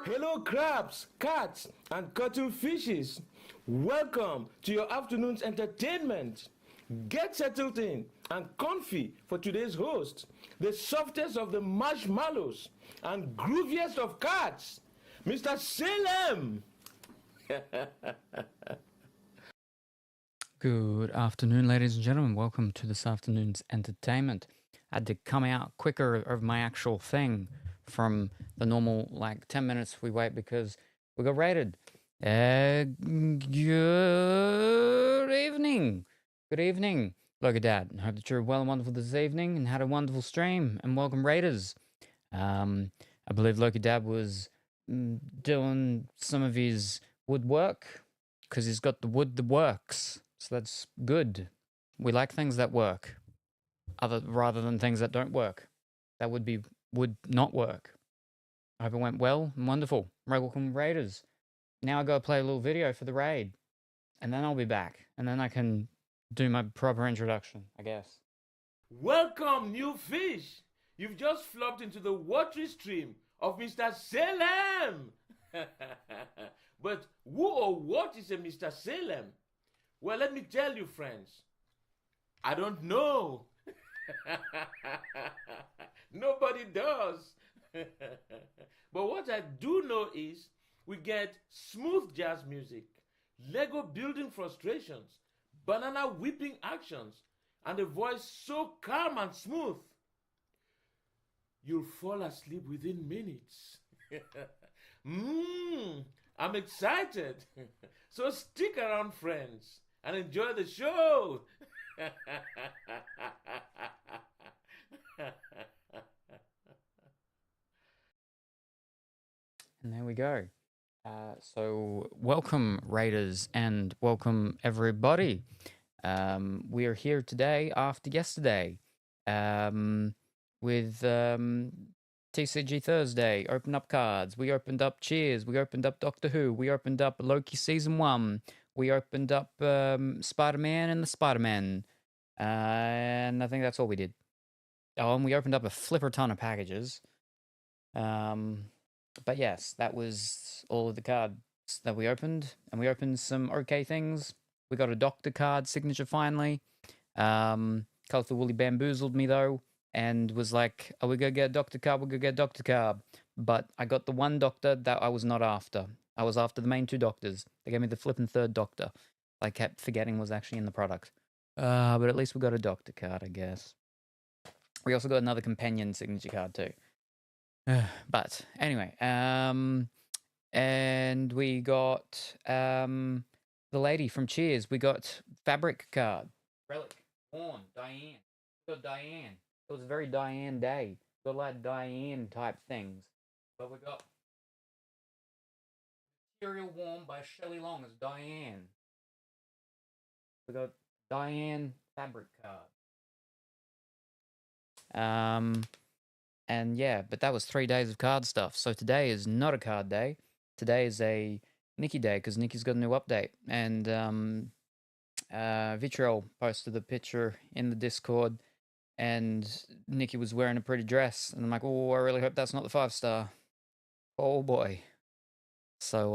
Hello, crabs, cats, and cuttlefishes. Welcome to your afternoon's entertainment. Get settled in and comfy for today's host, the softest of the marshmallows and grooviest of cats, Mr. Salem. Good afternoon, ladies and gentlemen. Welcome to this afternoon's entertainment. I had to come out quicker of my actual thing from the normal, 10 minutes we wait because we got raided. Good evening. Good evening, Logo Dad. Hope that you're well and wonderful this evening and had a wonderful stream. And welcome, Raiders. I believe Loki Dad was doing some of his woodwork because he's got the wood that works. So that's good. We like things that work, rather than things that don't work. That would not work. I hope it went well and wonderful. Welcome, Raiders. Now I go play a little video for the raid, and then I'll be back, and then I can do my proper introduction, I guess. Welcome, new fish. You've just flopped into the watery stream of Mr. Salem. But who or what is a Mr. Salem? Well, let me tell you, friends. I don't know. Nobody does. But what I do know is we get smooth jazz music, Lego building frustrations, banana whipping actions, and a voice so calm and smooth, you'll fall asleep within minutes. I'm excited. So stick around, friends, and enjoy the show. And there we go. So welcome, Raiders, and welcome, everybody. We are here today after yesterday with TCG Thursday. Open up cards. We opened up Cheers. We opened up Doctor Who. We opened up Loki Season 1. We opened up Spider-Man and the Spider-Man. And I think that's all we did. Oh, and we opened up a flipper ton of packages. But yes, that was all of the cards that we opened. And we opened some okay things. We got a doctor card signature finally. Colorful Woolly bamboozled me though and was like, oh, we're going to get a doctor card, we're going to get a doctor card. But I got the one doctor that I was not after. I was after the main two doctors. They gave me the flipping third doctor. I kept forgetting was actually in the product. But at least we got a doctor card, I guess. We also got another companion signature card too. But anyway, and we got the lady from Cheers. We got fabric card. Relic. Horn. Diane. We got Diane. It was a very Diane day. We got a lot of Diane type things. But we got Material Worn by Shelley Long as Diane. We got Diane fabric card. And yeah, but that was 3 days of card stuff. So today is not a card day. Today is a Nikki day because Nikki's got a new update. And Vitriol posted the picture in the Discord, and Nikki was wearing a pretty dress. And I'm like, oh, I really hope that's not the 5-star. Oh boy. So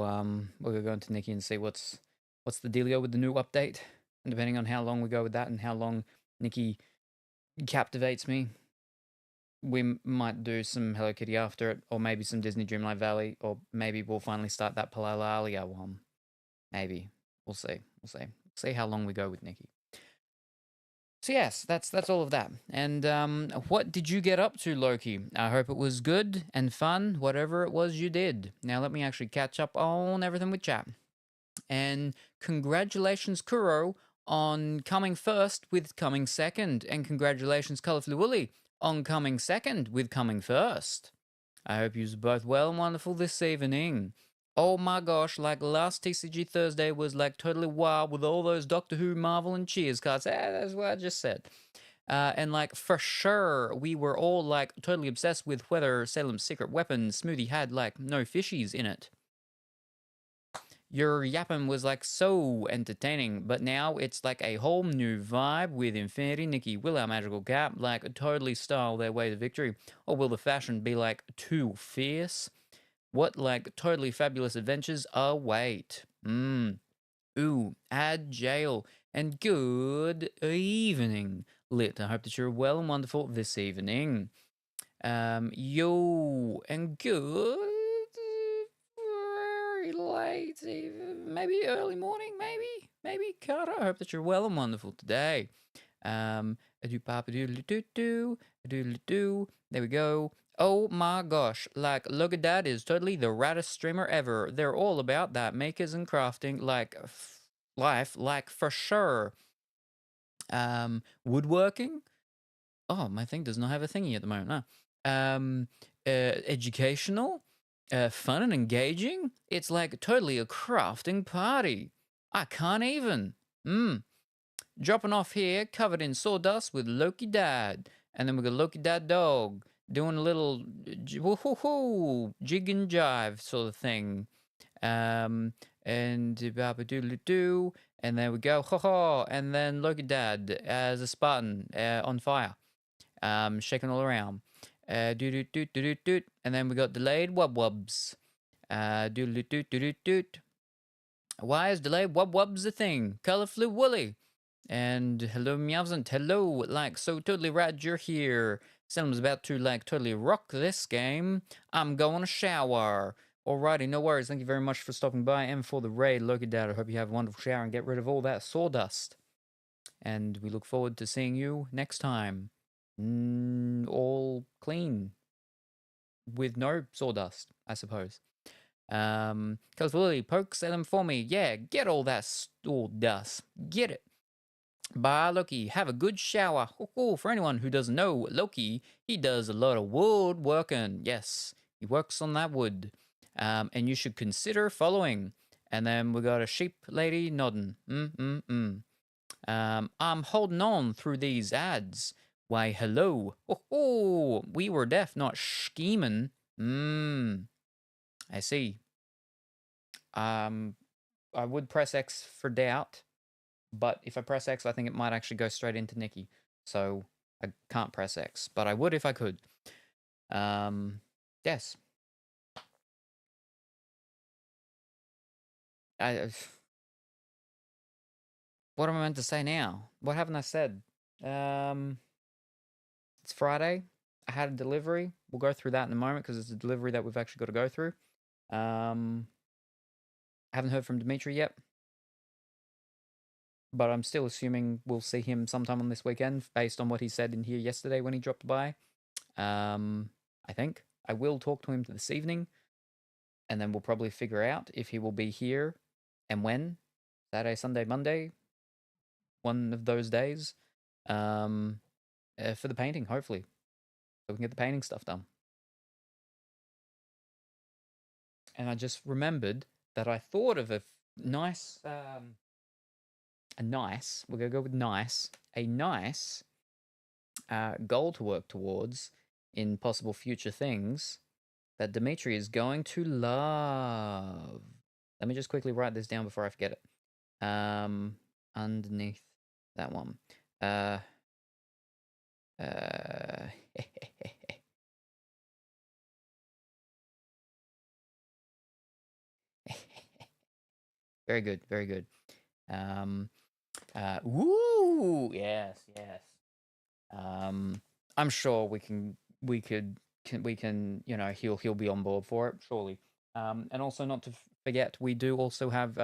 we're gonna go into Nikki and see what's the dealio with the new update. And depending on how long we go with that and how long Nikki captivates me, we might do some Hello Kitty after it, or maybe some Disney Dreamlight Valley, or maybe we'll finally start that Palalalia one. Maybe. We'll see. See how long we go with Nikki. So yes, that's all of that. And what did you get up to, Loki? I hope it was good and fun, whatever it was you did. Now let me actually catch up on everything with chat. And congratulations, Kuro, on coming first with coming second. And congratulations, Colourfully Woolly, on coming second with coming first. I hope you're both well and wonderful this evening. Oh my gosh, like last TCG Thursday was like totally wild with all those Doctor Who, Marvel, and Cheers cards. That's what I just said. And like for sure, we were all like totally obsessed with whether Salem's secret weapon smoothie had like no fishies in it. Your yapping was like so entertaining, but now it's like a whole new vibe with Infinity, Nikki, will our magical cap like totally style their way to victory, or will the fashion be like too fierce? what like totally fabulous adventures await. Ooh, add jail. And good evening, Lit. I hope that you're well and wonderful this evening. Yo, and good, very late, maybe early morning, maybe, Carter. I hope that you're well and wonderful today. A do papa doodly doo doo, a doodly doo. There we go. Oh my gosh, like, look at that is totally the raddest streamer ever. They're all about that, makers and crafting, like, life, like, for sure. Woodworking? Oh, my thing does not have a thingy at the moment, no. Educational, fun and engaging. It's like totally a crafting party. I can't even. Dropping off here, covered in sawdust with Loki Dad. And then we got Loki Dad Dog doing a little woohoo jig and jive sort of thing. And baba doodly doo. And there we go, ha ha. And then Loki Dad as a Spartan on fire, shaking all around. Doot doot doot doot doot. And then we got delayed wub wubs. Doot doot doot doot. Why is delayed wub wubs a thing? Colorfully woolly. And hello, Meowsant. Hello, like, so totally rad you're here. Salem's about to, like, totally rock this game. I'm going to shower. Alrighty, no worries. Thank you very much for stopping by and for the raid. Look at that. I hope you have a wonderful shower and get rid of all that sawdust. And we look forward to seeing you next time. All clean. With no sawdust, I suppose. Cause Lily, poke Salem for me. Yeah, get all that sawdust. Get it. Bye, Loki. Have a good shower. For anyone who doesn't know, Loki, he does a lot of woodworking. Yes, he works on that wood. And you should consider following. And then we got a sheep lady nodding. I'm holding on through these ads. Why, hello. We were deaf, not scheming. I see. I would press X for doubt. But if I press X, I think it might actually go straight into Nikki. So I can't press X, but I would if I could. Yes. What am I meant to say now? What haven't I said? It's Friday. I had a delivery. We'll go through that in a moment because it's a delivery that we've actually got to go through. I haven't heard from Dimitri yet, but I'm still assuming we'll see him sometime on this weekend based on what he said in here yesterday when he dropped by. I think I will talk to him this evening, and then we'll probably figure out if he will be here and when. Saturday, Sunday, Monday, one of those days, for the painting, hopefully, so we can get the painting stuff done. And I just remembered that I thought of a nice, we're gonna go with nice, a nice goal to work towards in possible future things that Dimitri is going to love. Let me just quickly write this down before I forget it. Underneath that one. Very good, very good. Woo! Yes. I'm sure we can, you know, he'll be on board for it, surely. And also, not to forget, we do also have,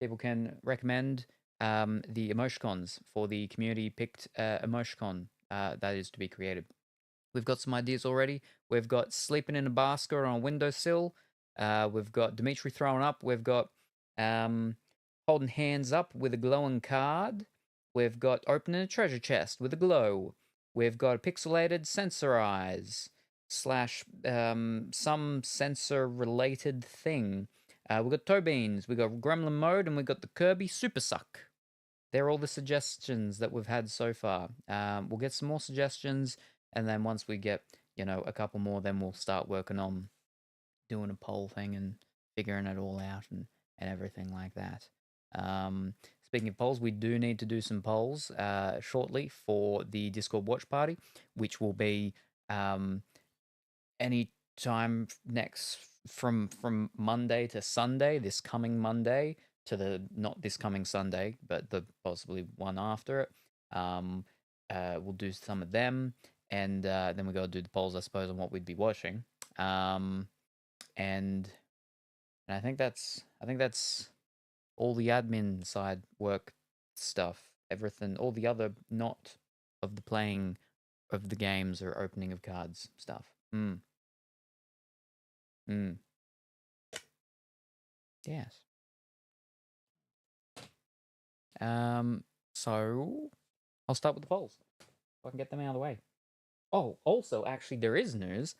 people can recommend the emoticons for the community picked emoticon that is to be created. We've got some ideas already. We've got sleeping in a basket on a windowsill. We've got Dimitri throwing up. We've got holding hands up with a glowing card. We've got opening a treasure chest with a glow. We've got a pixelated sensor eyes / some sensor related thing. We've got toe beans. We've got gremlin mode, and we've got the Kirby super suck. They're all the suggestions that we've had so far. We'll get some more suggestions, and then once we get, you know, a couple more, then we'll start working on doing a poll thing and figuring it all out and everything like that. Speaking of polls, we do need to do some polls shortly for the Discord watch party, which will be any time from Monday to Sunday, this coming Monday to the not this coming Sunday, but the possibly one after it. We'll do some of them, and then we got to do the polls, I suppose, on what we'd be watching. And I think that's all the admin side work stuff. Everything, all the other not of the playing of the games or opening of cards stuff. Yes. So I'll start with the polls so I can get them out of the way. Oh, also, actually, there is news.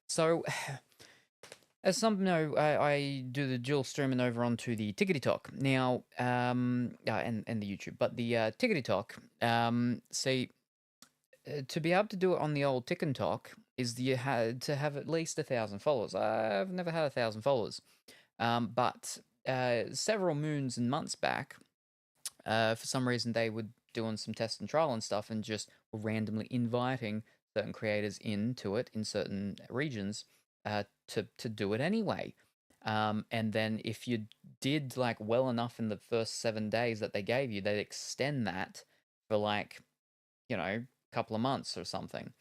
So, as some know, I do the dual streaming over onto the Tickety Talk now, and the YouTube. But the Tickety Talk, see, to be able to do it on the old Tick and Talk is you had to have at least 1,000 followers. I've never had 1,000 followers, but several moons and months back, for some reason they were doing some test and trial and stuff, and just were randomly inviting certain creators into it in certain regions to do it anyway. And then if you did like well enough in the first 7 days that they gave you, they'd extend that for like, a couple of months or something.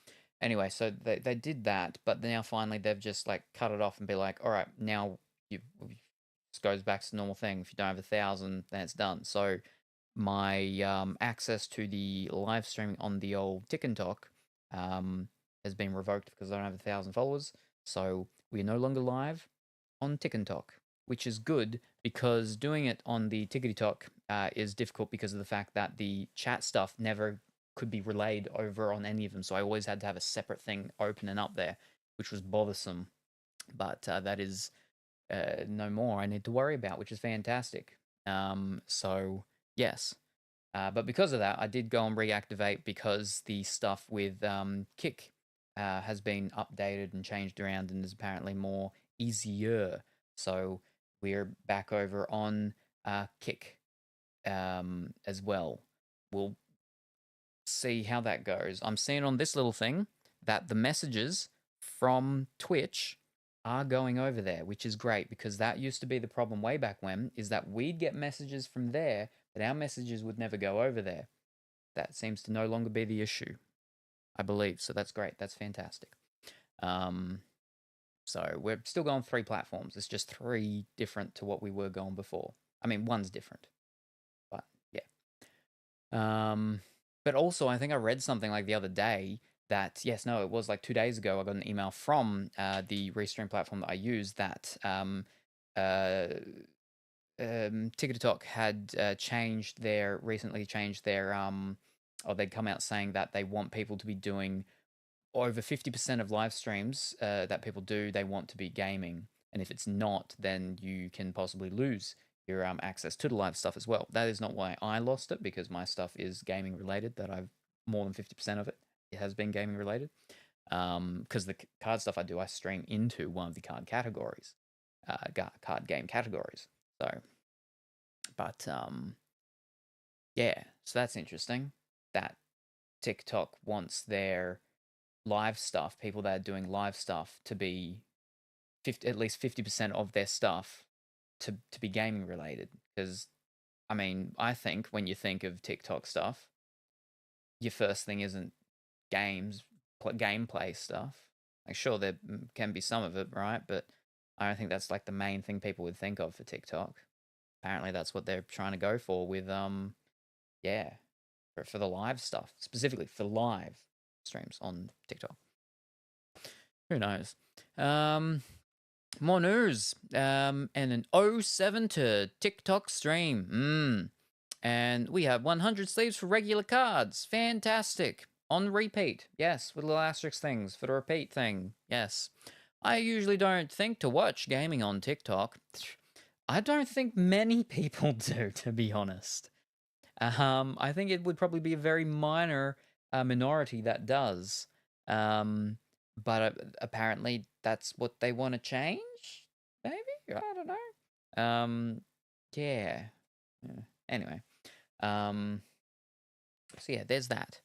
Anyway, so they did that, but now finally they've just like cut it off and be like, all right, now this goes back to the normal thing. If you don't have 1,000, then it's done. So my access to the live streaming on the old Tick and Talk has been revoked because I don't have 1,000 followers. So we are no longer live on Tick and Talk, which is good because doing it on the Tickety Talk is difficult because of the fact that the chat stuff never could be relayed over on any of them. So I always had to have a separate thing open and up there, which was bothersome. But that is no more I need to worry about, which is fantastic. So yes. But because of that, I did go and reactivate because the stuff with Kick has been updated and changed around and is apparently more easier. So we're back over on Kick as well. We'll see how that goes. I'm seeing on this little thing that the messages from Twitch are going over there, which is great because that used to be the problem way back when, is that we'd get messages from there, but our messages would never go over there. That seems to no longer be the issue, I believe. So that's great. That's fantastic. So we're still going 3 platforms. It's just 3 different to what we were going before. I mean, one's different, but yeah. But also, I think I read something like the other day that, yes, no, it was like 2 days ago, I got an email from the Restream platform that I use that Ticketok had recently changed their, or they'd come out saying that they want people to be doing over 50% of live streams that people do, they want to be gaming. And if it's not, then you can possibly lose your access to the live stuff as well. That is not why I lost it, because my stuff is gaming related. That I've more than 50% of it has been gaming related. Because the card stuff I do, I stream into one of the card categories, card game categories. So, but yeah, so that's interesting. That TikTok wants their live stuff, people that are doing live stuff, to be at least 50% of their stuff to be gaming related. Because, I mean, I think when you think of TikTok stuff, your first thing isn't gameplay stuff. Like, sure, there can be some of it, right? But I don't think that's like the main thing people would think of for TikTok. Apparently, that's what they're trying to go for with, yeah, for the live stuff, specifically for live streams on TikTok. Who knows? More news. And an 07 to TikTok stream. And we have 100 sleeves for regular cards. Fantastic. On repeat. Yes, with little asterisk things for the repeat thing. Yes. I usually don't think to watch gaming on TikTok. I don't think many people do, to be honest. I think it would probably be a very minor minority that does. But apparently that's what they want to change. Maybe, I don't know. Yeah. Anyway. So yeah, there's that.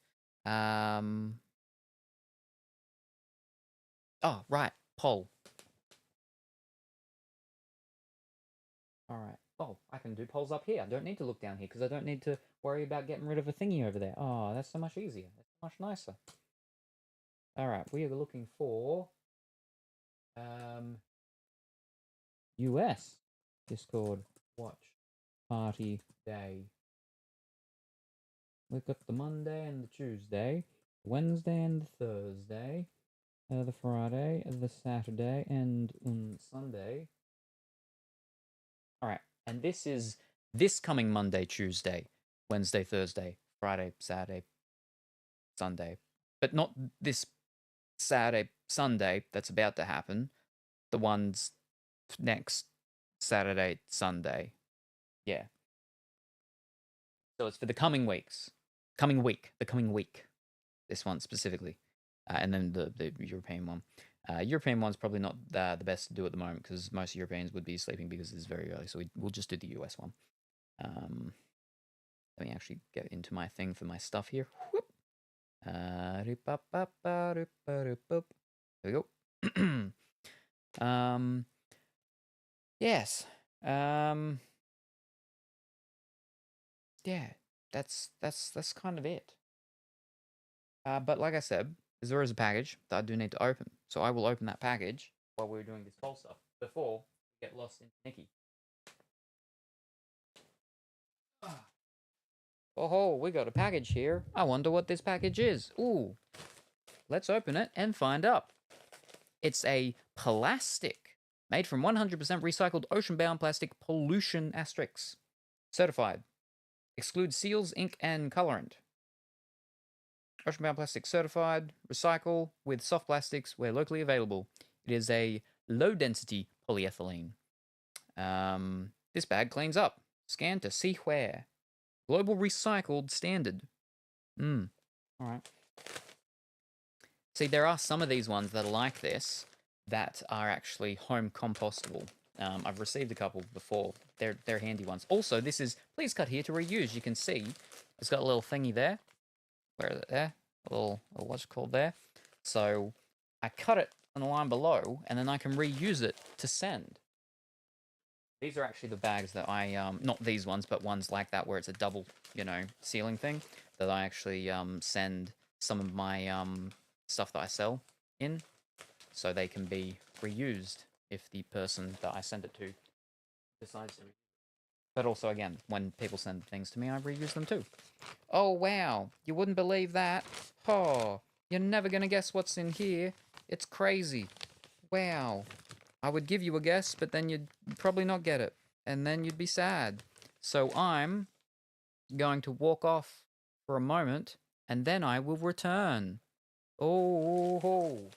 Oh, right. Poll. All right. Oh, I can do polls up here. I don't need to look down here because I don't need to worry about getting rid of a thingy over there. Oh, that's so much easier. That's much nicer. All right. We are looking for US Discord watch party day. We've got the Monday and the Tuesday, Wednesday and the Thursday, the Friday, the Saturday, and Sunday. All right, and this is this coming Monday, Tuesday, Wednesday, Thursday, Friday, Saturday, Sunday, but not this Saturday, Sunday that's about to happen. The ones next Saturday, Sunday. Yeah. So it's for the coming weeks. Coming week. The coming week. This one specifically. And then the European one. European one's probably not the best to do at the moment because most Europeans would be sleeping because it's very early. So we'll just do the US one. Let me actually get into my thing for my stuff here. There we go. Yes. Yeah, that's kind of it. But like I said, there is a package that I do need to open. So I will open that package while we're doing this poll stuff before we get lost into Nikki. Oh, we got a package here. I wonder what this package is. Ooh, let's open it and find out. It's a plastic made from 100% recycled ocean-bound plastic, pollution asterisk. Certified. Excludes seals, ink, and colorant. Ocean-bound plastic certified, recycle with soft plastics where locally available. It is a low-density polyethylene. This bag cleans up. Scan to see where. Global recycled standard. All right. See, there are some of these ones that are like this that are actually home compostable. I've received a couple before. They're handy ones. Also, this is please cut here to reuse. You can see it's got a little thingy there. Where is it there? A little what's it called there? So I cut it on the line below, and then I can reuse it to send. These are actually the bags that I not these ones, but ones like that where it's a double, sealing thing that I actually send some of my stuff that I sell in, so they can be reused if the person that I send it to decides to. But also, again, when people send things to me, I reuse them too. Oh, wow. You wouldn't believe that. Oh, you're never going to guess what's in here. It's crazy. Wow. I would give you a guess, but then you'd probably not get it. And then you'd be sad. So I'm going to walk off for a moment, and then I will return. Oh.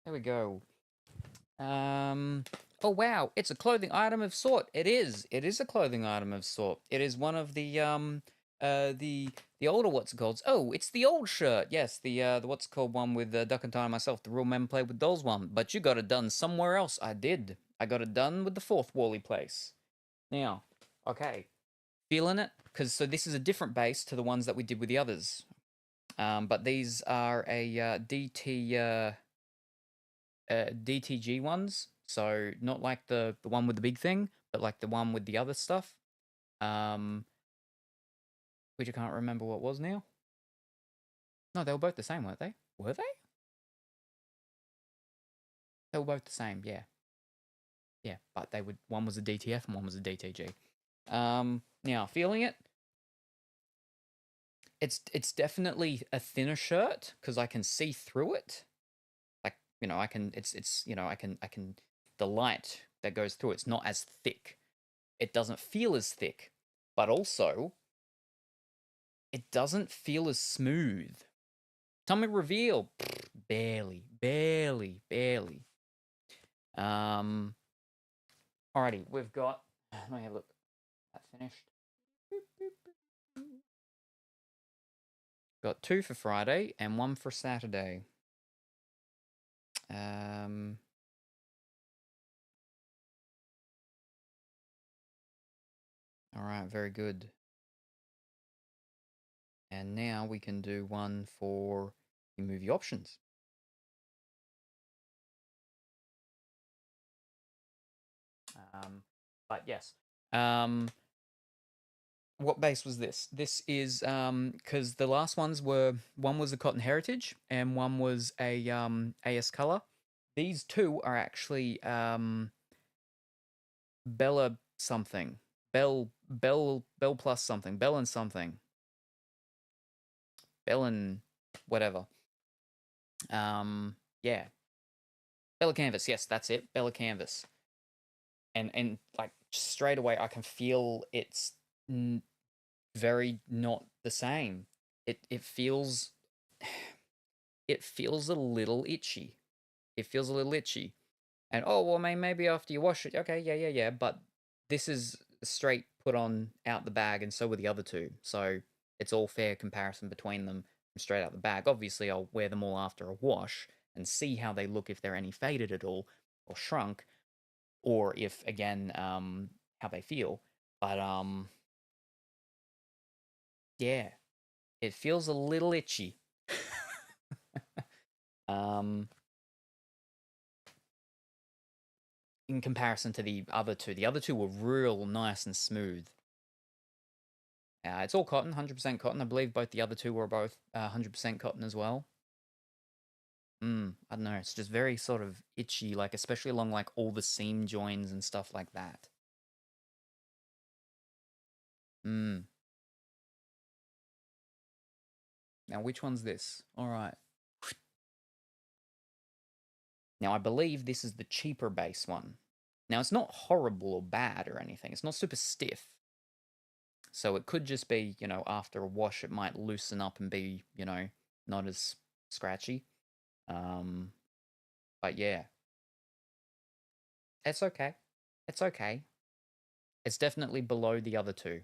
There we go. Oh wow, it's a clothing item of sort. It is. It is a clothing item of sort. It is one of the the older what's it called? Oh, it's the old shirt. Yes, the what's it called one with Duck and Tie and myself, the Real Men Play with Dolls one. But you got it done somewhere else. I did. I got it done with the fourth Wally place. Now, okay, feeling it because so this is a different base to the ones that we did with the others. But these are a DTG ones, so not like the one with the big thing, but like the one with the other stuff, which I can't remember what was now. No, they were both the same, weren't they? Were they? They were both the same, yeah. Yeah, but they would. One was a DTF and one was a DTG. Now feeling it. It's definitely a thinner shirt because I can see through it. Like, you know, I can. It's you know, I can the light that goes through it's not as thick. It doesn't feel as thick, but also it doesn't feel as smooth. Tummy reveal, barely, barely, barely. Alrighty, we've got. Let me have a look. That finished. Got 2 for Friday and 1 for Saturday. Alright, very good. And now we can do one for the movie options. But yes. What base was this? This is because the last ones were, one was a Cotton Heritage and one was a AS Color. These two are actually Bella something. Bell plus something. Bell and something. Bell and whatever. Yeah. Bella Canvas, yes, that's it. Bella Canvas. And like straight away I can feel it's very not the same. It feels it feels a little itchy. It feels a little itchy. And oh well, maybe after you wash it, okay, yeah. But this is straight put on out the bag, and so were the other two. So it's all fair comparison between them from straight out the bag. Obviously, I'll wear them all after a wash and see how they look, if they're any faded at all or shrunk, or if again how they feel. But yeah, it feels a little itchy. In comparison to the other two. The other two were real nice and smooth. It's all cotton, 100% cotton. I believe both the other two were both 100% cotton as well. I don't know. It's just very sort of itchy, like especially along like all the seam joins and stuff like that. Now, which one's this? All right. Now, I believe this is the cheaper base one. Now, it's not horrible or bad or anything. It's not super stiff. So it could just be, you know, after a wash, it might loosen up and be, you know, not as scratchy. But yeah. It's okay. It's okay. It's definitely below the other two.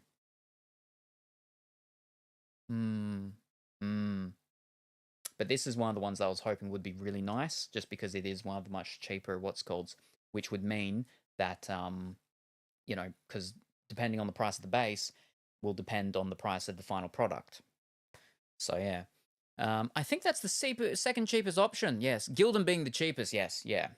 But this is one of the ones I was hoping would be really nice, just because it is one of the much cheaper what's called, which would mean that, you know, because depending on the price of the base will depend on the price of the final product. So yeah. I think that's the second cheapest option. Yes, Gildan being the cheapest. Yes, yeah.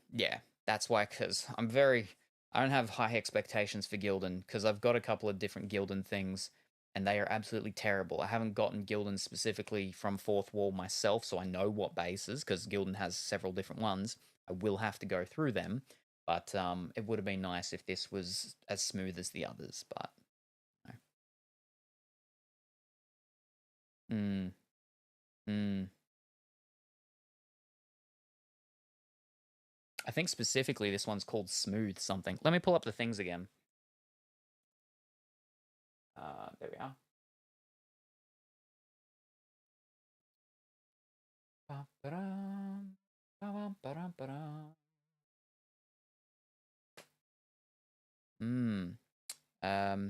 That's why, because I don't have high expectations for Gildan, because I've got a couple of different Gildan things, and they are absolutely terrible. I haven't gotten Gildan specifically from Fourth Wall myself, so I know what bases, because Gildan has several different ones. I will have to go through them, but it would have been nice if this was as smooth as the others, but no. I think specifically this one's called Smooth something. Let me pull up the things again. There we are.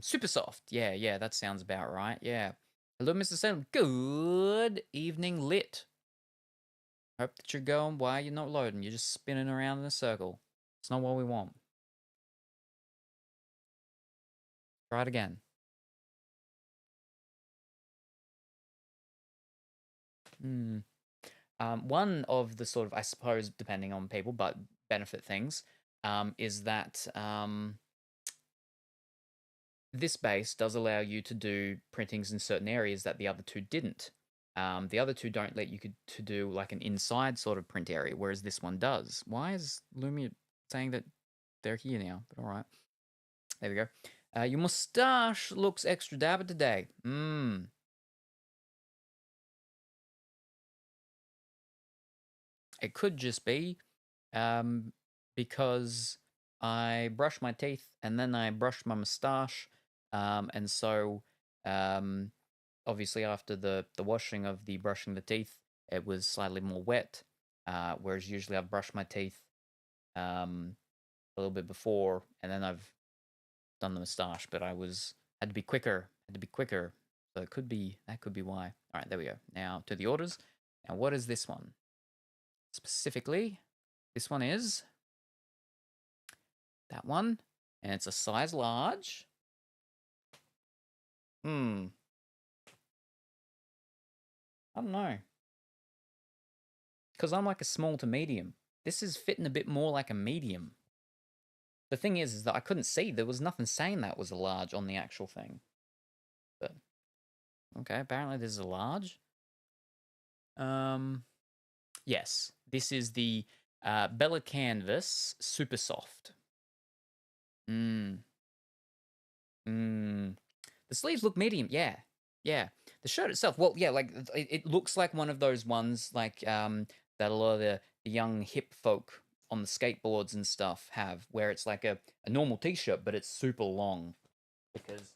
Super soft. Yeah, that sounds about right. Yeah. Hello, Mr. Salem. Good evening, lit. Hope that you're going while you're not loading. You're just spinning around in a circle. It's not what we want. Try it again. One of the sort of, I suppose, depending on people, but benefit things, is that this base does allow you to do printings in certain areas that the other two didn't. The other two don't let you to do like an inside sort of print area, whereas this one does. Why is Lumia saying that they're here now? But all right, there we go. Your mustache looks extra dapper today. It could just be because I brushed my teeth and then I brushed my mustache, and so obviously after the washing of the brushing the teeth, it was slightly more wet. Whereas usually I've brushed my teeth a little bit before, and then I've done the moustache. But had to be quicker. Had to be quicker. So that could be why. All right, there we go. Now to the orders. Now what is this one specifically? This one is that one, and it's a size large. I don't know. Because I'm like a small to medium. This is fitting a bit more like a medium. The thing is that I couldn't see. There was nothing saying that was a large on the actual thing. But, okay, apparently this is a large. Yes, this is the Bella Canvas Super Soft. The sleeves look medium. Yeah. The shirt itself, well, yeah, like it looks like one of those ones like that a lot of the young hip folk on the skateboards and stuff have, where it's like a normal t-shirt, but it's super long. Because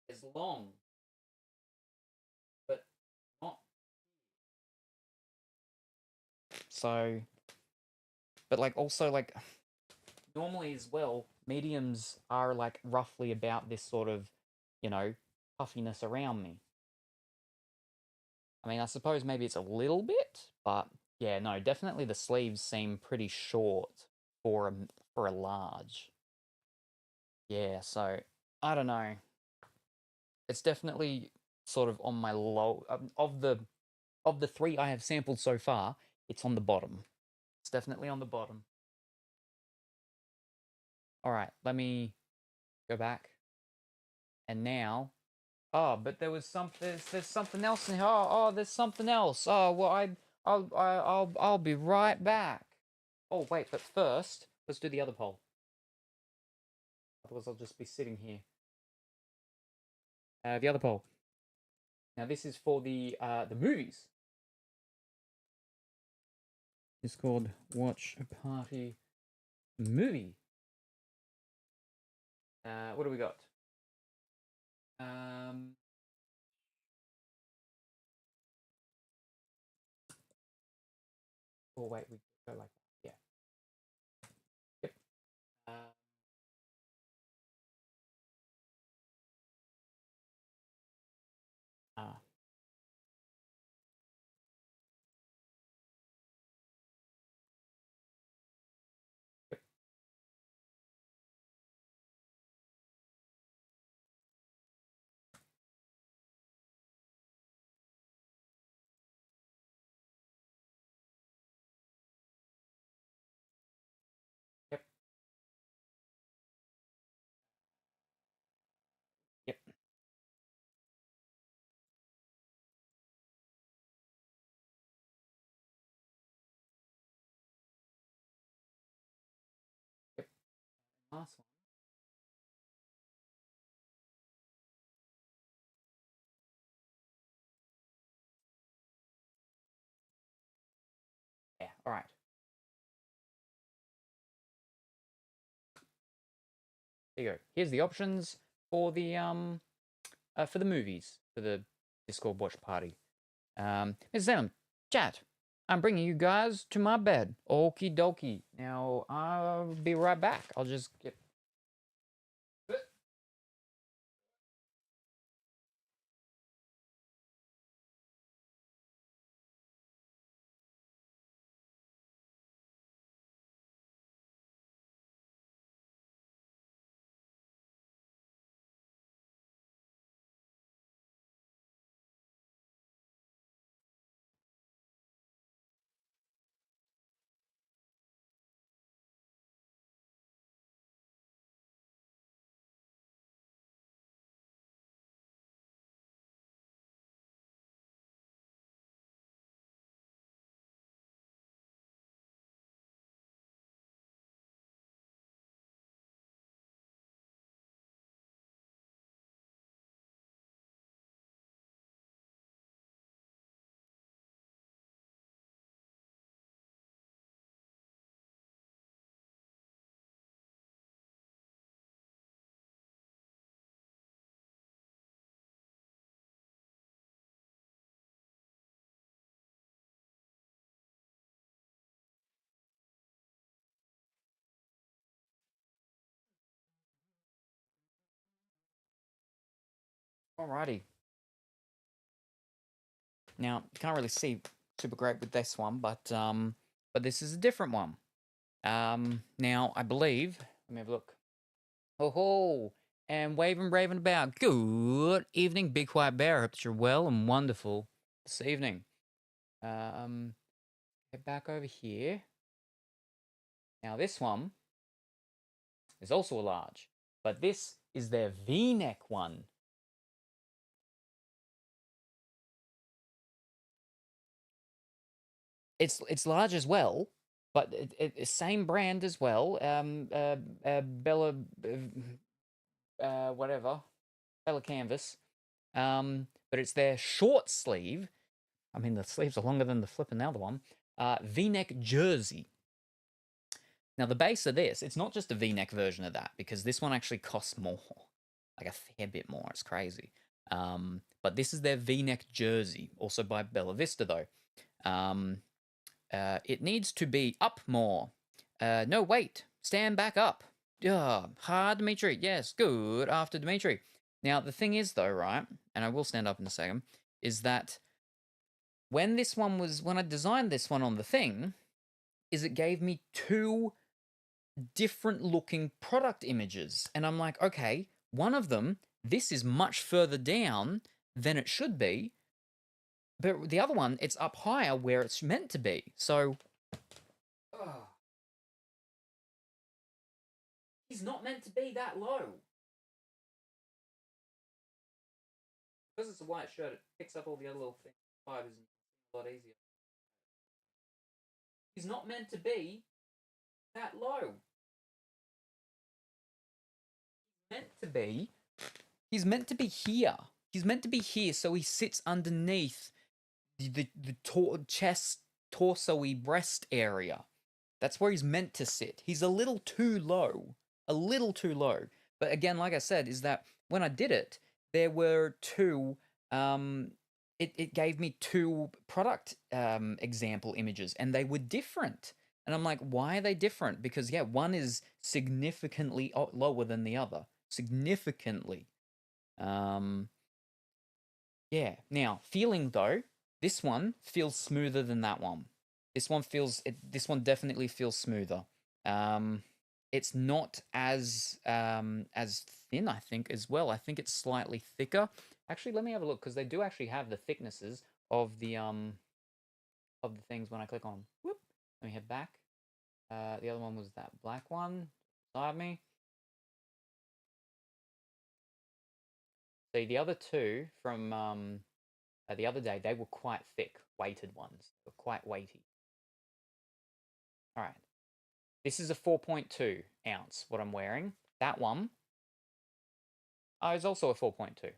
it's long, but not so. But like also like normally as well, mediums are like roughly about this sort of, puffiness around me. I mean, I suppose maybe it's a little bit, but yeah, no, definitely the sleeves seem pretty short for a large. Yeah, so I don't know. It's definitely sort of on my low of the three I have sampled so far. It's on the bottom. It's definitely on the bottom. All right, let me go back. And now, oh, but there was there's something else in here. Oh, there's something else. Oh, well, I'll be right back. Oh, wait, but first, let's do the other poll. Otherwise, I'll just be sitting here. The other poll. Now, this is for the movies. It's called Watch a Party Movie. What do we got? Oh, wait, we go like that. Yeah. Yep. Ah. Yep. Yep. Yep. Yep. Last one. Yeah. All right. There you go. Here's the options for the movies for the Discord watch party. Ms. Salem, chat. I'm bringing you guys to my bed. Okie dokie. Now I'll be right back. I'll just get. Alrighty. Now, you can't really see super great with this one, but this is a different one. Now, I believe, let me have a look. Oh ho! And waving, raving about. Good evening, Big White Bear. Hope that you're well and wonderful this evening. Get back over here. Now, this one is also a large, but this is their V-neck one. It's large as well, but same brand as well. Bella, whatever, Bella Canvas. But it's their short sleeve. I mean, the sleeves are longer than the flipping other one. V-neck jersey. Now, the base of this, it's not just a V-neck version of that, because this one actually costs more, like a fair bit more. It's crazy. But this is their V-neck jersey, also by Bella Vista, though. It needs to be up more. No, wait. Stand back up. Hard, Dimitri. Yes, good. After Dimitri. Now, the thing is, though, right, and I will stand up in a second, is that when I designed this one on the thing, is it gave me two different looking product images. And I'm like, okay, one of them, this is much further down than it should be. But the other one, it's up higher where it's meant to be. So, he's not meant to be that low. Because it's a white shirt, it picks up all the other little things, fibers, and a lot easier. He's not meant to be that low. He's meant to be here. He's meant to be here, so he sits underneath the chest, torso-y breast area. That's where he's meant to sit. He's a little too low. A little too low. But again, like I said, is that when I did it, there were two, it gave me two product example images, and they were different. And I'm like, why are they different? Because, yeah, one is significantly lower than the other. Significantly. Yeah. Now, feeling, though, this one feels smoother than that one. This one definitely feels smoother. It's not as thin, I think, as well. I think it's slightly thicker. Actually, let me have a look, because they do actually have the thicknesses of the things when I click on them. Whoop. Let me head back. The other one was that black one beside me. See, the other two from the other day, they were quite thick, weighted ones. They were quite weighty. All right. This is a 4.2 ounce, what I'm wearing. That one is also a 4.2.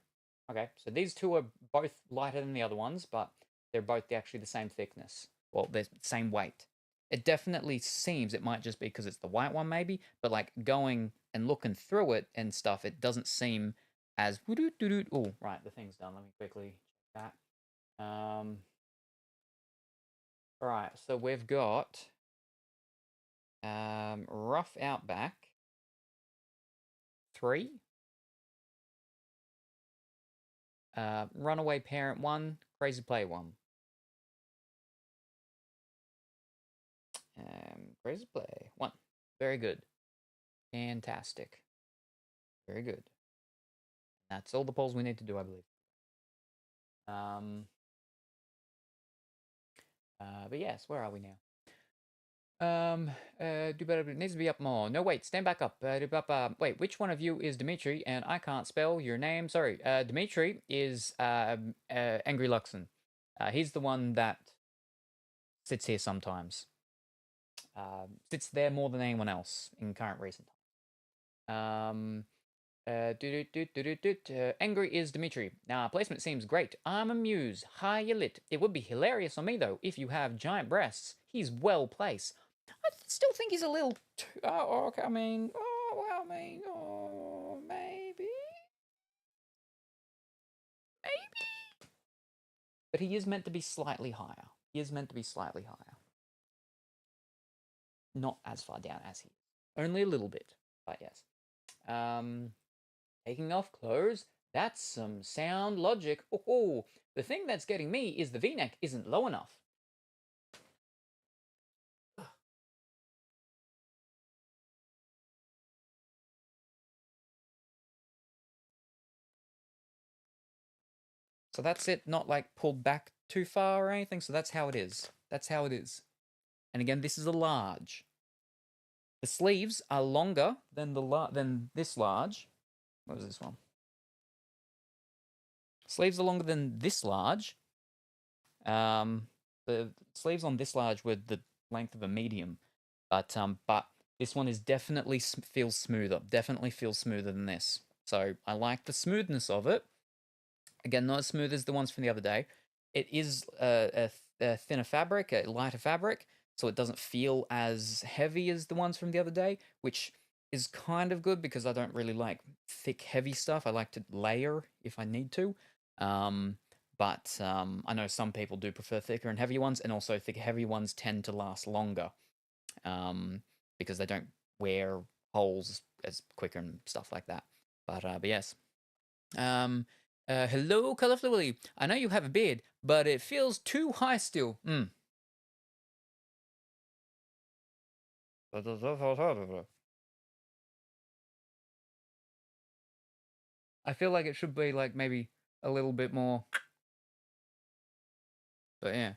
Okay, so these two are both lighter than the other ones, but they're both actually the same thickness. Well, they're the same weight. It definitely seems, it might just be because it's the white one maybe, but like going and looking through it and stuff, it doesn't seem as... Oh, right, the thing's done. Let me quickly check that. All right, so we've got Rough Outback 3. Runaway Parent 1, Crazy Play 1. Crazy Play 1. Very good. Fantastic. Very good. That's all the polls we need to do, I believe. But yes, where are we now? Do better. It needs to be up more. No, wait, stand back up. Wait, which one of you is Dimitri? And I can't spell your name. Sorry. Dimitri is Angry Luxon. He's the one that sits here sometimes. Sits there more than anyone else in current recent time. Angry is Dimitri. Placement seems great. I'm amused. High lit. It would be hilarious on me, though, if you have giant breasts. He's well placed. I still think he's a little too... Oh, okay, maybe. But he is meant to be slightly higher. Not as far down as he is. Only a little bit, but yes. Taking off clothes. That's some sound logic. Oh, the thing that's getting me is the V-neck isn't low enough. So that's it, not like pulled back too far or anything. So that's how it is. That's how it is. And again, this is a large. The sleeves are longer than than this large. What was this one? Sleeves are longer than this large. The sleeves on this large were the length of a medium, but this one is definitely feels smoother. Definitely feels smoother than this. So I like the smoothness of it. Again, not as smooth as the ones from the other day. It is a thinner fabric, a lighter fabric, so it doesn't feel as heavy as the ones from the other day, which is kind of good because I don't really like thick, heavy stuff. I like to layer if I need to. But I know some people do prefer thicker and heavier ones, and also thicker, heavy ones tend to last longer because they don't wear holes as quicker and stuff like that. But yes. Hello, Colorful Willy. I know you have a beard, but it feels too high still. I feel like it should be like maybe a little bit more. But yeah.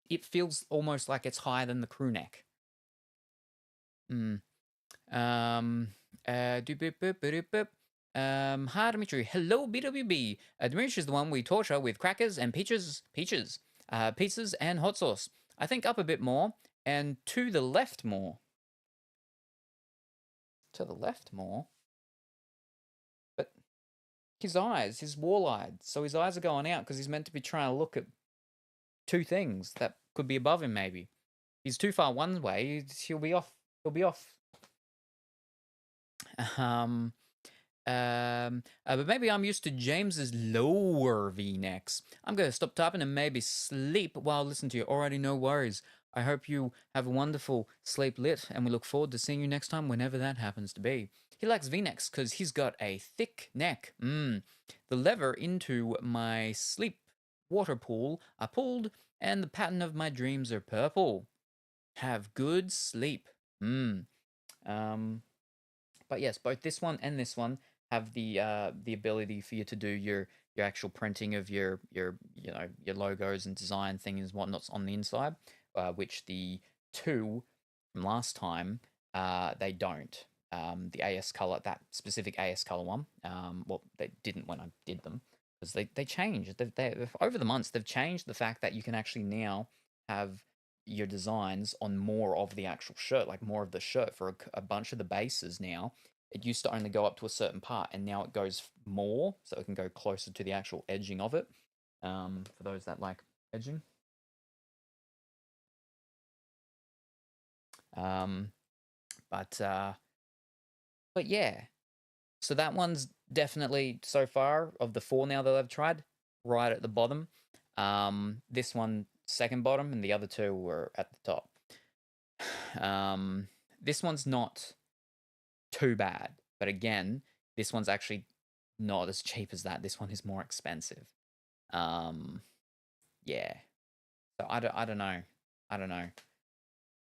It feels almost like it's higher than the crew neck. Hi Dimitri. Hello BWB. Dimitri is the one we torture with crackers and pizzas and hot sauce. I think up a bit more and to the left more. To the left more. But his eyes, he's wall-eyed, so his eyes are going out because he's meant to be trying to look at two things that could be above him. Maybe he's too far one way. He'll be off. He'll be off. But maybe I'm used to James's lower V-necks. I'm going to stop typing and maybe sleep while listening to you. Alrighty, no worries. I hope you have a wonderful sleep lit, and we look forward to seeing you next time, whenever that happens to be. He likes V-necks because he's got a thick neck. The lever into my sleep water pool are pulled, and the pattern of my dreams are purple. Have good sleep. But yes, both this one and this one have the ability for you to do your actual printing of your your logos and design things and whatnot's on the inside, which the two from last time they don't. The AS color, that specific AS color one, well, they didn't when I did them because they changed. They over the months they've changed the fact that you can actually now have your designs on more of the actual shirt, like more of the shirt for a bunch of the bases now. It used to only go up to a certain part, and now it goes more, so it can go closer to the actual edging of it. For those that like edging. Um, but yeah, so that one's definitely so far of the four now that I've tried, right at the bottom. This one second bottom, and the other two were at the top. This one's not too bad, but again, this one's actually not as cheap as that. This one is more expensive. Yeah. So I don't know. I don't know.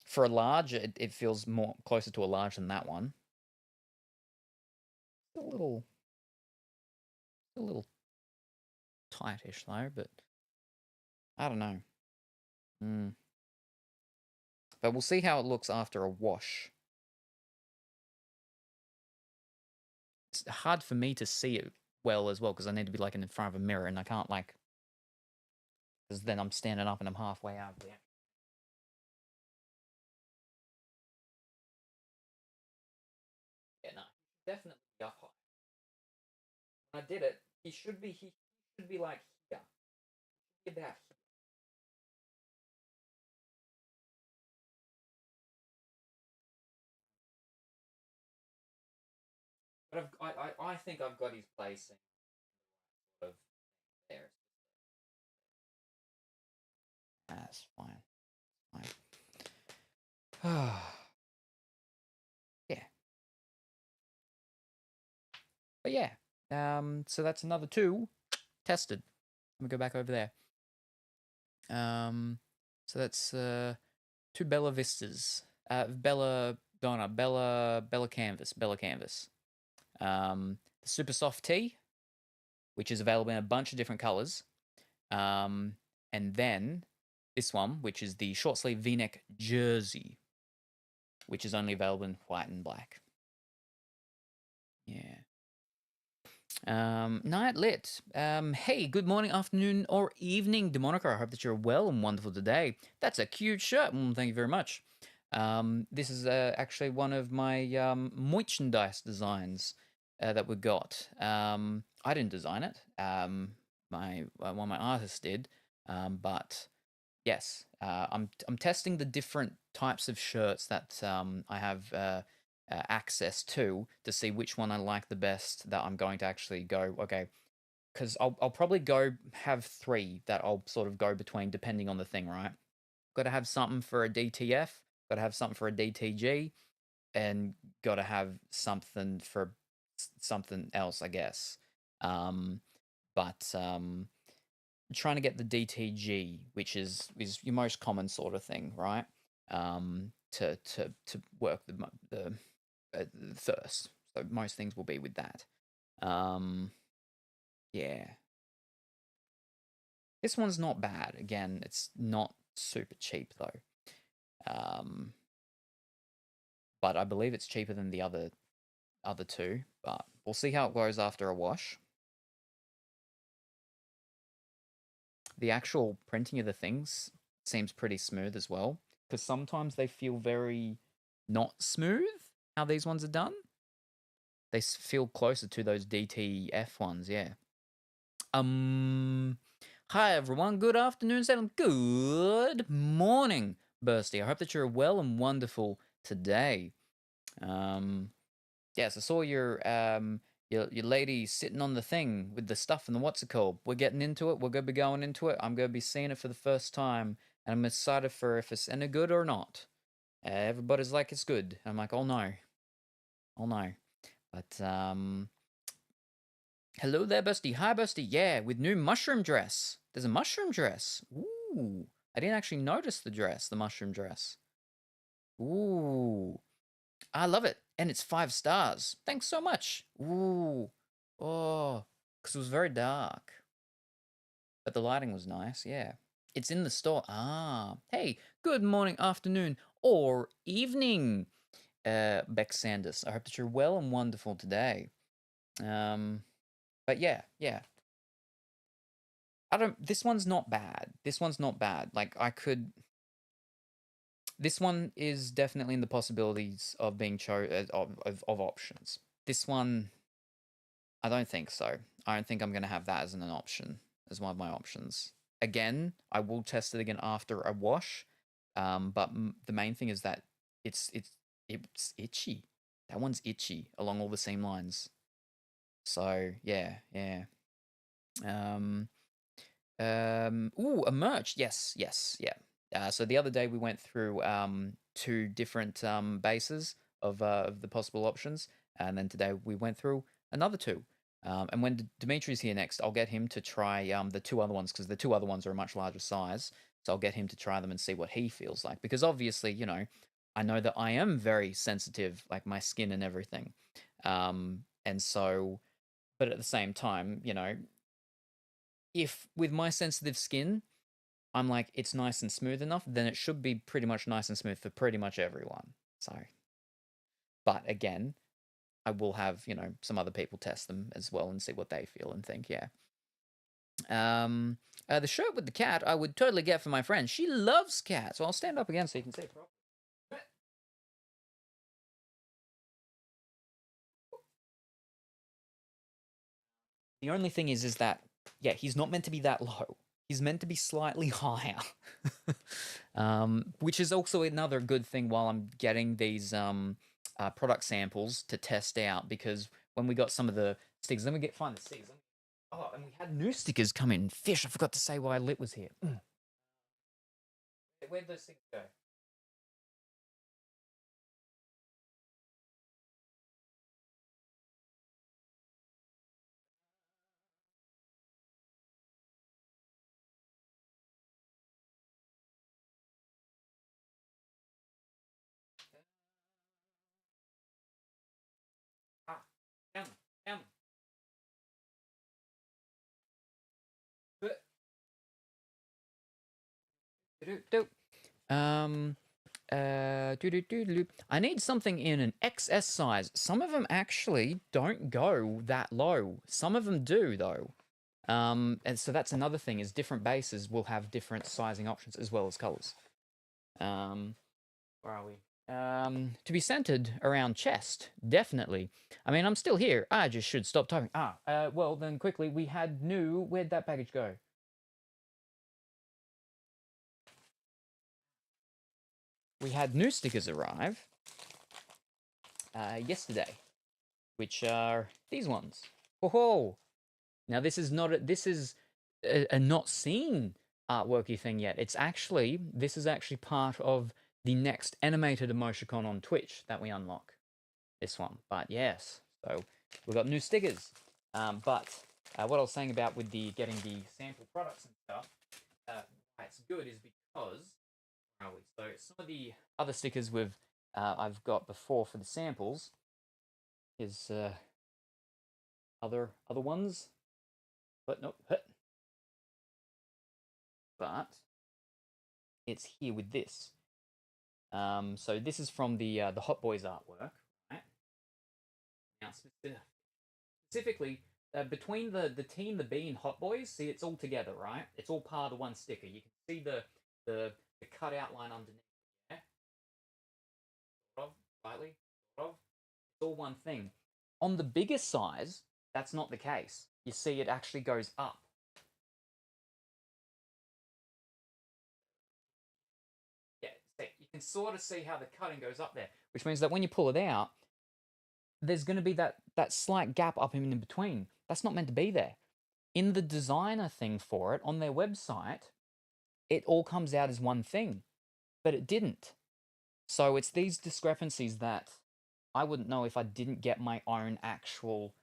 For a large, it feels more closer to a large than that one. A little tightish though, but I don't know. But we'll see how it looks after a wash. It's hard for me to see it well as well because I need to be like in front of a mirror, and I can't like, because then I'm standing up and I'm halfway out there. Yeah, no, definitely up high. When I did it, he should be like here. About here. But I think I've got his placing of there. That's fine. Fine. Yeah. But yeah, so that's another 2 tested. Let me go back over there. So that's 2 Bella Vistas. Bella Donna, Bella Canvas, Bella Canvas. The Super Soft Tee, which is available in a bunch of different colors. And then this one, which is the short sleeve V-neck jersey, which is only available in white and black. Yeah. Night lit. Hey, good morning, afternoon, or evening, Demonica. I hope that you're well and wonderful today. That's a cute shirt. Thank you very much. This is actually one of my merchandise designs that we got. I didn't design it. One of my artists did. But yes, I'm testing the different types of shirts that I have access to see which one I like the best. That I'm going to actually go, okay, because I'll probably go have 3 that I'll sort of go between depending on the thing, right? Got to have something for a DTF, got to have something for a DTG, and got to have something for something else, I guess. But trying to get the DTG, which is your most common sort of thing, right? To work the thirst. So most things will be with that. Yeah. This one's not bad. Again, it's not super cheap though. But I believe it's cheaper than the other 2. But we'll see how it goes after a wash. The actual printing of the things seems pretty smooth as well, because sometimes they feel very not smooth how these ones are done. They feel closer to those DTF ones, yeah. Hi everyone, good afternoon, Salem. Good morning, Bursty. I hope that you're well and wonderful today. Yes, I saw your lady sitting on the thing with the stuff and the what's it called. We're getting into it. We're gonna be going into it. I'm gonna be seeing it for the first time, and I'm excited for if it's any good or not. Everybody's like it's good. I'm like, oh no, oh no. But hello there, Busty. Hi, Busty. Yeah, with new mushroom dress. There's a mushroom dress. Ooh, I didn't actually notice the dress, the mushroom dress. Ooh, I love it. And it's 5 stars. Thanks so much. Ooh. Oh, because it was very dark. But the lighting was nice, yeah. It's in the store. Ah. Hey, good morning, afternoon, or evening, Beck Sanders. I hope that you're well and wonderful today. But yeah. This one's not bad. This one's not bad. Like, this one is definitely in the possibilities of being of options. This one, I don't think so. I don't think I'm going to have that as an option, as one of my options. Again, I will test it again after a wash. But the main thing is that it's itchy. That one's itchy along all the seam lines. So yeah. Ooh, a merch. Yes, yeah. So the other day we went through 2 different bases of the possible options, and then today we went through another 2. And when Dimitri's here next, I'll get him to try the 2 other ones, because the 2 other ones are a much larger size. So I'll get him to try them and see what he feels like, because obviously, I know that I am very sensitive, like my skin and everything. And so, but at the same time, if with my sensitive skin, I'm like, it's nice and smooth enough, then it should be pretty much nice and smooth for pretty much everyone. So, but again, I will have, some other people test them as well and see what they feel and think, yeah. The shirt with the cat, I would totally get for my friend. She loves cats. So I'll stand up again so you can see it properly. The only thing is that, yeah, he's not meant to be that low. He's meant to be slightly higher. Which is also another good thing while I'm getting these product samples to test out, because when we got some of the stickers, let me find the stickers. Oh, and we had new stickers come in. Fish, I forgot to say why Lit was here. Where'd those stickers go? Down, down. But um I need something in an XS size. Some of them actually don't go that low. Some of them do though. And so that's another thing is different bases will have different sizing options as well as colors. Where are we? To be centered around chest, definitely. I mean, I'm still here. I just should stop typing. Well, then quickly, we had new. Where'd that package go? We had new stickers arrive yesterday, which are these ones. Oh, now this is not this is a not seen artworky thing yet. This is actually part of the next animated emoticon on Twitch that we unlock. This one, but yes, so we've got new stickers. But what I was saying about with the getting the sample products and stuff, why it's good is because where are we? So some of the other stickers I've got before for the samples is other ones, but nope. But it's here with this. So this is from the Hot Boys artwork, right? Now specifically between the team, the B and Hot Boys, see it's all together, right? It's all part of one sticker. You can see the cut outline underneath. Yeah, sort of, slightly, sort of. It's all one thing. On the bigger size, that's not the case. You see, it actually goes up. Yeah, you can sort of see how the cutting goes up there, which means that when you pull it out, there's going to be that slight gap up in between. That's not meant to be there. In the designer thing for it on their website, it all comes out as one thing, but it didn't. So it's these discrepancies that I wouldn't know if I didn't get my own actual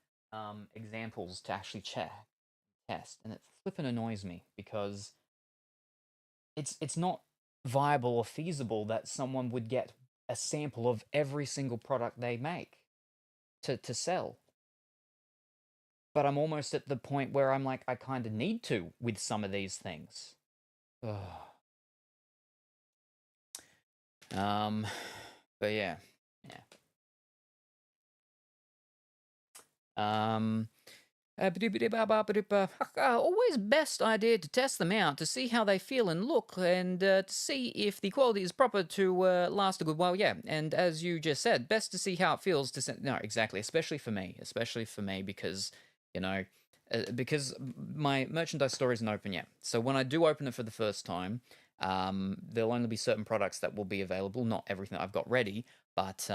examples to actually test, and it flippin' annoys me because it's not viable or feasible that someone would get a sample of every single product they make to sell. But I'm almost at the point where I'm like, I kind of need to with some of these things. Ugh. But yeah. Always best idea to test them out to see how they feel and look, and to see if the quality is proper to last a good while. Yeah, and as you just said, best to see how it feels to send. No, exactly. Especially for me, because because my merchandise store isn't open yet. So when I do open it for the first time, there'll only be certain products that will be available. Not everything that I've got ready, but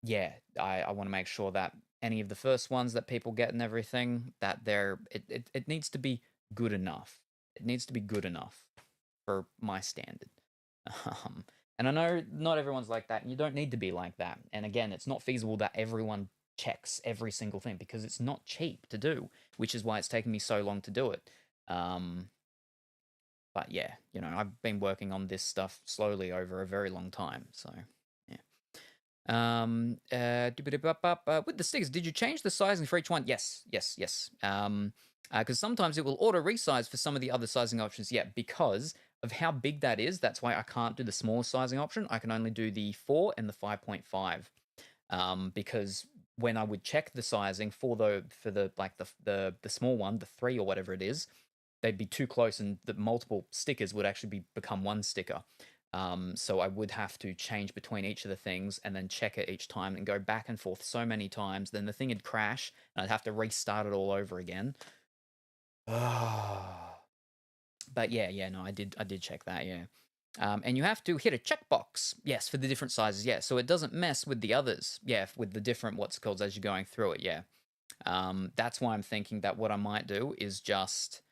yeah, I want to make sure that any of the first ones that people get and everything, that it needs to be good enough. It needs to be good enough for my standard. And I know not everyone's like that, and you don't need to be like that. And again, it's not feasible that everyone checks every single thing because it's not cheap to do, which is why it's taken me so long to do it. But yeah, I've been working on this stuff slowly over a very long time, so yeah. With the stickers, did you change the sizing for each one? Yes. Because sometimes it will auto resize for some of the other sizing options. Yeah, because of how big that is, that's why I can't do the small sizing option. I can only do the 4 and the 5.5. Because when I would check the sizing for the small one, the 3 or whatever it is, they'd be too close, and the multiple stickers would actually become one sticker. So I would have to change between each of the things and then check it each time and go back and forth so many times. Then the thing would crash and I'd have to restart it all over again. But yeah, no, I did check that, yeah. And you have to hit a checkbox, yes, for the different sizes, yeah. So it doesn't mess with the others, yeah, with the different what's called as you're going through it, yeah. That's why I'm thinking that what I might do is just,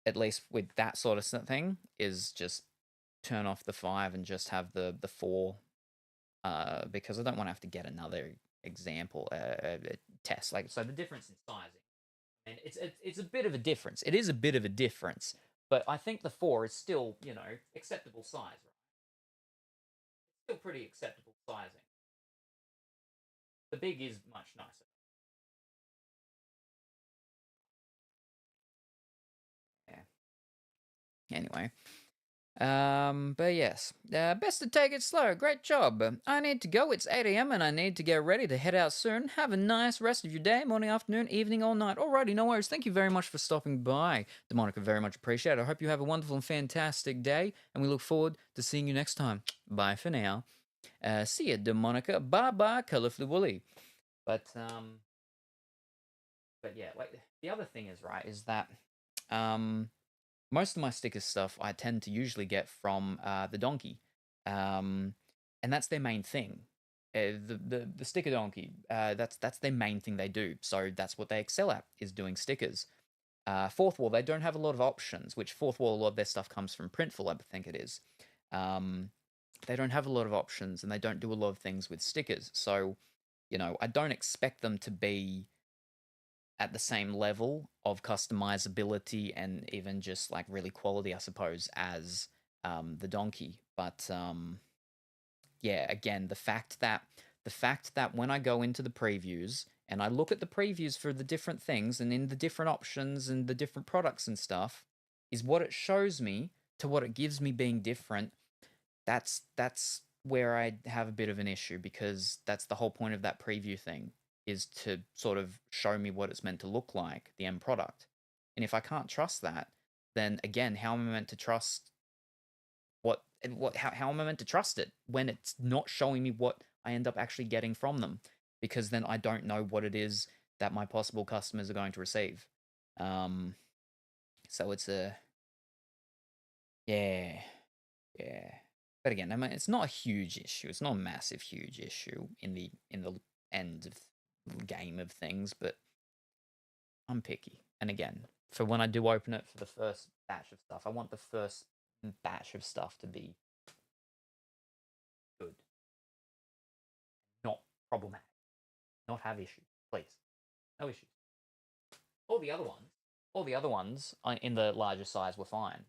at least with that sort of thing, is just turn off the 5 and just have the 4, because I don't want to have to get another example test. Like, so the difference in sizing, and it's a bit of a difference. It is a bit of a difference, but I think the 4 is still acceptable size. Right? Still pretty acceptable sizing. The big is much nicer. Anyway. But yes, best to take it slow. Great job. I need to go. It's 8 a.m. and I need to get ready to head out soon. Have a nice rest of your day, morning, afternoon, evening, or night. Alrighty, no worries. Thank you very much for stopping by. DeMonica, very much appreciate it. I hope you have a wonderful and fantastic day, and we look forward to seeing you next time. Bye for now. See ya, DeMonica. Bye-bye, Colorfully Woolly. But yeah, like, the other thing is, right, is that, most of my sticker stuff I tend to usually get from the donkey, and that's their main thing. The sticker donkey, that's their main thing they do. So that's what they excel at, is doing stickers. Fourth Wall, they don't have a lot of options. Which Fourth Wall, a lot of their stuff comes from Printful, I think it is. They don't have a lot of options, and they don't do a lot of things with stickers. So, I don't expect them to be at the same level of customizability and even just like really quality, I suppose, as the donkey. But yeah, again, the fact that when I go into the previews and I look at the previews for the different things and in the different options and the different products and stuff, is what it shows me to what it gives me being different. That's where I have a bit of an issue, because that's the whole point of that preview thing, is to sort of show me what it's meant to look like, the end product. And if I can't trust that, then again, how am I meant to trust how am I meant to trust it when it's not showing me what I end up actually getting from them? Because then I don't know what it is that my possible customers are going to receive. So it's yeah. But again, I mean, it's not a huge issue. It's not a massive, huge issue in the end of the game of things. But I'm picky, and again, for when I do open it for the first batch of stuff, I want the first batch of stuff to be good, not problematic, not have issues. Please, no issues. All the other ones in the larger size were fine.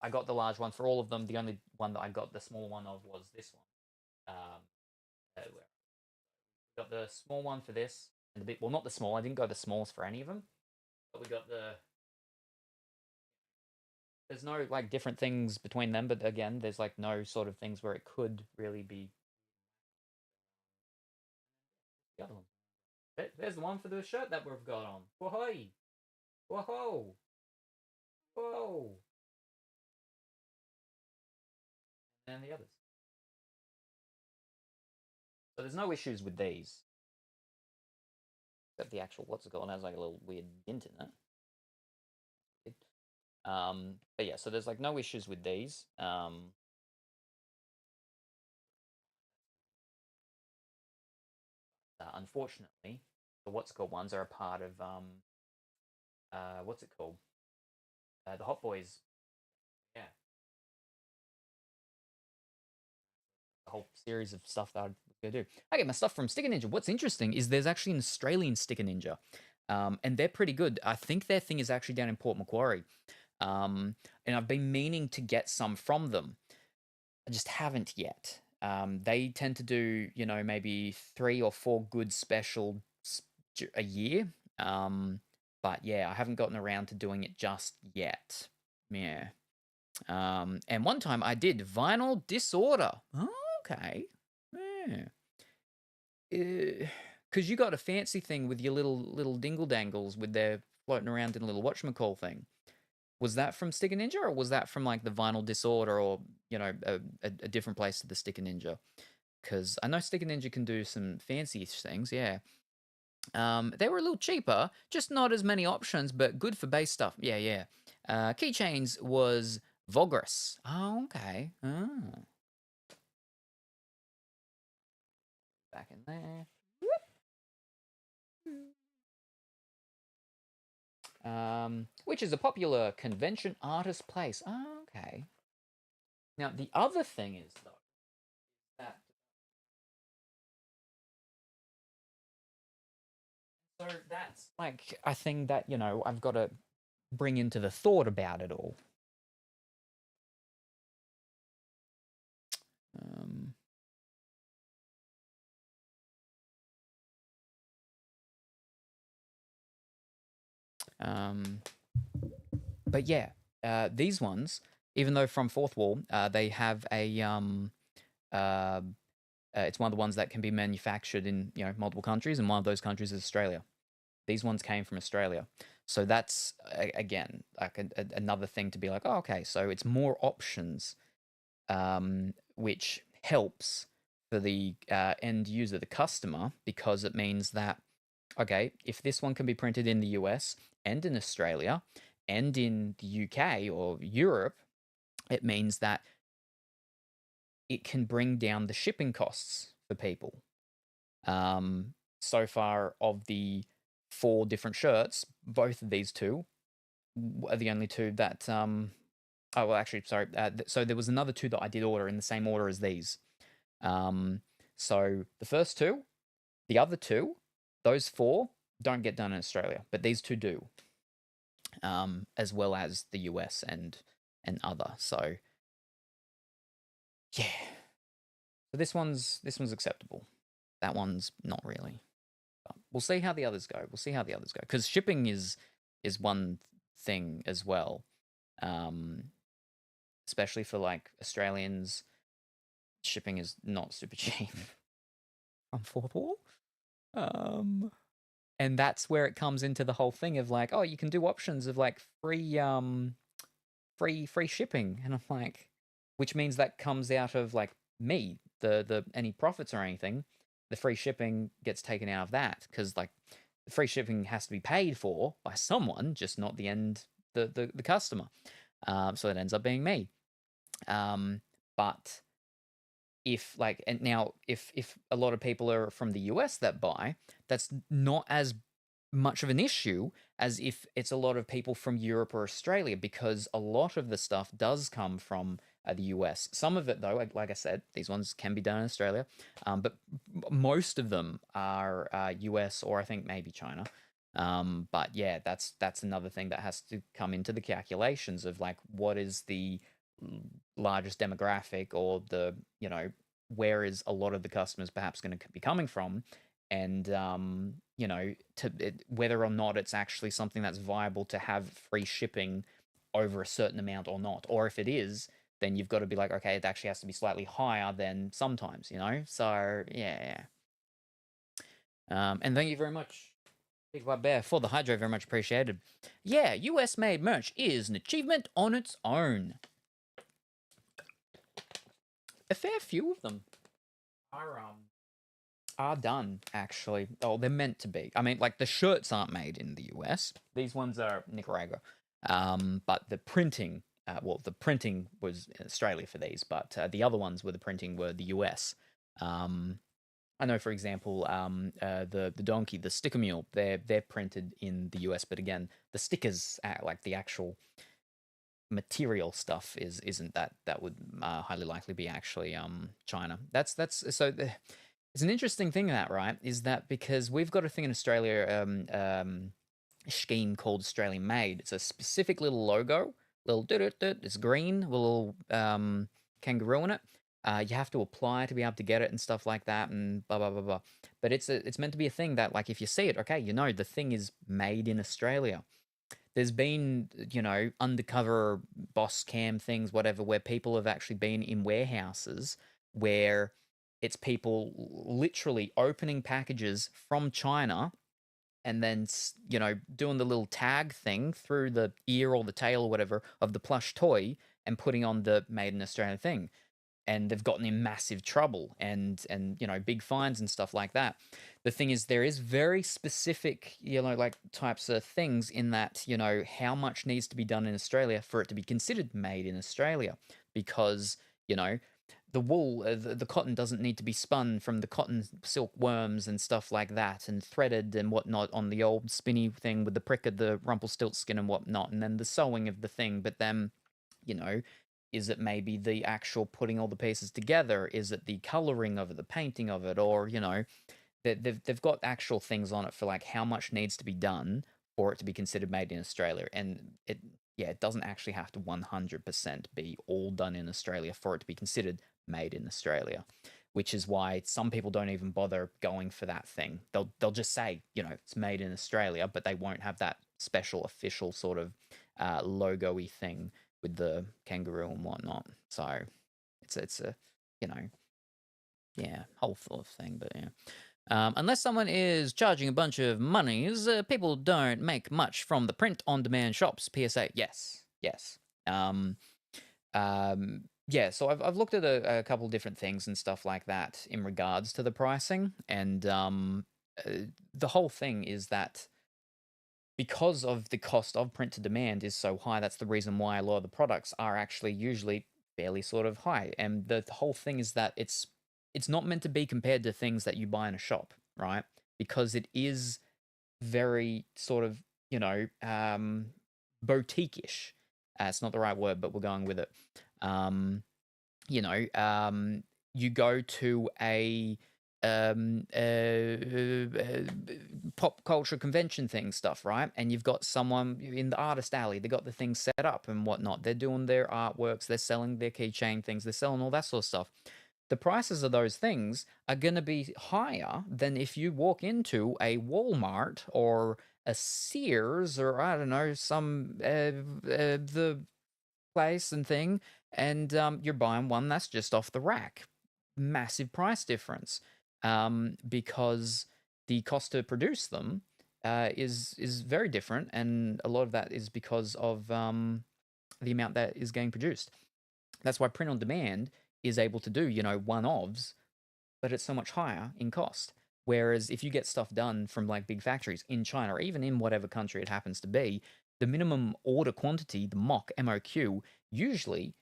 I got the large one for all of them. The only one that I got the small one of was this one. We got the small one for this, and not the small. I didn't go the smalls for any of them, but we got There's no like different things between them, but again, there's like no sort of things where it could really be the other one. There's the one for the shirt that we've got on. Whoa, whoa, whoa, and the others. So there's no issues with these. Except the actual what's it called has like a little weird dent in it. But yeah, so there's like no issues with these. Unfortunately, the what's it called ones are a part of what's it called? The Hot Boys. Yeah, a whole series of stuff that I'd go do. I get my stuff from Sticker Ninja. What's interesting is there's actually an Australian Sticker Ninja, and they're pretty good. I think their thing is actually down in Port Macquarie, and I've been meaning to get some from them. I just haven't yet. They tend to do, maybe 3 or 4 good special a year. But yeah, I haven't gotten around to doing it just yet. Yeah. And one time I did Vinyl Disorder. Oh, okay. Yeah. Because you got a fancy thing with your little dingle dangles with their floating around in a little whatchamacall thing. Was that from Sticker Ninja, or was that from like the Vinyl Disorder, or a different place to the Sticker Ninja? Because I know Sticker Ninja can do some fancy things. Yeah. They were a little cheaper, just not as many options, but good for base stuff. Yeah. Keychains was Vogris. Oh, okay. Oh. Back in there. Which is a popular convention artist place. Oh, okay. Now, the other thing is, though, that... So that's, like, a thing that, I've got to bring into the thought about it all. But yeah, these ones, even though from Fourth Wall, they have a uh, it's one of the ones that can be manufactured in multiple countries, and one of those countries is Australia. These ones came from Australia, so that's again like another thing to be like, oh, okay, so it's more options, which helps for the end user, the customer, because it means that okay, if this one can be printed in the US and in Australia and in the UK or Europe, it means that it can bring down the shipping costs for people. So far, of the 4 different shirts, both of these two are the only two that. Oh well, actually, sorry. So there was another 2 that I did order in the same order as these. So the first 2, the other 2, those 4 don't get done in Australia, but these 2 do, as well as the US and other. So yeah, so this one's acceptable. That one's not really. But we'll see how the others go. We'll see how the others go because shipping is one thing as well, um, especially for like Australians. Shipping is not super cheap on Fourth Wall. And that's where it comes into the whole thing of like, oh, you can do options of like free shipping, and I'm like, which means that comes out of like me, the any profits or anything, the free shipping gets taken out of that because like the free shipping has to be paid for by someone, just not the customer. So it ends up being me. But if like and now if a lot of people are from the US that buy, that's not as much of an issue as if it's a lot of people from Europe or Australia, because a lot of the stuff does come from the US. Some of it, though, like I said, these ones can be done in Australia, but most of them are US or I think maybe China. But yeah, that's another thing that has to come into the calculations of like what is the largest demographic, or the where is a lot of the customers perhaps going to be coming from, and whether or not it's actually something that's viable to have free shipping over a certain amount or not, or if it is, then you've got to be like, okay, it actually has to be slightly higher than sometimes, so yeah. And thank you very much, Big White Bear, for the hydro. Very much appreciated. Yeah, US made merch is an achievement on its own. A fair few of them are done, actually. Oh, they're meant to be. I mean, like the shirts aren't made in the US. These ones are Nicaragua. But the printing, the printing was in Australia for these, but the other ones where the printing were the US. I know, for example, the donkey, the sticker mule, they're printed in the US, but again, the stickers, like the actual material stuff, isn't that would highly likely be actually China. That's so. It's an interesting thing, that right is that because we've got a thing in Australia, scheme called Australian Made. It's a specific little logo, little it's green, little kangaroo in it. You have to apply to be able to get it and stuff like that, and blah blah blah blah. But it's meant to be a thing that like if you see it, okay, the thing is made in Australia. There's been undercover boss cam things, whatever, where people have actually been in warehouses where it's people literally opening packages from China and then doing the little tag thing through the ear or the tail or whatever of the plush toy and putting on the made in Australia thing, and they've gotten in massive trouble and big fines and stuff like that. The thing is, there is very specific like types of things in that how much needs to be done in Australia for it to be considered made in Australia, because the wool, the cotton doesn't need to be spun from the cotton silkworms and stuff like that, and threaded and whatnot on the old spinny thing with the prick of the Rumpelstiltskin and whatnot, and then the sewing of the thing. But then, is it maybe the actual putting all the pieces together? Is it the coloring of it, the painting of it, or they've got actual things on it for like how much needs to be done for it to be considered made in Australia, and it doesn't actually have to 100% be all done in Australia for it to be considered made in Australia, which is why some people don't even bother going for that thing. They'll just say, it's made in Australia, but they won't have that special official sort of logo-y thing with the kangaroo and whatnot. So it's a whole sort of thing, but yeah. Unless someone is charging a bunch of monies, people don't make much from the print-on-demand shops. PSA, yes. So I've looked at a couple of different things and stuff like that in regards to the pricing, and the whole thing is that because of the cost of print to demand is so high, that's the reason why a lot of the products are actually usually fairly sort of high. And the whole thing is that it's not meant to be compared to things that you buy in a shop, right? Because it is very sort of, boutique-ish. It's not the right word, but we're going with it. You know, you go to a pop culture convention thing stuff, right? And you've got someone in the artist alley, they got the things set up and whatnot. They're doing their artworks, they're selling their keychain things, they're selling all that sort of stuff. The prices of those things are going to be higher than if you walk into a Walmart or a Sears or I don't know, some the place and thing, and you're buying one that's just off the rack. Massive price difference, because the cost to produce them is very different, and a lot of that is because of the amount that is getting produced. That's why print on demand is able to do one-offs, but it's so much higher in cost. Whereas if you get stuff done from like big factories in China or even in whatever country it happens to be, the minimum order quantity, the mock MOQ, usually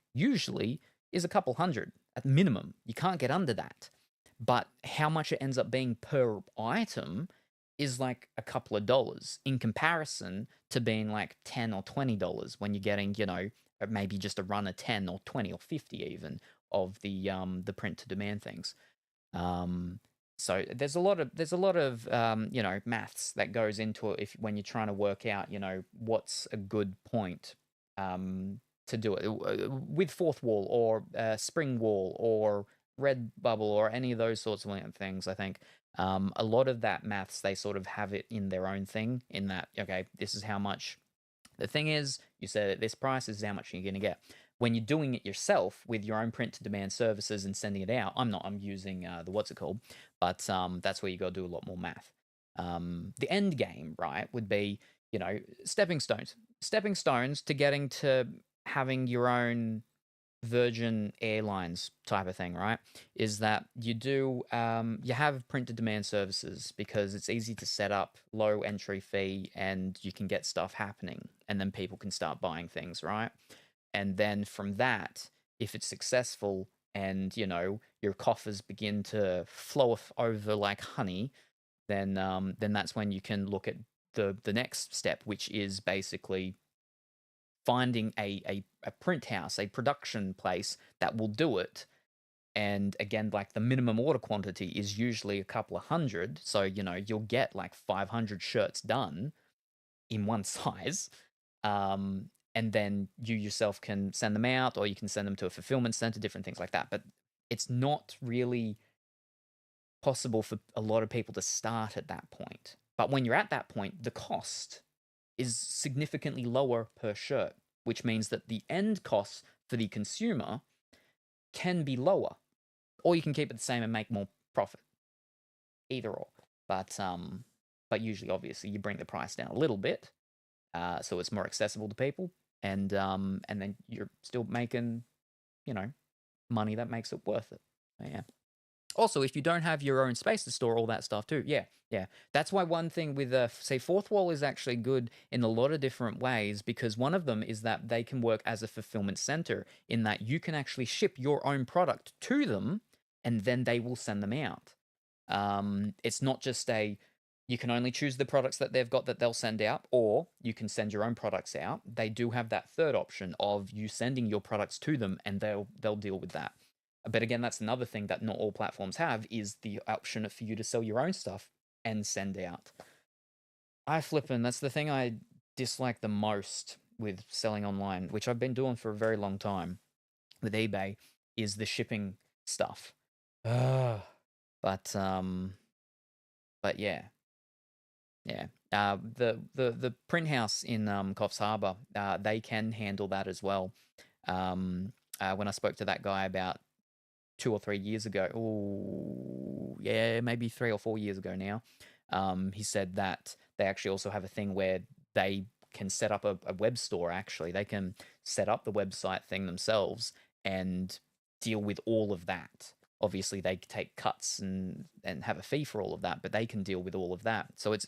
is a couple hundred at minimum. You can't get under that. But how much it ends up being per item is like a couple of dollars in comparison to being like $10 or $20 when you're getting, maybe just a run of 10 or 20 or 50 even of the print to demand things. So there's a lot of maths that goes into it when you're trying to work out what's a good point to do it with fourth wall or spring wall or red bubble or any of those sorts of things. I think a lot of that maths, they sort of have it in their own thing, in that, okay, this is how much the thing is, you said at this price, this is how much you're going to get. When you're doing it yourself with your own print to demand services and sending it out, I'm using the what's it called, but that's where you got to do a lot more math. The end game, right, would be stepping stones to getting to having your own Virgin Airlines type of thing, right? Is that you have print to demand services because it's easy to set up, low entry fee, and you can get stuff happening, and then people can start buying things, right? And then from that, if it's successful and your coffers begin to flow over like honey, then that's when you can look at the next step, which is basically finding a print house, a production place that will do it. And again, like the minimum order quantity is usually a couple of hundred. So, you'll get like 500 shirts done in one size. And then you yourself can send them out, or you can send them to a fulfillment center, different things like that. But it's not really possible for a lot of people to start at that point. But when you're at that point, the cost is significantly lower per shirt, which means that the end cost for the consumer can be lower, or you can keep it the same and make more profit. Either or. But usually, obviously, you bring the price down a little bit, so it's more accessible to people, and then you're still making, money that makes it worth it. Yeah. Also, if you don't have your own space to store all that stuff too, yeah. That's why one thing with, say, Fourth Wall is actually good in a lot of different ways, because one of them is that they can work as a fulfillment center in that you can actually ship your own product to them, and then they will send them out. It's not just you can only choose the products that they've got that they'll send out, or you can send your own products out. They do have that third option of you sending your products to them, and they'll deal with that. But again, that's another thing that not all platforms have, is the option for you to sell your own stuff and send out. That's the thing I dislike the most with selling online, which I've been doing for a very long time with eBay, is the shipping stuff. But yeah. Yeah. The print house in Coffs Harbour, they can handle that as well. When I spoke to that guy about 2 or 3 years ago, oh yeah, maybe 3 or 4 years ago now, he said that they actually also have a thing where they can set up a web store. Actually, they can set up the website thing themselves and deal with all of that. Obviously, they take cuts and have a fee for all of that, but they can deal with all of that. So it's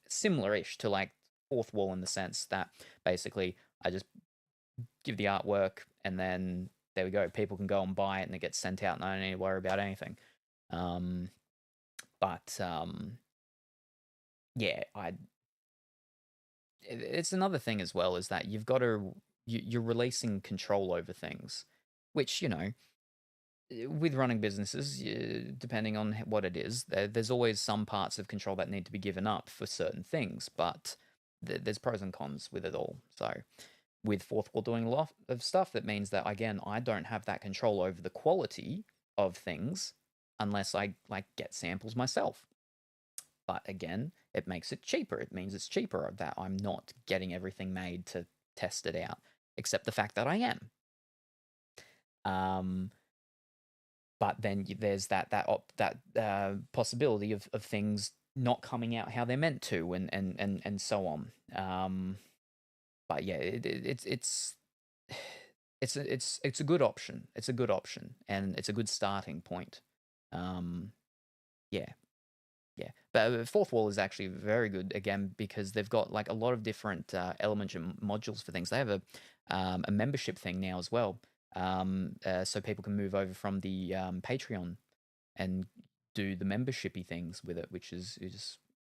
similar-ish to like Fourth Wall in the sense that basically I just give the artwork and then there we go. People can go and buy it and it gets sent out and I don't need to worry about anything. Um, but yeah, it's another thing as well is that you've got to you're releasing control over things, which with running businesses, depending on what it is, there's always some parts of control that need to be given up for certain things, but there's pros and cons with it all. So with Fourth Wall doing a lot of stuff, that means that again, I don't have that control over the quality of things unless I like get samples myself. But again, it makes it cheaper. It means it's cheaper that I'm not getting everything made to test it out, except the fact that I am. But then there's that possibility of things not coming out how they're meant to, and so on. But yeah, it's a good option. It's a good option, and it's a good starting point. Yeah, yeah. But Fourth Wall is actually very good again because they've got like a lot of different elements and modules for things. They have a membership thing now as well, so people can move over from the Patreon and do the membershipy things with it, which is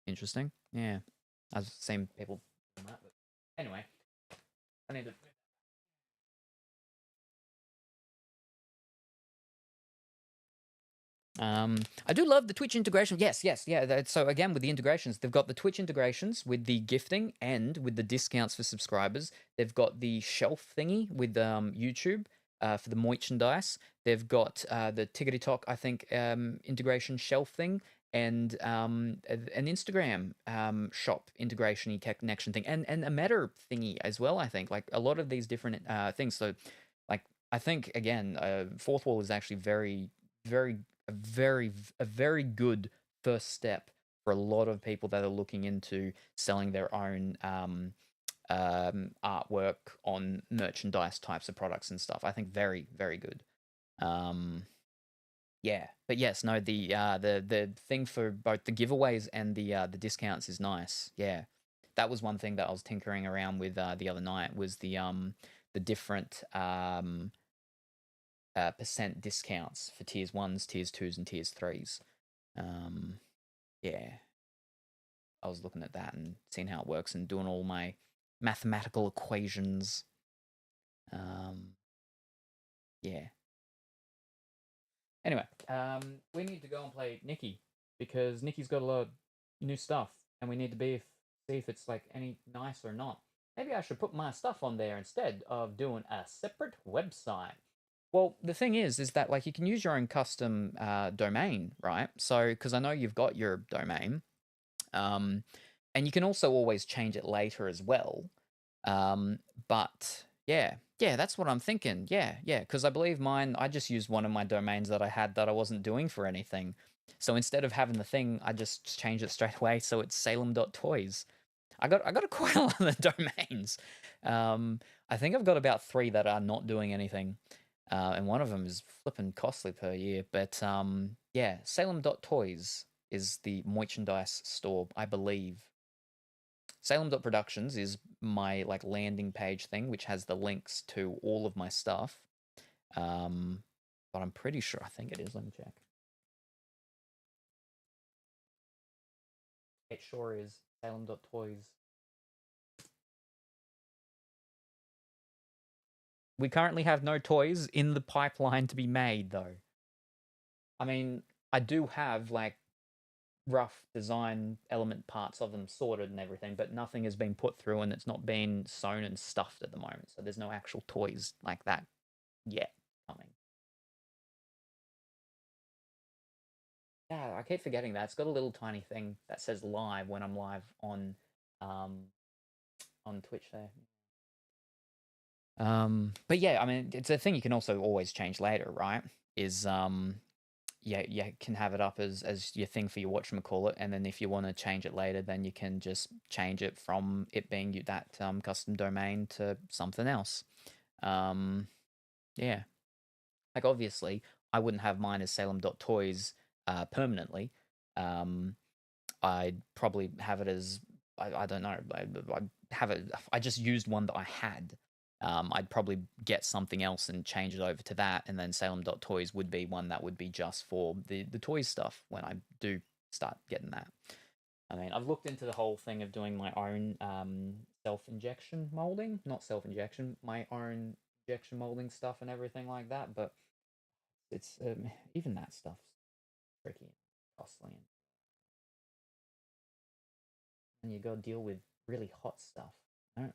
interesting. Yeah, I've seen people doing that. But anyway, I need to. I do love the Twitch integration. Yes, yes, yeah. So again, with the integrations, they've got the Twitch integrations with the gifting and with the discounts for subscribers. They've got the shelf thingy with YouTube for the merchandise. They've got the Tickety Talk, I think, integration shelf thing, and an Instagram shop integration connection thing, and a Meta thingy as well. I think like a lot of these different things. So, like I think again, Fourth Wall is actually very a very good first step for a lot of people that are looking into selling their own artwork on merchandise types of products and stuff. I think very very good. Yeah, but yes, no, the thing for both the giveaways and the discounts is nice. Yeah, that was one thing that I was tinkering around with the other night was the different percent discounts for tiers ones, tiers twos, and tiers threes. Yeah, I was looking at that and seeing how it works and doing all my mathematical equations. Yeah. Anyway, we need to go and play Nikki because Nikki's got a lot of new stuff, and we need to see if it's like any nice or not. Maybe I should put my stuff on there instead of doing a separate website. Well, the thing is that like you can use your own custom domain, right? So, because I know you've got your domain, and you can also always change it later as well. But yeah, that's what I'm thinking. Yeah, because I believe mine, I just used one of my domains that I had that I wasn't doing for anything. So instead of having the thing, I just changed it straight away. So it's salem.toys. I got quite a lot of domains. I think I've got about 3 that are not doing anything. And one of them is flipping costly per year. But yeah, salem.toys is the merchandise store, I believe. Salem.productions is my like landing page thing, which has the links to all of my stuff. But I'm pretty sure, I think it is. Let me check. It sure is Salem.toys. We currently have no toys in the pipeline to be made, though. I mean, I do have like rough design element parts of them sorted and everything, but nothing has been put through and it's not been sewn and stuffed at the moment. So there's no actual toys like that yet coming. Yeah, I keep forgetting that. It's got a little tiny thing that says live when I'm live on Twitch there. But yeah, I mean, it's a thing you can also always change later, right? Is yeah, you can have it up as your thing for your whatchamacallit, and then if you want to change it later, then you can just change it from it being that custom domain to something else. Yeah. Like, obviously, I wouldn't have mine as salem.toys permanently. Um, I'd probably have it as, I don't know, I'd have it, I just used one that I had. I'd probably get something else and change it over to that, and then salem.toys would be one that would be just for the toys stuff when I do start getting that. I mean, I've looked into the whole thing of doing my own self-injection molding, not self-injection, my own injection molding stuff and everything like that, but it's even that stuff's tricky and costly, and you got to deal with really hot stuff. I don't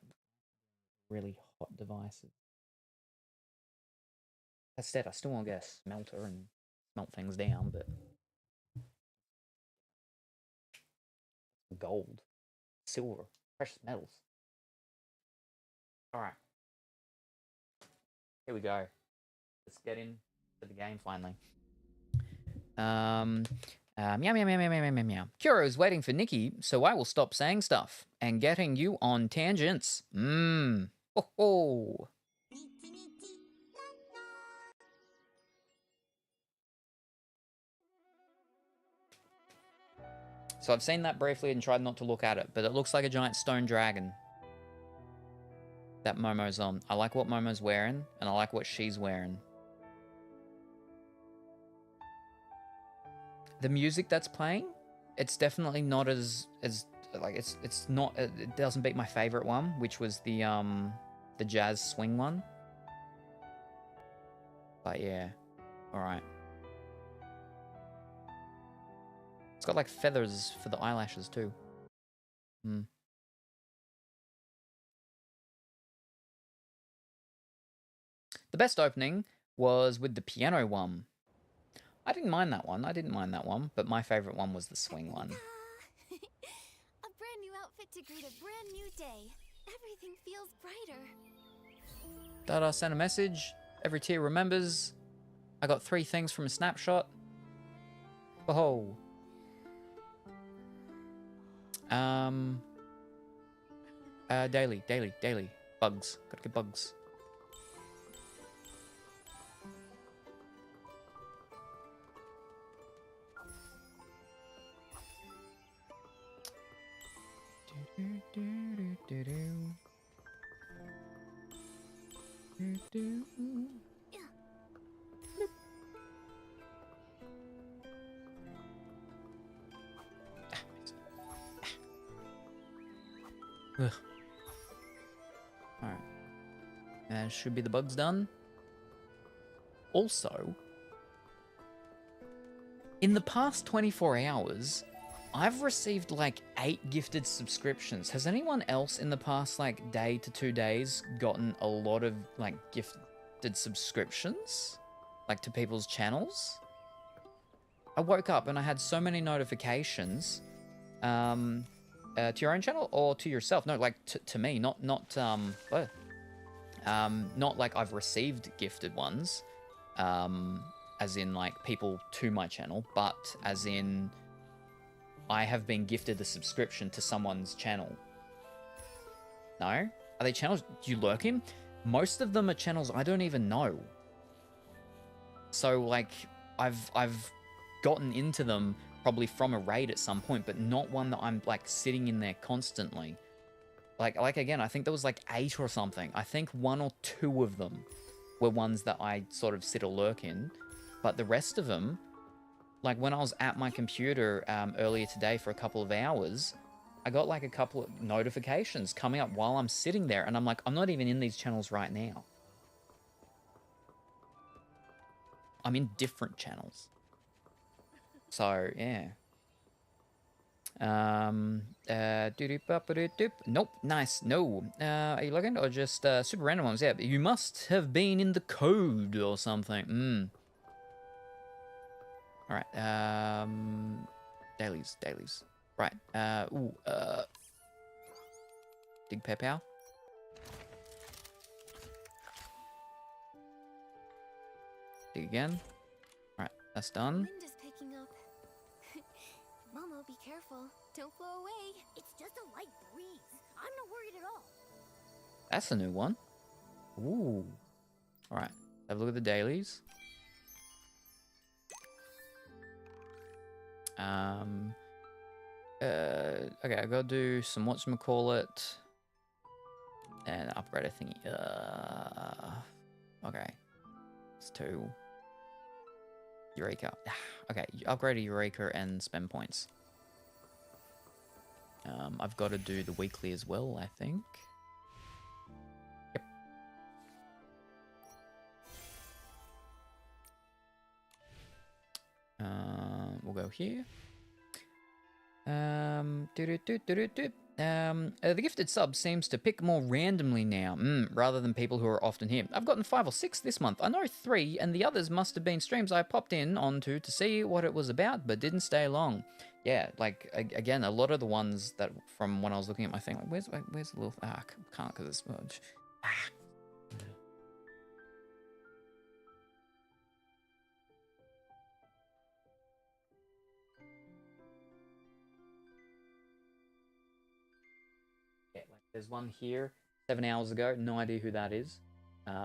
really hot devices. That said, I still want to get a smelter and smelt things down, but gold, silver, precious metals. All right, here we go. Let's get into the game finally. Meow, meow, meow, meow, meow, meow, meow. Kuro's waiting for Nikki, so I will stop saying stuff and getting you on tangents. Mmm. Oh, oh. So I've seen that briefly and tried not to look at it, but it looks like a giant stone dragon that Momo's on. I like what Momo's wearing, and I like what she's wearing. The music that's playing, it's definitely not as like it's not, it doesn't beat my favorite one, which was the jazz swing one. But yeah, all right. It's got like feathers for the eyelashes too. Hmm. The best opening was with the piano one. I didn't mind that one. But my favorite one was the swing one. A brand new outfit to greet a brand new day. Everything feels brighter. Dada sent a message. Every tear remembers. I got 3 things from a snapshot. Oh. Daily. Bugs. Gotta get bugs. Ugh. Alright. Should be the bugs done. Also, in the past 24 hours, I've received like 8 gifted subscriptions. Has anyone else in the past like day to 2 days gotten a lot of like gifted subscriptions? Like to people's channels? I woke up and I had so many notifications. To your own channel or to yourself? No, like to me, not like I've received gifted ones, as in like people to my channel, but as in I have been gifted a subscription to someone's channel. No? Are they channels? Do you lurk in? Most of them are channels I don't even know. So like I've gotten into them probably from a raid at some point, but not one that I'm like sitting in there constantly. Like again, I think there was like 8 or something. I think 1 or 2 of them were ones that I sort of sit or lurk in, but the rest of them, like when I was at my computer earlier today for a couple of hours, I got like a couple of notifications coming up while I'm sitting there, and I'm like, I'm not even in these channels right now. I'm in different channels. So, yeah. Nope, nice, no. Are you looking? Or just super random ones? Yeah, you must have been in the code or something. All right. Dailies. Right. Dig Pepow. Dig again. All right, that's done. Wind is picking up. Momo, be careful. Don't blow away. It's just a light breeze. I'm not worried at all. That's a new one. Ooh. All right. Have a look at the dailies. Okay, I gotta do some whatchamacallit and upgrade a thingy. Okay. It's 2. Eureka. Okay, upgrade a Eureka and spend points. I've got to do the weekly as well, I think. Yep. We'll go here. The gifted sub seems to pick more randomly now, rather than people who are often here. I've gotten 5 or 6 this month. I know 3, and the others must have been streams I popped in onto to see what it was about, but didn't stay long. Yeah, like, again, a lot of the ones that from when I was looking at my thing, like, where's the little... I can't because it's... There's one here 7 hours ago. No idea who that is.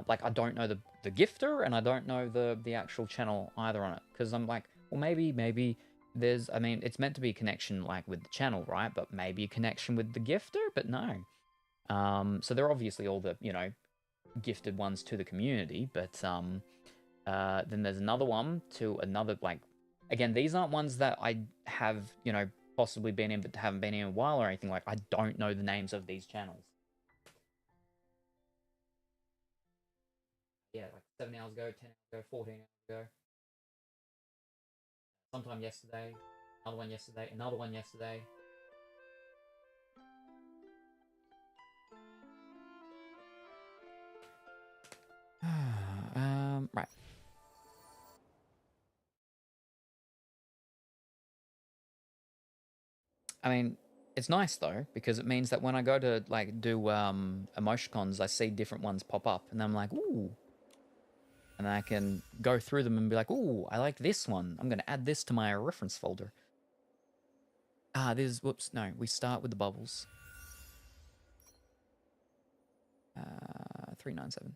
Like, I don't know the gifter, and I don't know the actual channel either on it. Because I'm like, well, maybe there's... I mean, it's meant to be a connection, like, with the channel, right? But maybe a connection with the gifter, but no. So they're obviously all the, you know, gifted ones to the community. But then there's another one to another, like... Again, these aren't ones that I have, you know, possibly been in but haven't been in a while or anything. Like, I don't know the names of these channels. Yeah, like 7 hours ago, 10 hours ago, 14 hours ago. Sometime yesterday, another one yesterday, another one yesterday. Right. I mean, it's nice though, because it means that when I go to like do emoticons, I see different ones pop up, and I'm like, ooh. And I can go through them and be like, ooh, I like this one. I'm gonna add this to my reference folder. Whoops, no, we start with the bubbles. 397.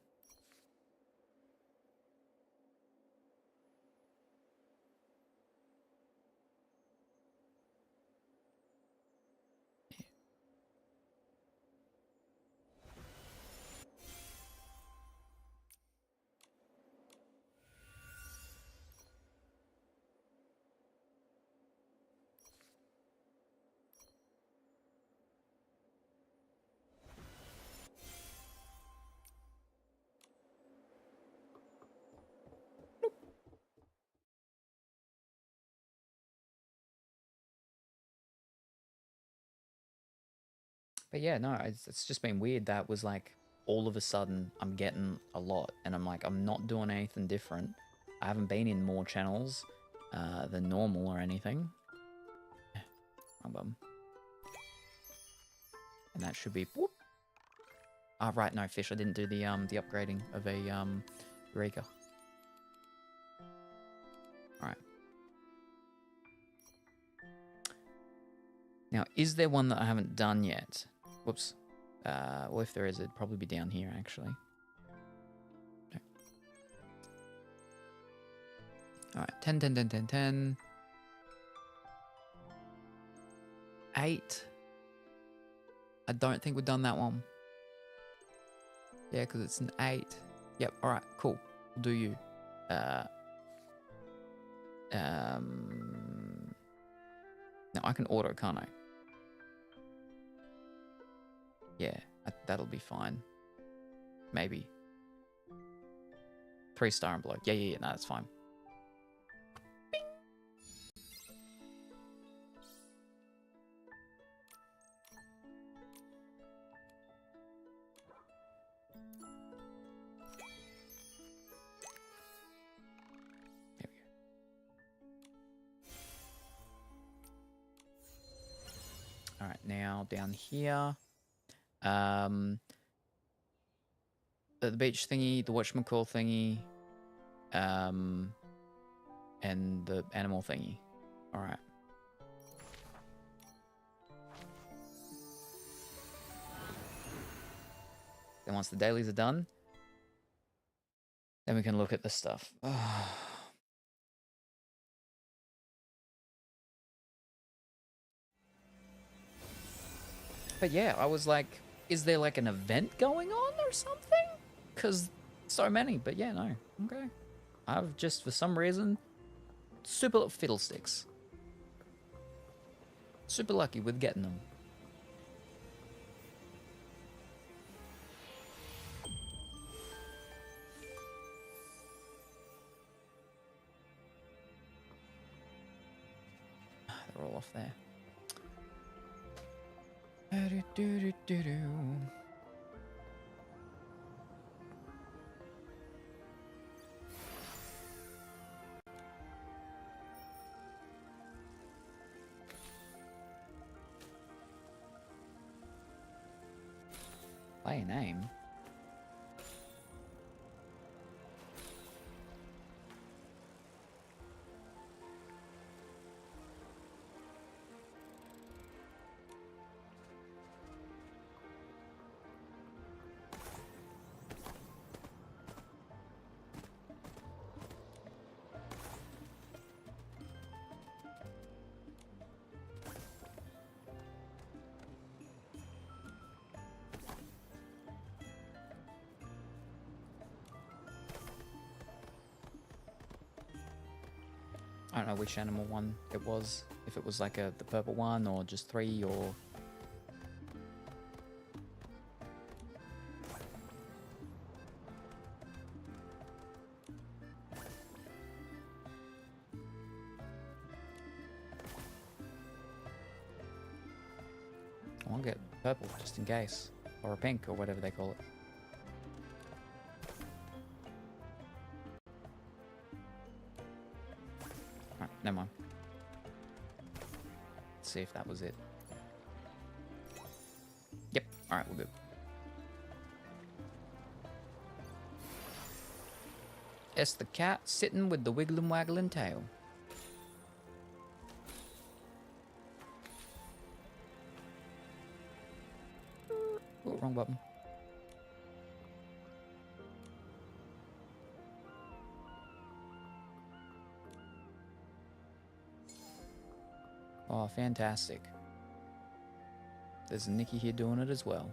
But yeah, no, it's just been weird that was like, all of a sudden, I'm getting a lot, and I'm like, I'm not doing anything different. I haven't been in more channels than normal or anything. Wrong button. And that should be... Whoop. Ah, right, no, fish, I didn't do the upgrading of a Eureka. Alright. Now, is there one that I haven't done yet? Whoops. Well, if there is, it'd probably be down here, actually. No. Alright, 10, 10, 10, 10, 10. 8. I don't think we've done that one. Yeah, because it's an 8. Yep, alright, cool. We'll do you. No, I can auto, can't I? Yeah, that'll be fine. Maybe. 3-star and below. Yeah, no, that's fine. Bing. There we go. Alright, now down here. The beach thingy, the whatchamacall thingy, and the animal thingy. Alright. Then once the dailies are done, then we can look at the stuff. But yeah, I was like, is there like an event going on or something? Because so many, but yeah, no. Okay. I've just, for some reason, super fiddlesticks. Super lucky with getting them. They're all off there. Play a name. I don't know which animal one it was. If it was like the purple one or just 3 or... I'll get purple just in case. Or a pink or whatever they call it. Alright, never mind. Let's see if that was it. Yep, alright, we're good. It's the cat sitting with the wiggling waggling tail. Oh, wrong button. Oh, fantastic. There's Nikki here doing it as well.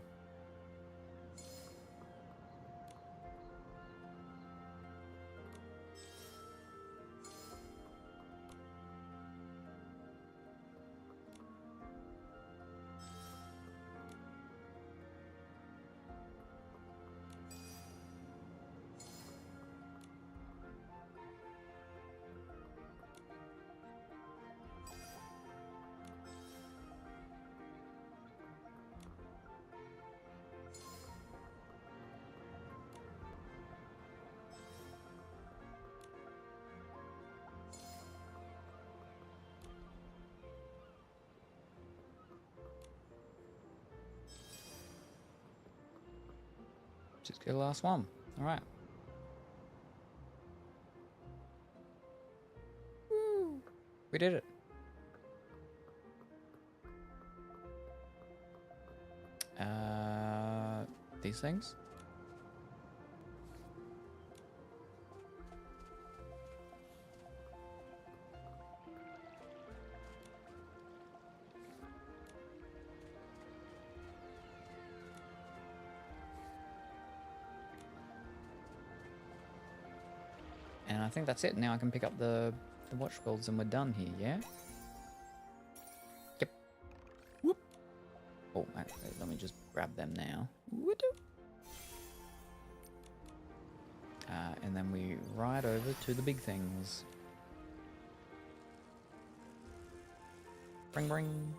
Just get the last one. Alright. Woo! We did it. These things? And I think that's it. Now I can pick up the watch golds and we're done here, yeah? Yep. Whoop. Oh, actually, let me just grab them now. And then we ride over to the big things. Bring, bring.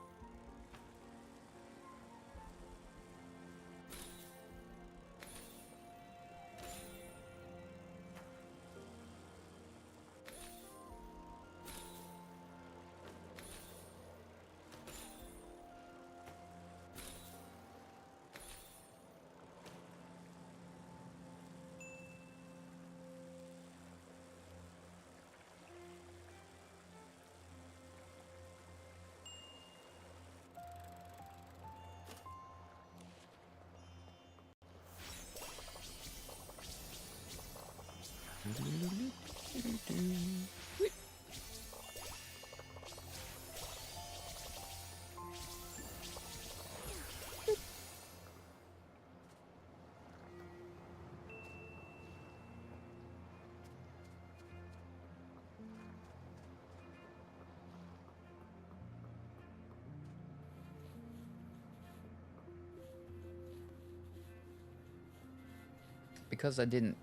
because I didn't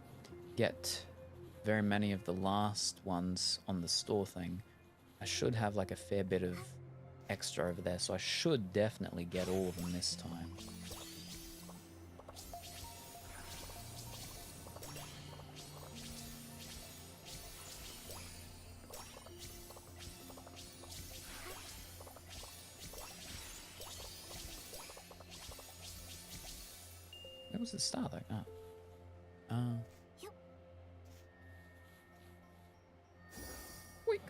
get very many of the last ones on the store thing, I should have like a fair bit of extra over there, so I should definitely get all of them this time. Where was the star though? Oh. Weak.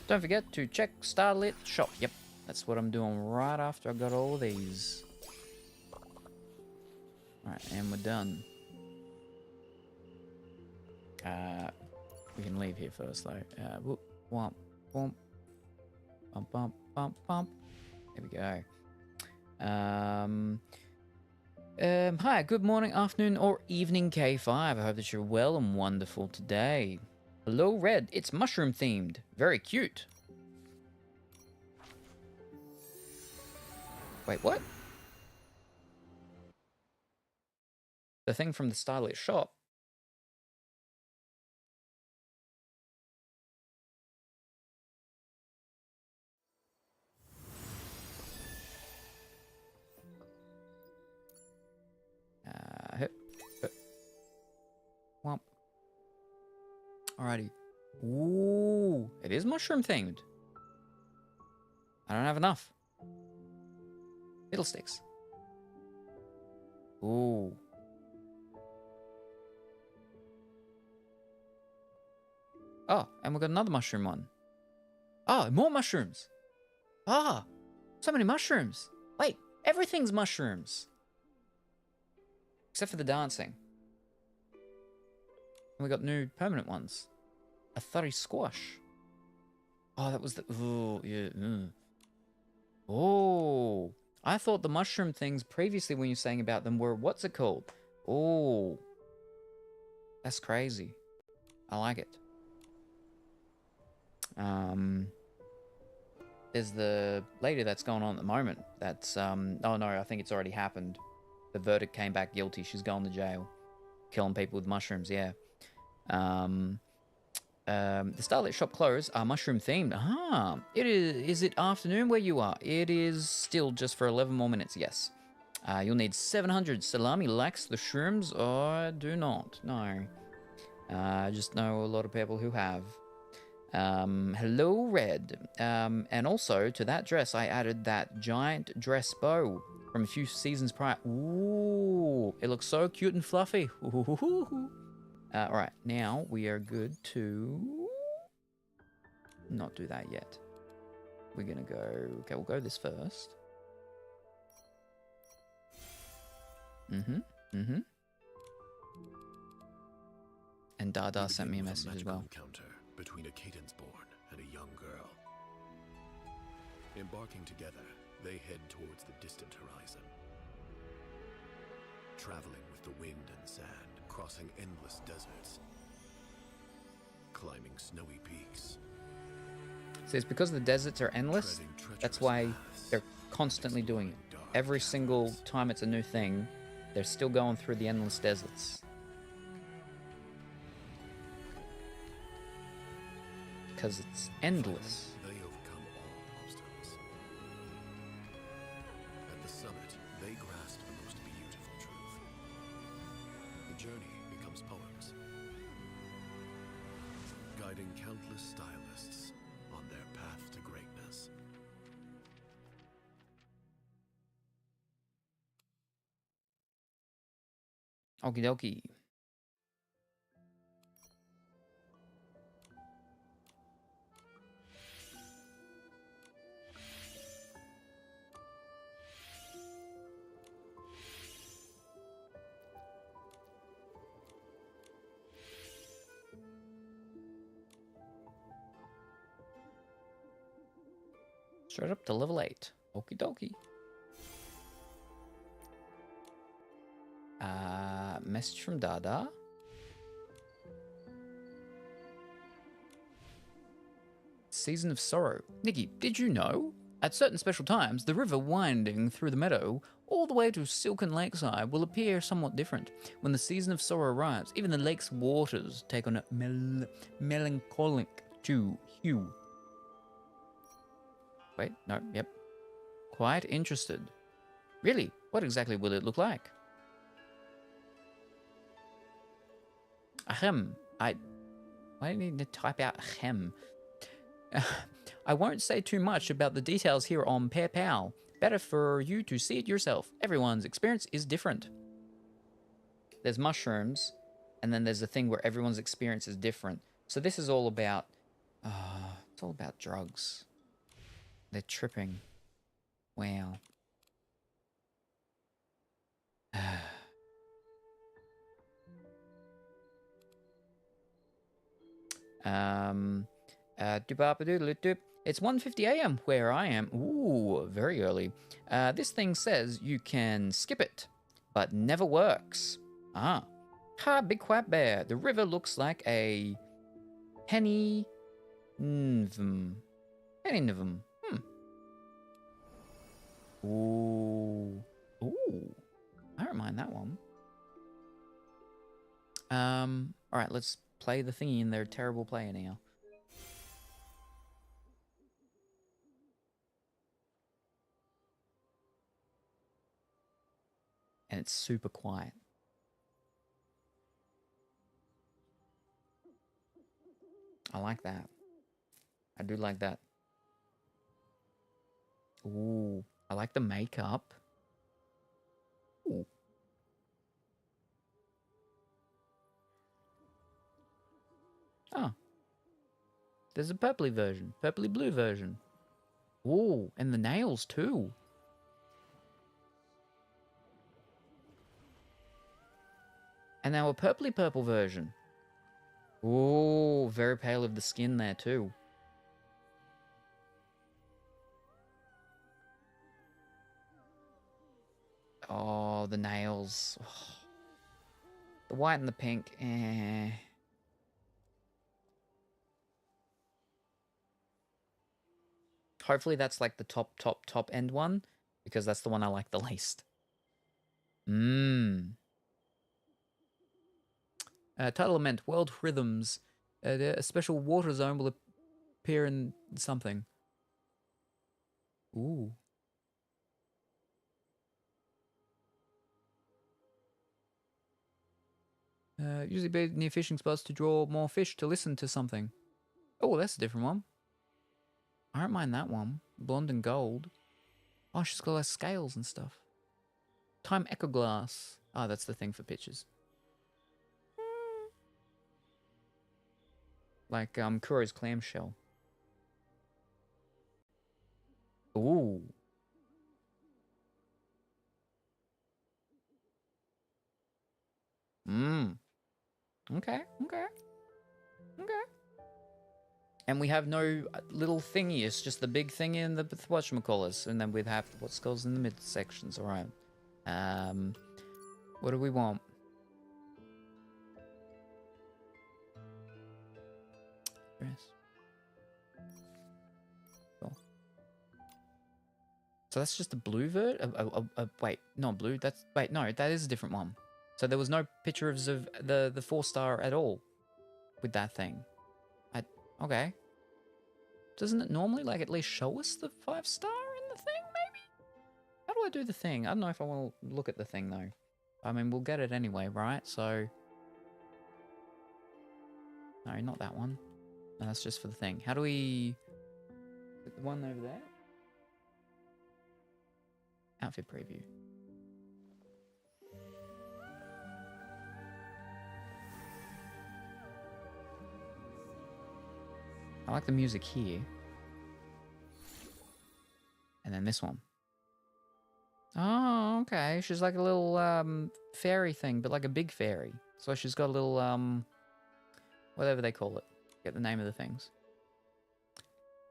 Don't forget to check Starlit Shop. Yep, that's what I'm doing right after I got all these. Alright, and we're done. We can leave here first though. Whoop, womp, womp. Bump, bump, bump, bump. There we go. Hi, good morning, afternoon, or evening, K5. I hope that you're well and wonderful today. Hello, Red. It's mushroom themed. Very cute. Wait, what? The thing from the Starlit Shop? Hip, hip. Womp. Alrighty. Ooh, it is mushroom themed. I don't have enough. Fiddlesticks. Ooh. Oh, and we've got another mushroom one. Oh, more mushrooms. Ah, so many mushrooms. Wait, everything's mushrooms. Except for the dancing. And we got new permanent ones. A thurry squash. Oh, that was the... Ooh, yeah. Oh, I thought the mushroom things previously when you were saying about them were... What's it called? Oh. That's crazy. I like it. There's the lady that's going on at the moment. That's, oh no, I think it's already happened. The verdict came back guilty. She's going to jail. Killing people with mushrooms, yeah. The Starlit Shop clothes are mushroom themed. Ah, is it afternoon where you are? It is still just for 11 more minutes, yes. You'll need 700 salami likes the shrooms, or do not, no. I just know a lot of people who have. Hello, Red. And also, to that dress, I added that giant dress bow from a few seasons prior. Ooh, it looks so cute and fluffy. Alright, now we are good to not do that yet. We're gonna go... Okay, we'll go this first. And Dada sent me a message as well. Encounter between a Cadence-born and a young girl. Embarking together, they head towards the distant horizon. Traveling with the wind and sand, crossing endless deserts, climbing snowy peaks. So it's because the deserts are endless. That's why they're constantly doing it. Every single time it's a new thing, they're still going through the endless deserts. Because it's endless. They overcome all obstacles. At the summit, journey becomes poems, guiding countless stylists on their path to greatness. Okie dokie. Straight up to level 8. Okie dokie. Message from Dada. Season of Sorrow. Nikki, did you know? At certain special times, the river winding through the meadow all the way to Silken Lakeside will appear somewhat different. When the season of sorrow arrives, even the lake's waters take on a melancholic hue. Wait, no, yep. Quite interested. Really? What exactly will it look like? Ahem. Why do you need to type out ahem? I won't say too much about the details here on Pear Pow. Better for you to see it yourself. Everyone's experience is different. There's mushrooms, and then there's a thing where everyone's experience is different. So this is all about, it's all about drugs. They're tripping. Wow. It's 1:50 a.m. where I am. Ooh, very early. This thing says you can skip it, but never works. Ah. Ha, big quack bear. The river looks like a penny nvum. Penny nvum. Ooh. Ooh. I don't mind that one. Alright, let's play the thingy in their terrible player now. And it's super quiet. I like that. I do like that. Ooh, I like the makeup. Ooh. Oh. There's a purpley version. Purpley blue version. Ooh, and the nails too. And now a purpley purple version. Ooh, very pale of the skin there too. Oh, the nails. Oh. The white and the pink. Eh. Hopefully that's like the top end one, because that's the one I like the least. Title lament, World Rhythms. A special water zone will appear in something. Ooh. Usually be near fishing spots to draw more fish to listen to something. Oh, that's a different one. I don't mind that one. Blonde and gold. Oh, she's got like scales and stuff. Time Echo Glass. Oh, that's the thing for pictures. Like Kuro's clamshell. Ooh. Okay. And we have no little thingy, it's just the big thing in the whatchamacallit, and then we'd have what goes in the midsections, alright. What do we want? Yes. Cool. So that's just a blue wait, not blue, no, that is a different one. So there was no picture of the 4-star at all with that thing. Okay. Doesn't it normally like at least show us the 5-star in the thing, maybe? How do I do the thing? I don't know if I want to look at the thing though. I mean, we'll get it anyway, right? So... No, not that one. No, that's just for the thing. How do we... The one over there? Outfit preview. I like the music here. And then this one. Oh, okay. She's like a little fairy thing, but like a big fairy. So she's got a little whatever they call it. Get the name of the things.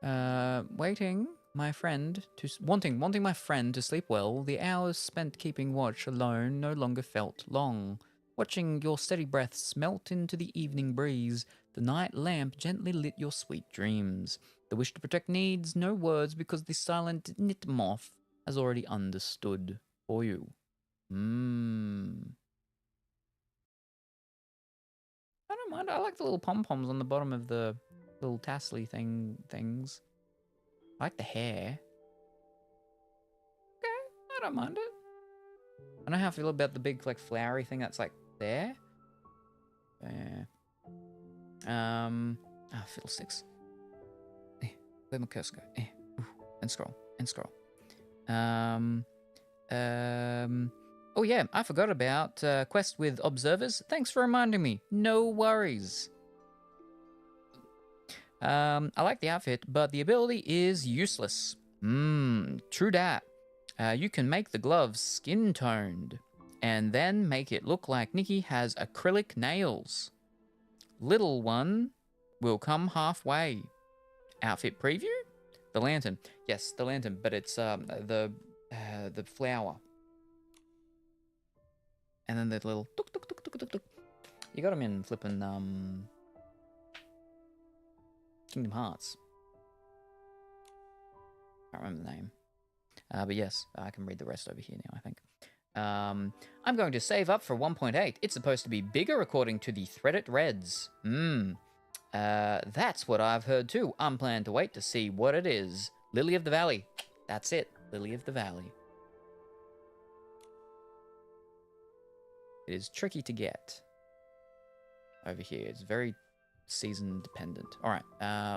Wanting my friend to sleep well, the hours spent keeping watch alone no longer felt long. Watching your steady breaths melt into the evening breeze, the night lamp gently lit your sweet dreams. The wish to protect needs no words because the silent Nitmoth has already understood for you. I don't mind. I like the little pom-poms on the bottom of the little tassely things. I like the hair. Okay, I don't mind it. I know how I feel about the big, like, flowery thing that's, like, there. Fiddlesticks. Where'd my cursor go? And scroll. Oh yeah, I forgot about Quest with Observers. Thanks for reminding me. No worries. I like the outfit, but the ability is useless. True dat. You can make the gloves skin-toned, and then make it look like Nikki has acrylic nails. Little one will come halfway. Outfit preview? The lantern. Yes, the lantern, but it's the flower. And then the little tuk tuk tuk tuk tuk tuk. You got them in flipping Kingdom Hearts. Can't remember the name. But yes, I can read the rest over here now, I think. I'm going to save up for 1.8. It's supposed to be bigger according to the Threaded Reds. That's what I've heard too. I'm planning to wait to see what it is. Lily of the Valley. That's it. Lily of the Valley. It is tricky to get. Over here. It's very season dependent. Alright.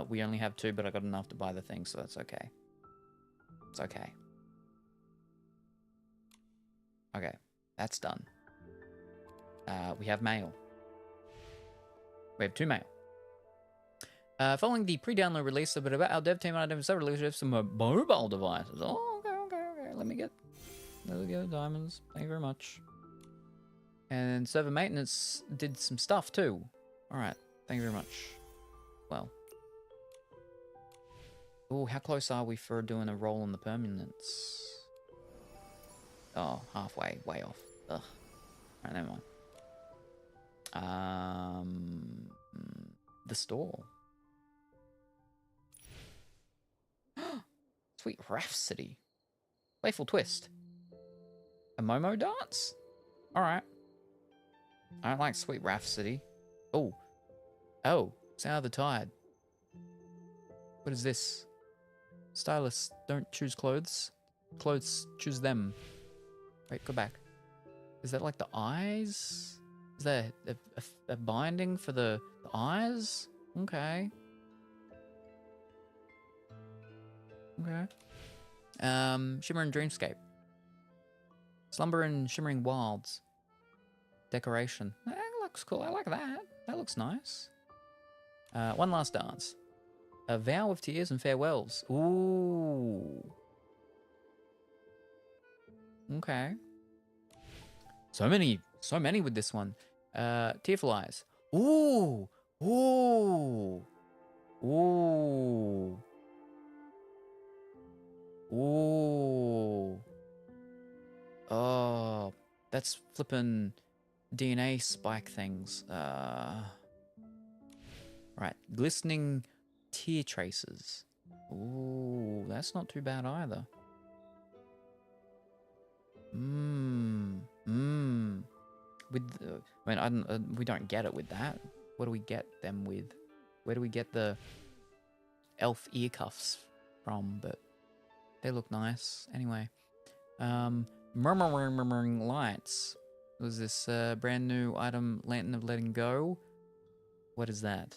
We only have 2, but I got enough to buy the thing, so that's okay. It's okay. Okay. That's done. We have mail. We have 2 mail. Following the pre-download release of our dev team and I released some mobile devices. Oh, okay. There we go, diamonds. Thank you very much. And server maintenance did some stuff too. Alright, thank you very much. Well. Oh, how close are we for doing a roll on the permanence? Oh, halfway, way off. Ugh. Alright, never mind. The store. Sweet Rhapsody. Playful twist. A Momo dance? Alright. I don't like Sweet Rhapsody. Oh. Sound of the Tide. What is this? Stylists don't choose clothes. Clothes choose them. Wait, go back. Is that like the eyes? Is that a binding for the eyes? Okay. Shimmer and Dreamscape. Slumber and Shimmering Wilds. Decoration. That looks cool. I like that. That looks nice. One Last Dance. A Vow of Tears and Farewells. Ooh. Okay. So many with this one. Tearful Eyes. Ooh. Oh, that's flippin' DNA spike things. Right, Glistening Tear Traces. Ooh, that's not too bad either. With the, I mean, we don't get it with that. What do we get them with? Where do we get the elf ear cuffs from? But they look nice. Anyway, Murmuring Lights. Was this brand new item, Lantern of Letting Go? What is that?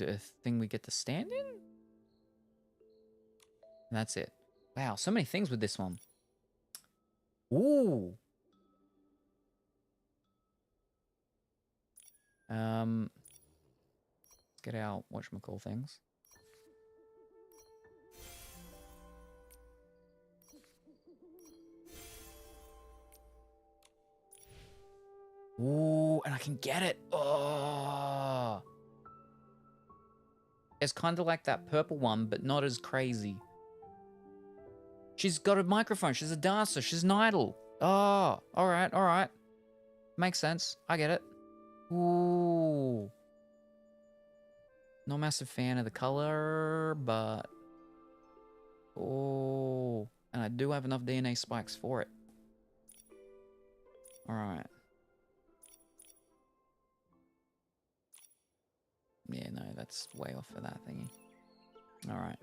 A thing we get to stand in? And that's it. Wow, so many things with this one. Ooh. Let's get our whatchamacall things. Ooh, and I can get it. Oh. It's kind of like that purple one, but not as crazy. She's got a microphone. She's a dancer. She's an idol. Oh, all right, all right. Makes sense. I get it. Ooh. Not a massive fan of the color, but... Oh. And I do have enough DNA spikes for it. All right. Yeah, no, that's way off for that thingy. Alright.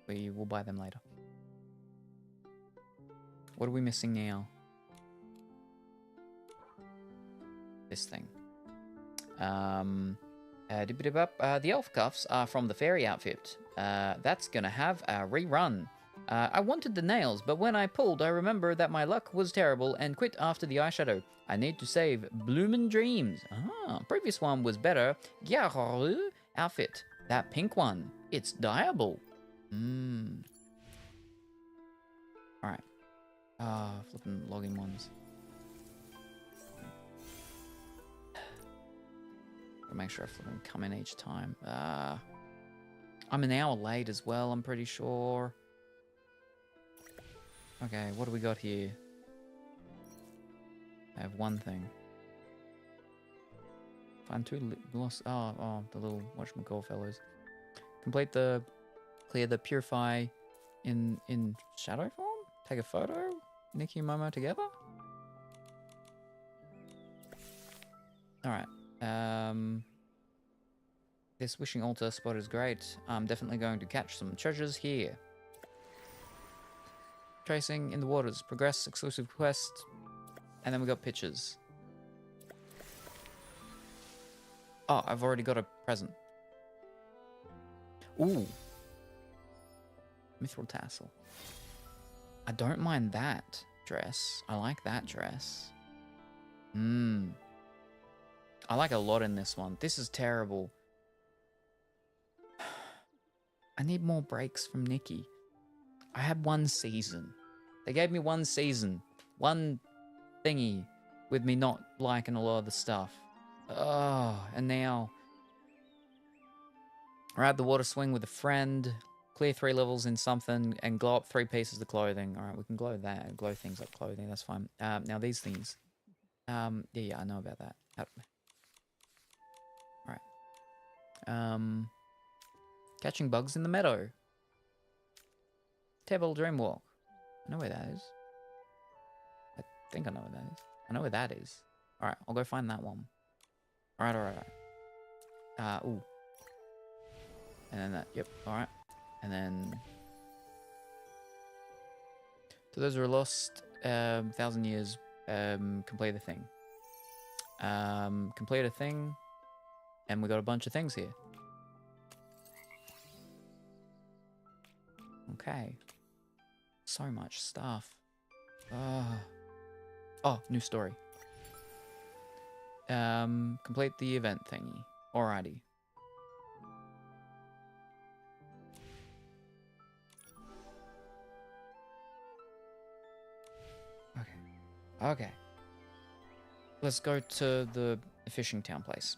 We will buy them later. What are we missing now? This thing. The elf cuffs are from the fairy outfit. That's gonna have a rerun. I wanted the nails, but when I pulled, I remember that my luck was terrible and quit after the eyeshadow. I need to save Bloomin' Dreams. Previous one was better. Gyaru outfit. That pink one. It's dyeable. Alright. Flipping login ones. Gotta make sure I flipping come in each time. I'm an hour late as well, I'm pretty sure. Okay, what do we got here? I have one thing. Find two lost. Oh, the little whatchamacall fellows. Clear the purify in shadow form. Take a photo. Nikki and Momo together. All right. This wishing altar spot is great. I'm definitely going to catch some treasures here. Tracing in the waters. Progress exclusive quest. And then we got pictures. Oh, I've already got a present. Ooh. Mithril tassel. I don't mind that dress. I like that dress. I like a lot in this one. This is terrible. I need more breaks from Nikki. I had one season. They gave me one season. One thingy with me not liking a lot of the stuff. Oh, and now... Ride the water swing with a friend. Clear 3 levels in something and glow up 3 pieces of clothing. Alright, we can glow that. Glow things like clothing, that's fine. Now these things. Yeah, I know about that. Alright. Catching bugs in the meadow. Table Dreamwalk. I know where that is. I think I know where that is. I know where that is. Alright, I'll go find that one. Alright. Ooh. And then that, yep, alright. And then... To those who are lost, 1,000 years, complete the thing. Complete a thing, and we got a bunch of things here. Okay. So much stuff. Oh, new story. Complete the event thingy. Alrighty. Okay. Let's go to the fishing town place.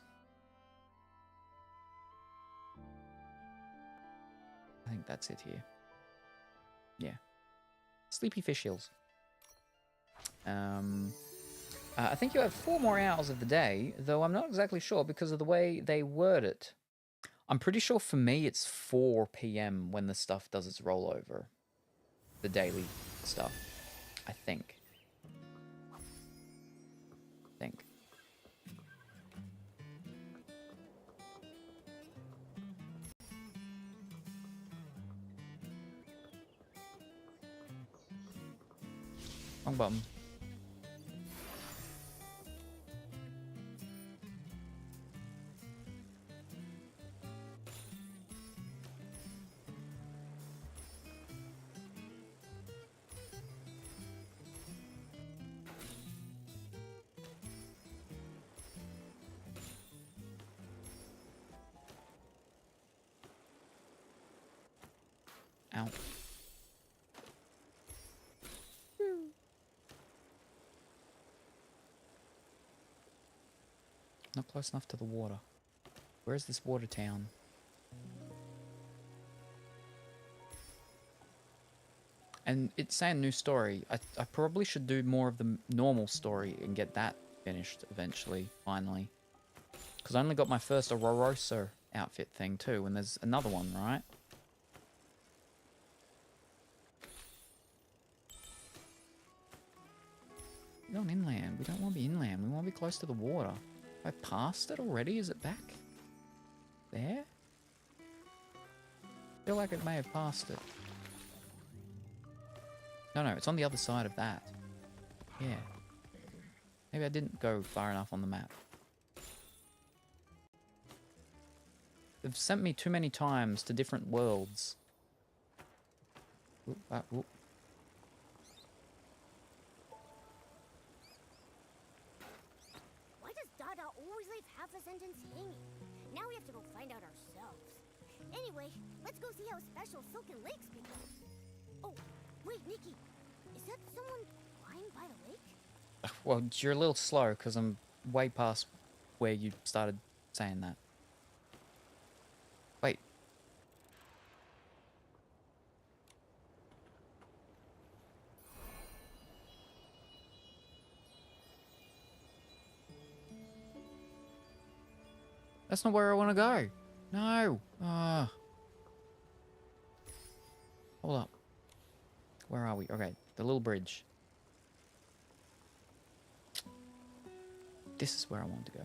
I think that's it here. Yeah. Sleepy Fish Hills. I think you have 4 more hours of the day, though I'm not exactly sure because of the way they word it. I'm pretty sure for me it's 4 PM when the stuff does its rollover. The daily stuff. I think. Wrong button. Ow. Not close enough to the water. Where's this water town? And it's saying new story. I probably should do more of the normal story and get that finished eventually, finally. Because I only got my first Auroroso outfit thing too, and there's another one, right? We're going inland. We don't want to be inland. We want to be close to the water. I passed it already? Is it back there? I feel like it may have passed it. No, it's on the other side of that. Yeah. Maybe I didn't go far enough on the map. They've sent me too many times to different worlds. Oop, oop. Why does Dada always leave half a sentence hanging? Now we have to go find out ourselves. Anyway, let's go see how special Silken Lakes become. Oh, wait, Nikki. Is that someone lying by the lake? Well, you're a little slow because I'm way past where you started saying that. Wait. That's not where I want to go. No. Hold up. Where are we? Okay, the little bridge. This is where I want to go.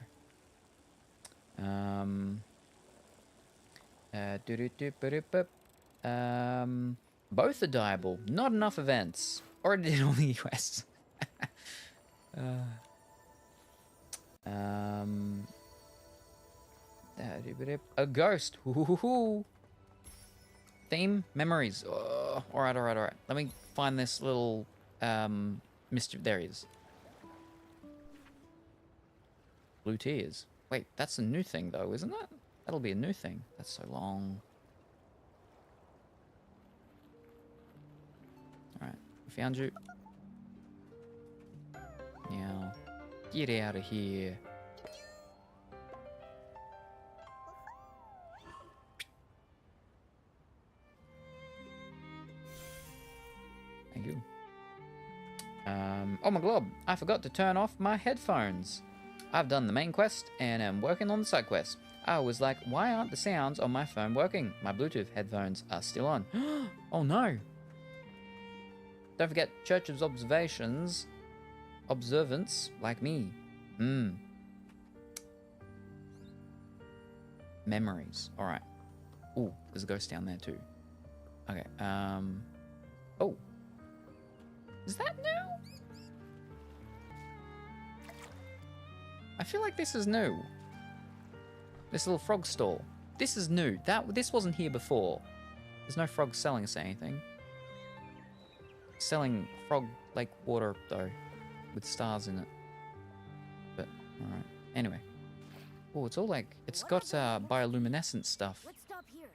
Both are diable. Not enough events. Already did all the quests. A ghost. Hoo-hoo-hoo-hoo. Theme memories. Oh, all right. Let me find this little mystery. There he is. Blue tears. Wait, that's a new thing though, isn't it? That'll be a new thing. That's so long. All right, we found you. Now, get out of here. Thank you. Oh my glob, I forgot to turn off my headphones. I've done the main quest and am working on the side quest. I was like, why aren't the sounds on my phone working? My Bluetooth headphones are still on. Oh no. Don't forget Church's observance, like me. Memories. All right. Ooh, there's a ghost down there too. Okay. Oh. Is that new? I feel like this is new. This little frog stall. This is new. This wasn't here before. There's no frogs selling us anything. Selling frog lake water though, with stars in it. But all right. Anyway. Oh, it's all like it's got bioluminescent stuff. Let's stop here.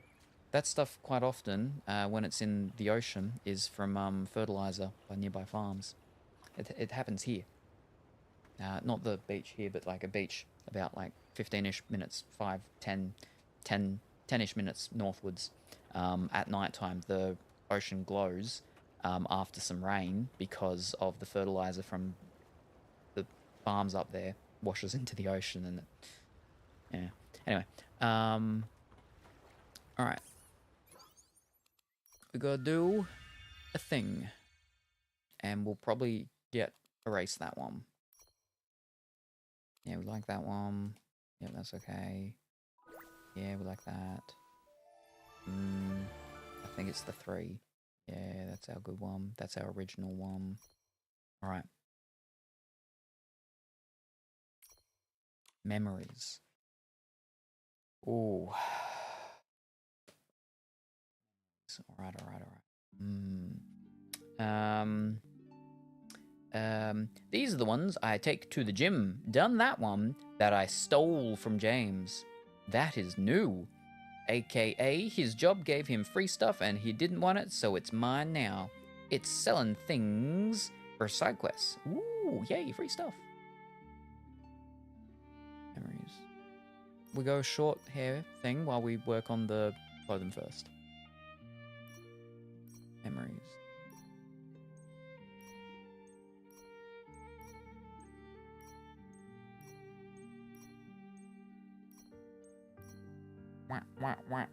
That stuff quite often, when it's in the ocean, is from fertilizer by nearby farms. It happens here. Not the beach here, but like a beach about like 15-ish minutes, 10-ish minutes northwards. At night time, the ocean glows after some rain because of the fertilizer from the farms up there washes into the ocean, and yeah. Anyway, all right. We gotta do a thing, and we'll probably erase that one. Yeah, we like that one. Yeah, that's okay. Yeah, we like that. I think it's the 3. Yeah, that's our good one. That's our original one. All right. Memories. Ooh. All right. These are the ones I take to the gym. Done that one that I stole from James. That is new. AKA, his job gave him free stuff and he didn't want it, so it's mine now. It's selling things for side quests. Ooh, yay, free stuff. Memories. We go short hair thing while we work on the clothing first. Memories. Wah, wah, wah.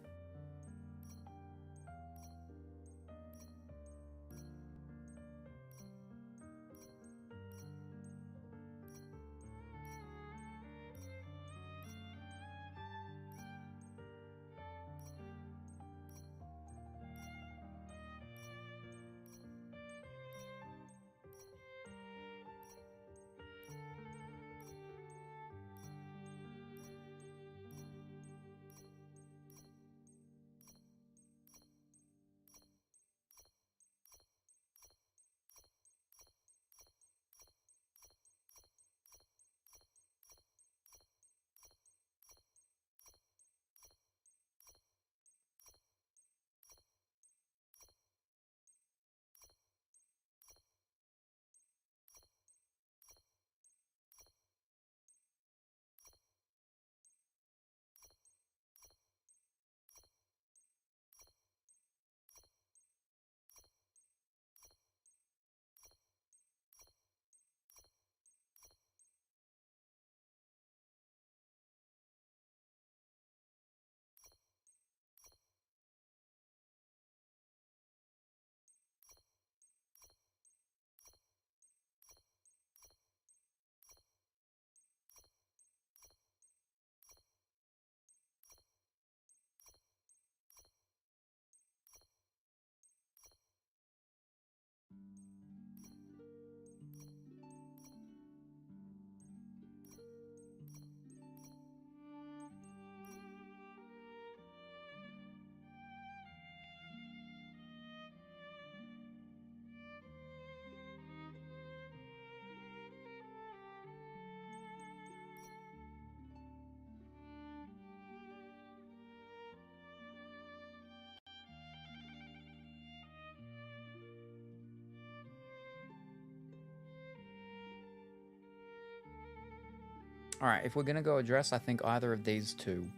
Alright, if we're gonna go address, I think either of these two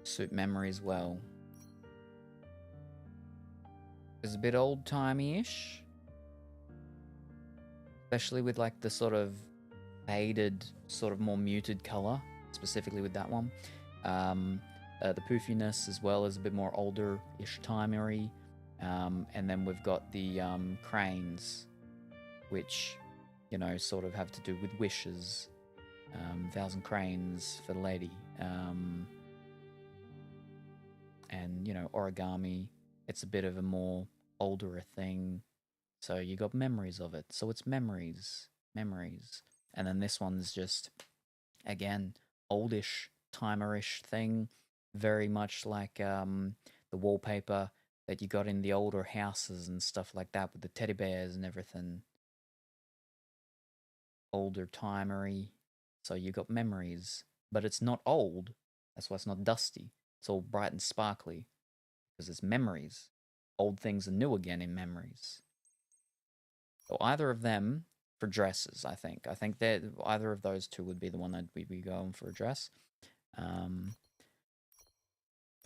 suit memories well. It's a bit old-timey-ish. Especially with like the sort of faded, sort of more muted color, specifically with that one. The poofiness as well is a bit more older-ish timery. And then we've got the cranes, which, you know, sort of have to do with wishes. 1,000 cranes for the lady. And, you know, origami, it's a bit of a more older thing. So you got memories of it. So it's memories. And then this one's just, again, oldish, timerish thing. Very much like the wallpaper that you got in the older houses and stuff like that with the teddy bears and everything. Older timery. So you got memories, but it's not old. That's why it's not dusty. It's all bright and sparkly because it's memories. Old things are new again in memories. So either of them for dresses, I think. I think that either of those two would be the one that we'd be going for a dress. But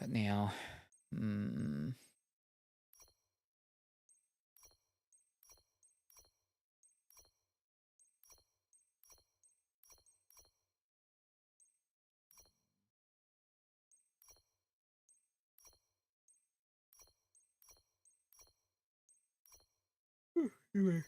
now, anyway.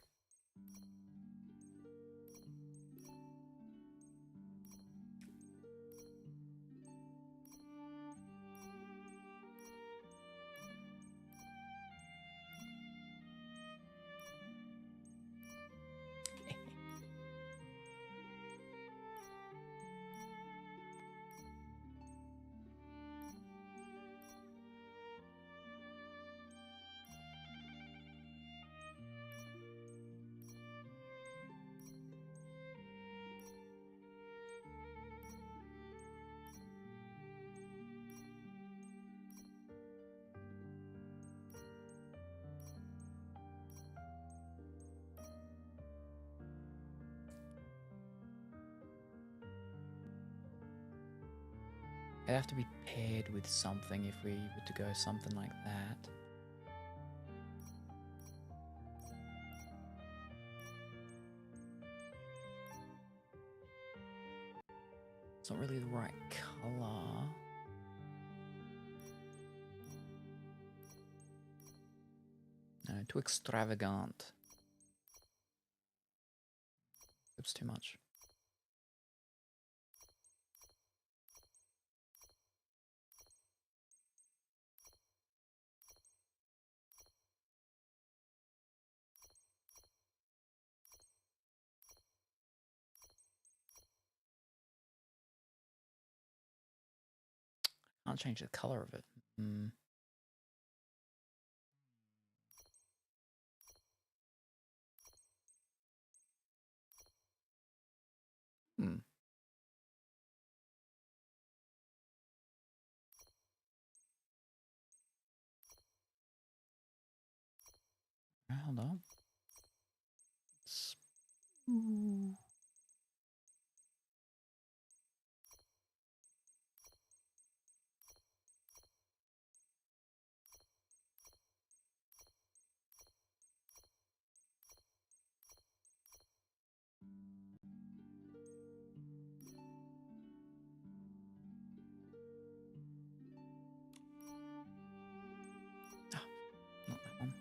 It'd have to be paired with something if we were to go something like that. It's not really the right color. No, too extravagant. It's too much. Can't change the color of it. Hmm. Hmm. Hold on. Ooh. Ah, not that one.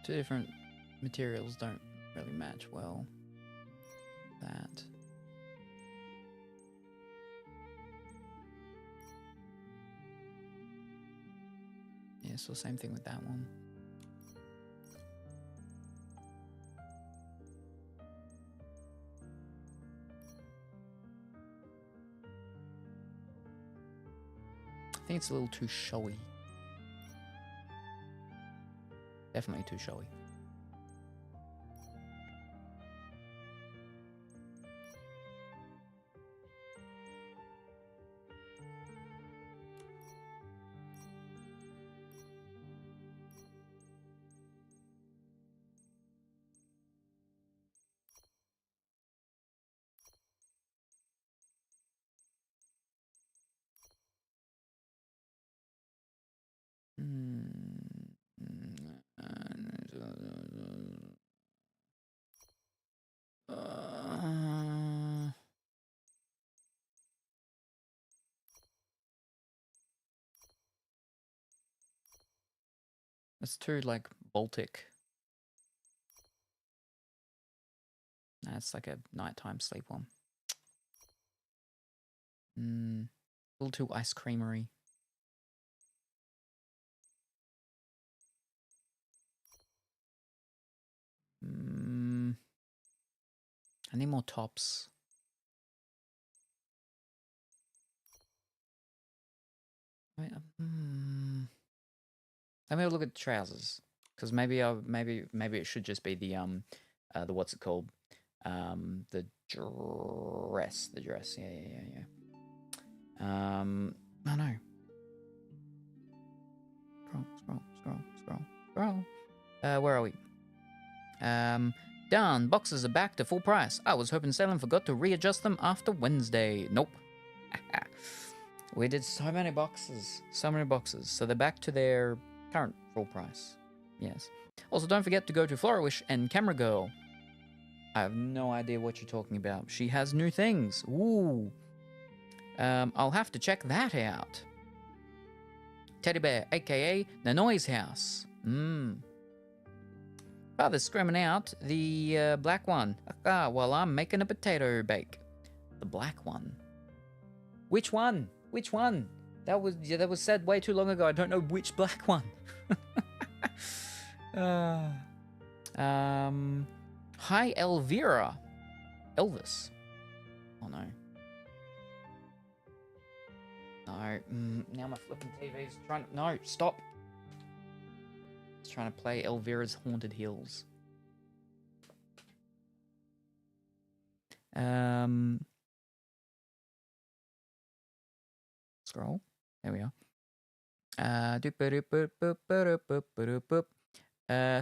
Two different materials don't really match well. That. Yeah, so same thing with that one. I think it's a little too showy. Definitely too showy. It's too like Baltic. Nah, it's like a nighttime sleep one. A little too ice creamery. I need more tops. Wait, let me have a look at the trousers, because maybe it should just be the what's it called, the dress, yeah. Oh no. Scroll. Where are we? Done. Boxes are back to full price. I was hoping Salem forgot to readjust them after Wednesday. Nope. We did so many boxes. So they're back to their current full price. Yes. Also, don't forget to go to Flourish and Camera Girl. I have no idea what you're talking about. She has new things. Ooh. I'll have to check that out. Teddy Bear, aka the Noise House. Father's screaming out the black one. While I'm making a potato bake. The black one. Which one? Which one? That was said way too long ago. I don't know which black one. Hi, Elvira. Elvis. Oh no. No. Now my flipping TV's trying to... No, stop. It's trying to play Elvira's Haunted Hills. scroll. There we are.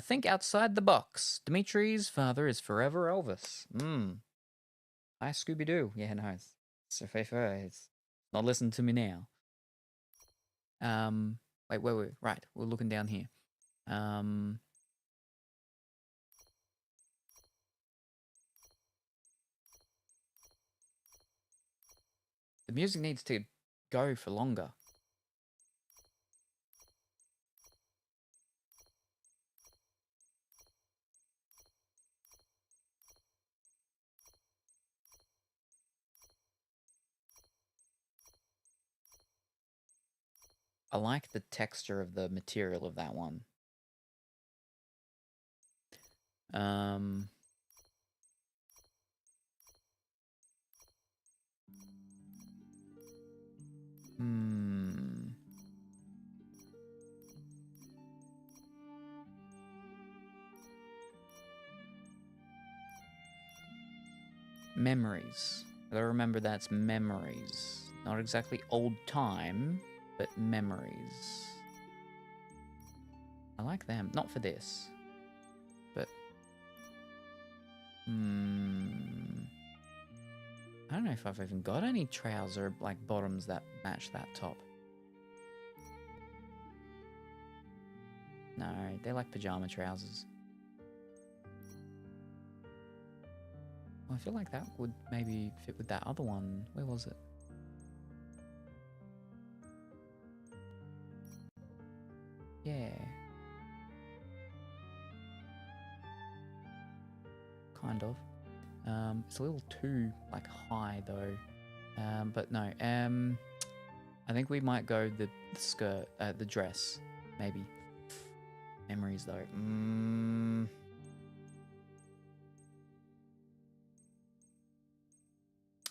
Think outside the box. Dimitri's father is forever Elvis. Hi, Scooby-Doo. Yeah, no, it's not listening to me now. Wait. Right, we're looking down here. The music needs to go for longer. I like the texture of the material of that one. Memories. I gotta remember that's memories. Not exactly old time, but memories. I like them. Not for this. But... I don't know if I've even got any trouser, like, bottoms that match that top. No, they're like pajama trousers. Well, I feel like that would maybe fit with that other one. Where was it? Yeah. Kind of. It's a little too, like, high, though. But no. I think we might go the skirt, the dress, maybe. Memories, though.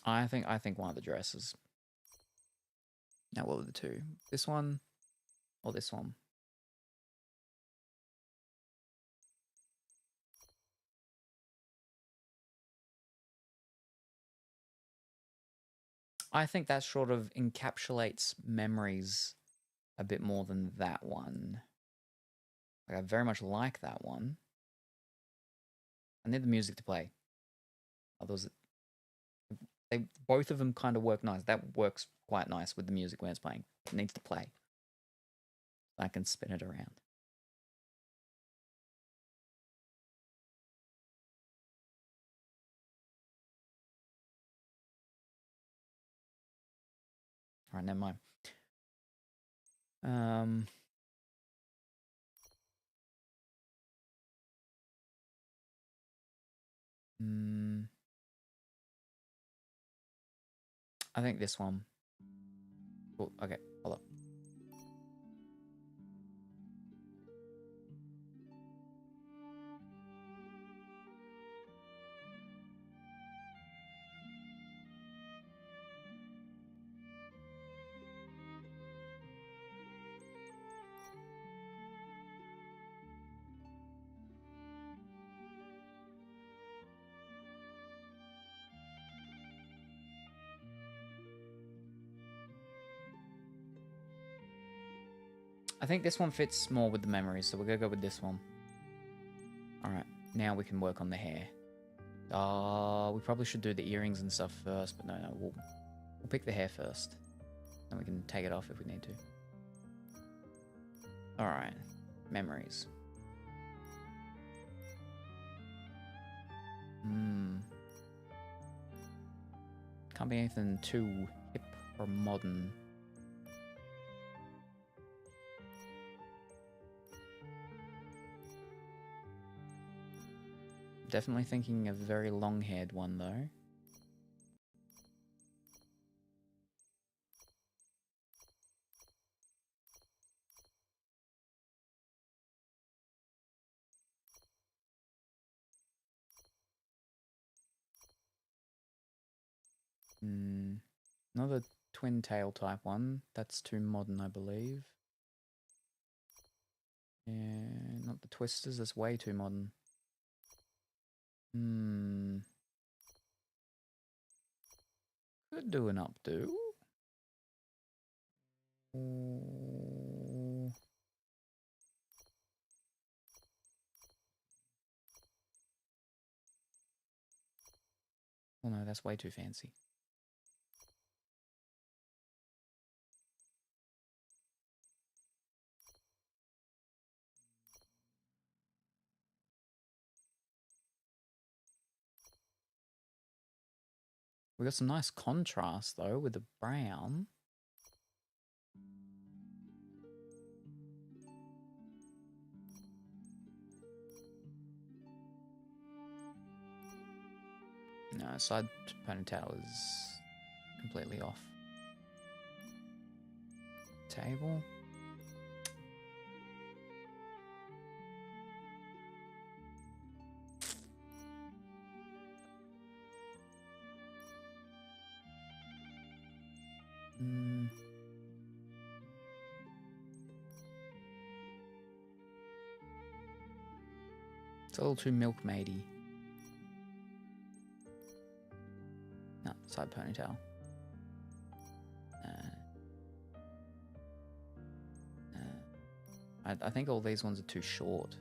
I think one of the dresses. Now, what were the two? This one or this one? I think that sort of encapsulates memories a bit more than that one. Like, I very much like that one. I need the music to play. Others, both of them kind of work nice. That works quite nice with the music when it's playing. It needs to play. I can spin it around. All right, never mind. I think this one. Oh, okay, hold up. I think this one fits more with the memories, so we're gonna go with this one. Alright, now we can work on the hair. We probably should do the earrings and stuff first, but no, we'll pick the hair first. Then we can take it off if we need to. Alright, memories. Can't be anything too hip or modern. Definitely thinking a very long-haired one, though. Another twin tail type one. That's too modern, I believe. Yeah, not the twisters. That's way too modern. Could do an updo. Oh no, that's way too fancy. We got some nice contrast though with the brown. No, side ponytail is completely off. Table. It's a little too milkmaid-y. No, side ponytail. I think all these ones are too short.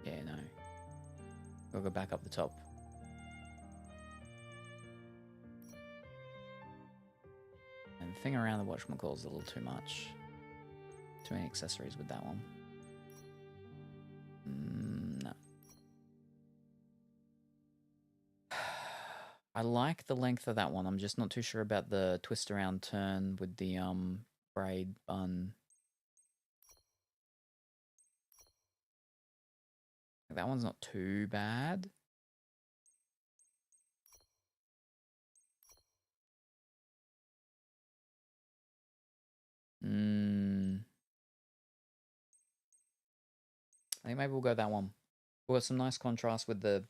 Yeah, no. We'll go back up the top. And the thing around the whatchamacallit is a little too much. Too many accessories with that one. No. I like the length of that one. I'm just not too sure about the twist around turn with the braid bun. That one's not too bad. I think maybe we'll go that one. We'll got some nice contrast with the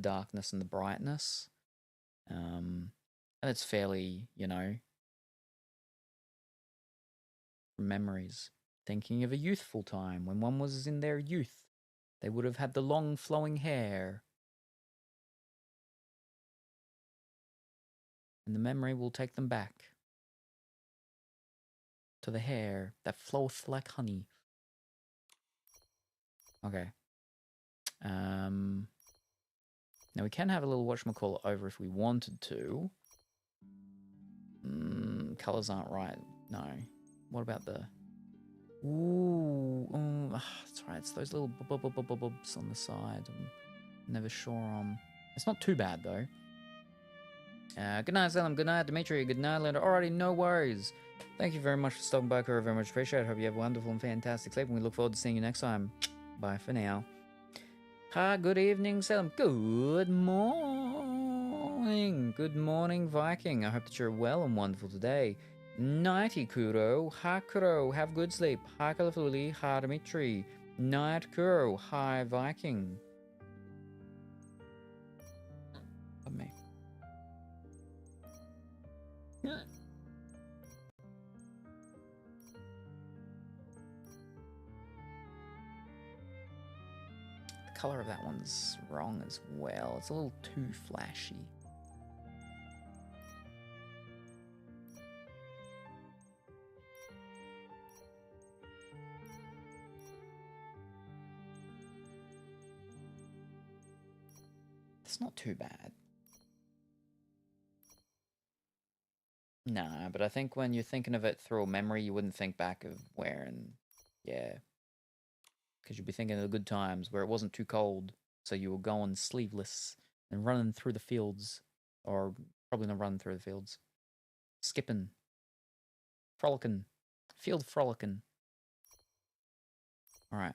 darkness and the brightness. And it's fairly, you know, from memories. Thinking of a youthful time when one was in their youth. They would have had the long flowing hair. And the memory will take them back to the hair that floweth like honey. Okay. Now we can have a little whatchamacallit over if we wanted to. Colors aren't right. No. What about the... Ooh. That's right. It's those little bubs on the side. I'm never sure on... It's not too bad, though. Good night, Salem. Good night, Dimitri. Good night, Linda. Alrighty, no worries. Thank you very much for stopping by, Kuro. Very much appreciate it. Hope you have a wonderful and fantastic sleep, and we look forward to seeing you next time. Bye for now. Hi, good evening, Salem. Good morning. Good morning, Viking. I hope that you're well and wonderful today. Nighty, Kuro. Hi, Kuro. Have good sleep. Hi, Kalafuli. Hi, Dimitri. Night, Kuro. Hi, Viking. Love me. Yeah. The color of that one's wrong as well. It's a little too flashy. It's not too bad. Nah, but I think when you're thinking of it through a memory, you wouldn't think back of wearing, yeah. Because you'd be thinking of the good times where it wasn't too cold, so you were going sleeveless and running through the fields. Or probably not running through the fields. Skipping. Frolicking. Field frolicking. Alright.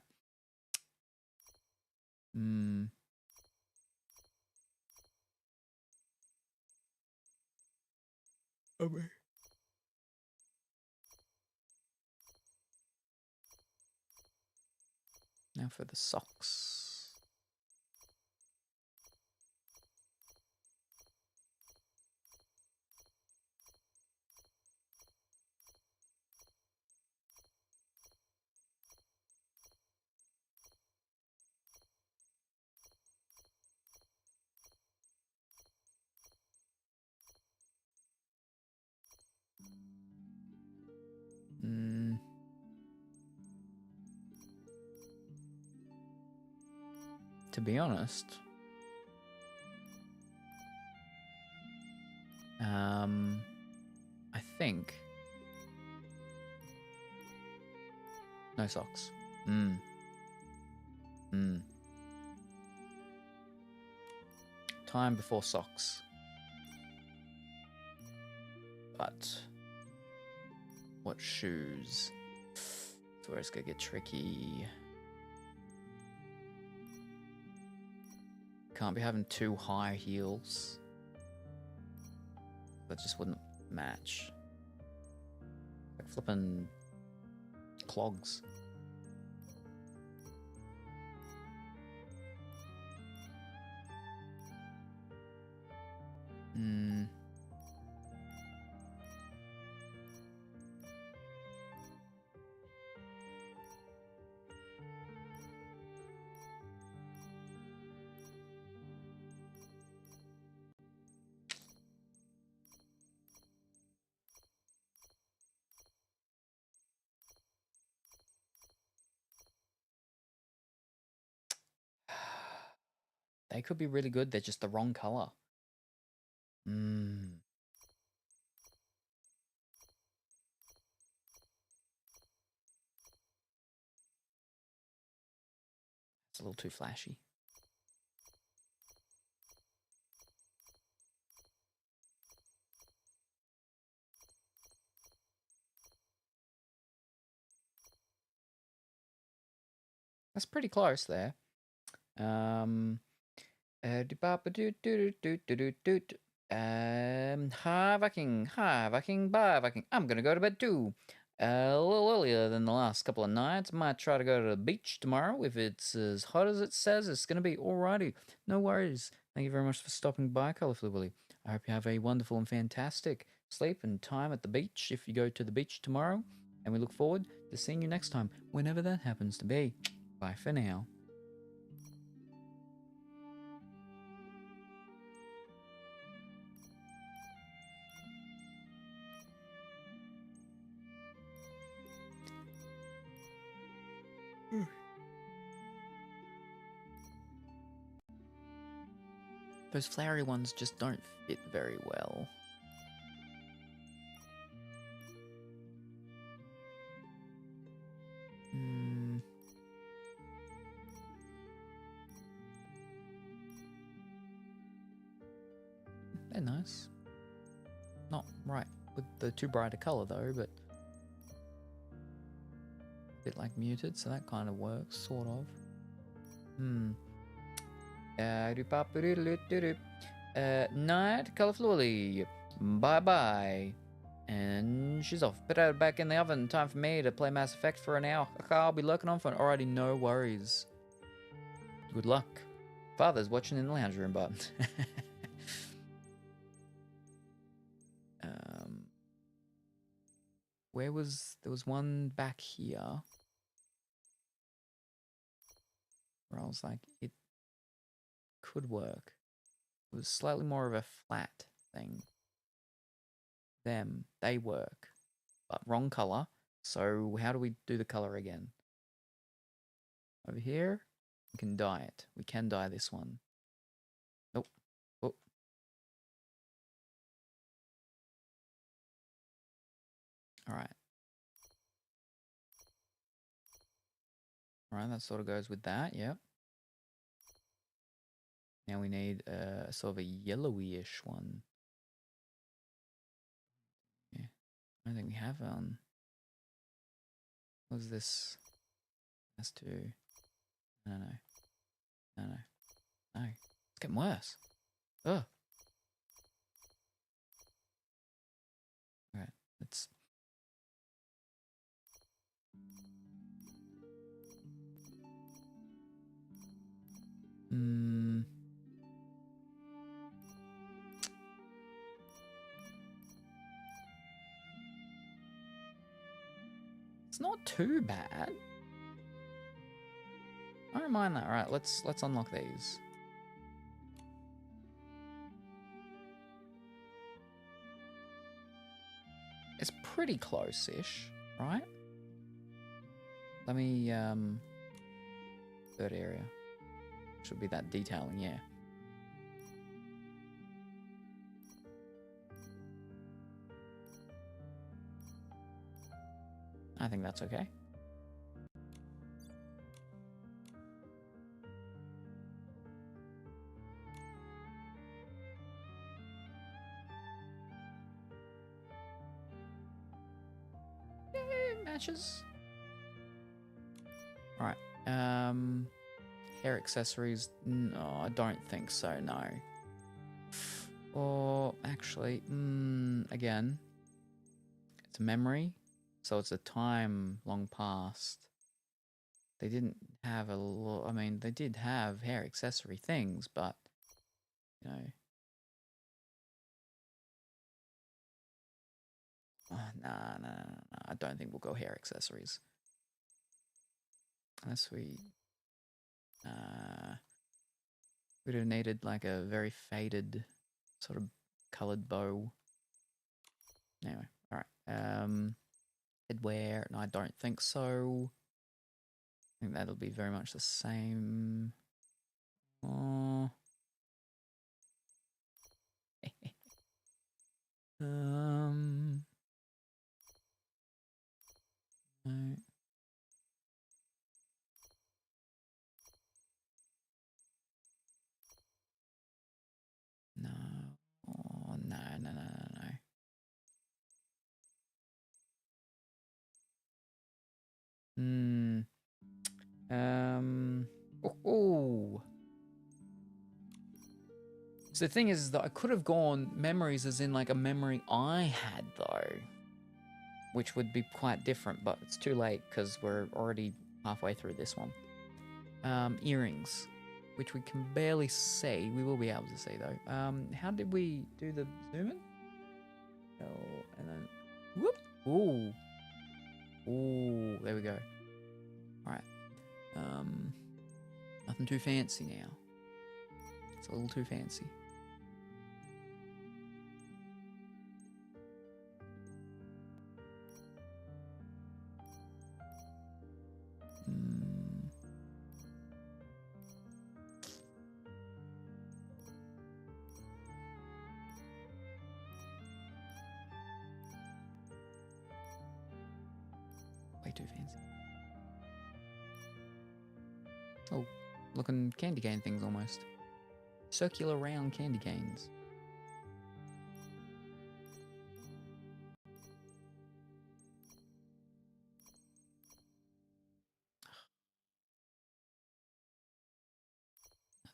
Okay. Now for the socks. to be honest, I think no socks. Time before socks. But what shoes? That's where it's gonna get tricky. Can't be having too high heels. That just wouldn't match. Like flipping clogs. They could be really good, they're just the wrong color. It's a little too flashy. That's pretty close there. Hi Viking, bye Viking. I'm gonna go to bed too. A little earlier than the last couple of nights. Might try to go to the beach tomorrow if it's as hot as it says. It's gonna be alrighty. No worries. Thank you very much for stopping by, Colourfully Willy. I hope you have a wonderful and fantastic sleep and time at the beach if you go to the beach tomorrow. And we look forward to seeing you next time, whenever that happens to be. Bye for now. Those flowery ones just don't fit very well. They're nice. Not right with the too bright a colour though, but a bit like muted, so that kind of works, sort of. Night, Colourfully. Bye bye. And she's off. Put her back in the oven. Time for me to play Mass Effect for an hour. I'll be lurking on for already. No worries. Good luck. Father's watching in the lounge room, but there was one back here where I was like, it could work. It was slightly more of a flat thing. They work, but wrong color. So how do we do the color again? Over here, we can dye it. We can dye this one. Nope. Oh. Alright. Alright, that sort of goes with that, yep. Now we need a sort of a yellowy-ish one. Yeah, I don't think we have what is this? Has to. No. It's getting worse. Ugh. Alright, let's. It's not too bad. I don't mind that. All right, let's unlock these. It's pretty close-ish, right? Let me third area. Should be that detailing, yeah. I think that's okay. Matches. All right. Hair accessories. No, I don't think so. No. Or actually, again, it's a memory, so it's a time long past. They didn't have a lot. I mean, they did have hair accessory things, but you know. Nah. I don't think we'll go hair accessories. Unless we'd have needed like a very faded sort of coloured bow. Anyway, alright. Headwear, no, I don't think so. I think that'll be very much the same. Oh. No. No. Oh, no. Oh. So the thing is that I could have gone memories as in like a memory I had though, which would be quite different, but it's too late because we're already halfway through this one. Earrings, which we can barely see. We will be able to see though. How did we do the zoom in? Oh, and then whoop. Ooh. Ooh, there we go. Alright. Nothing too fancy now. It's a little too fancy. Way too fancy. Oh, looking candy cane things almost. Circular round candy canes.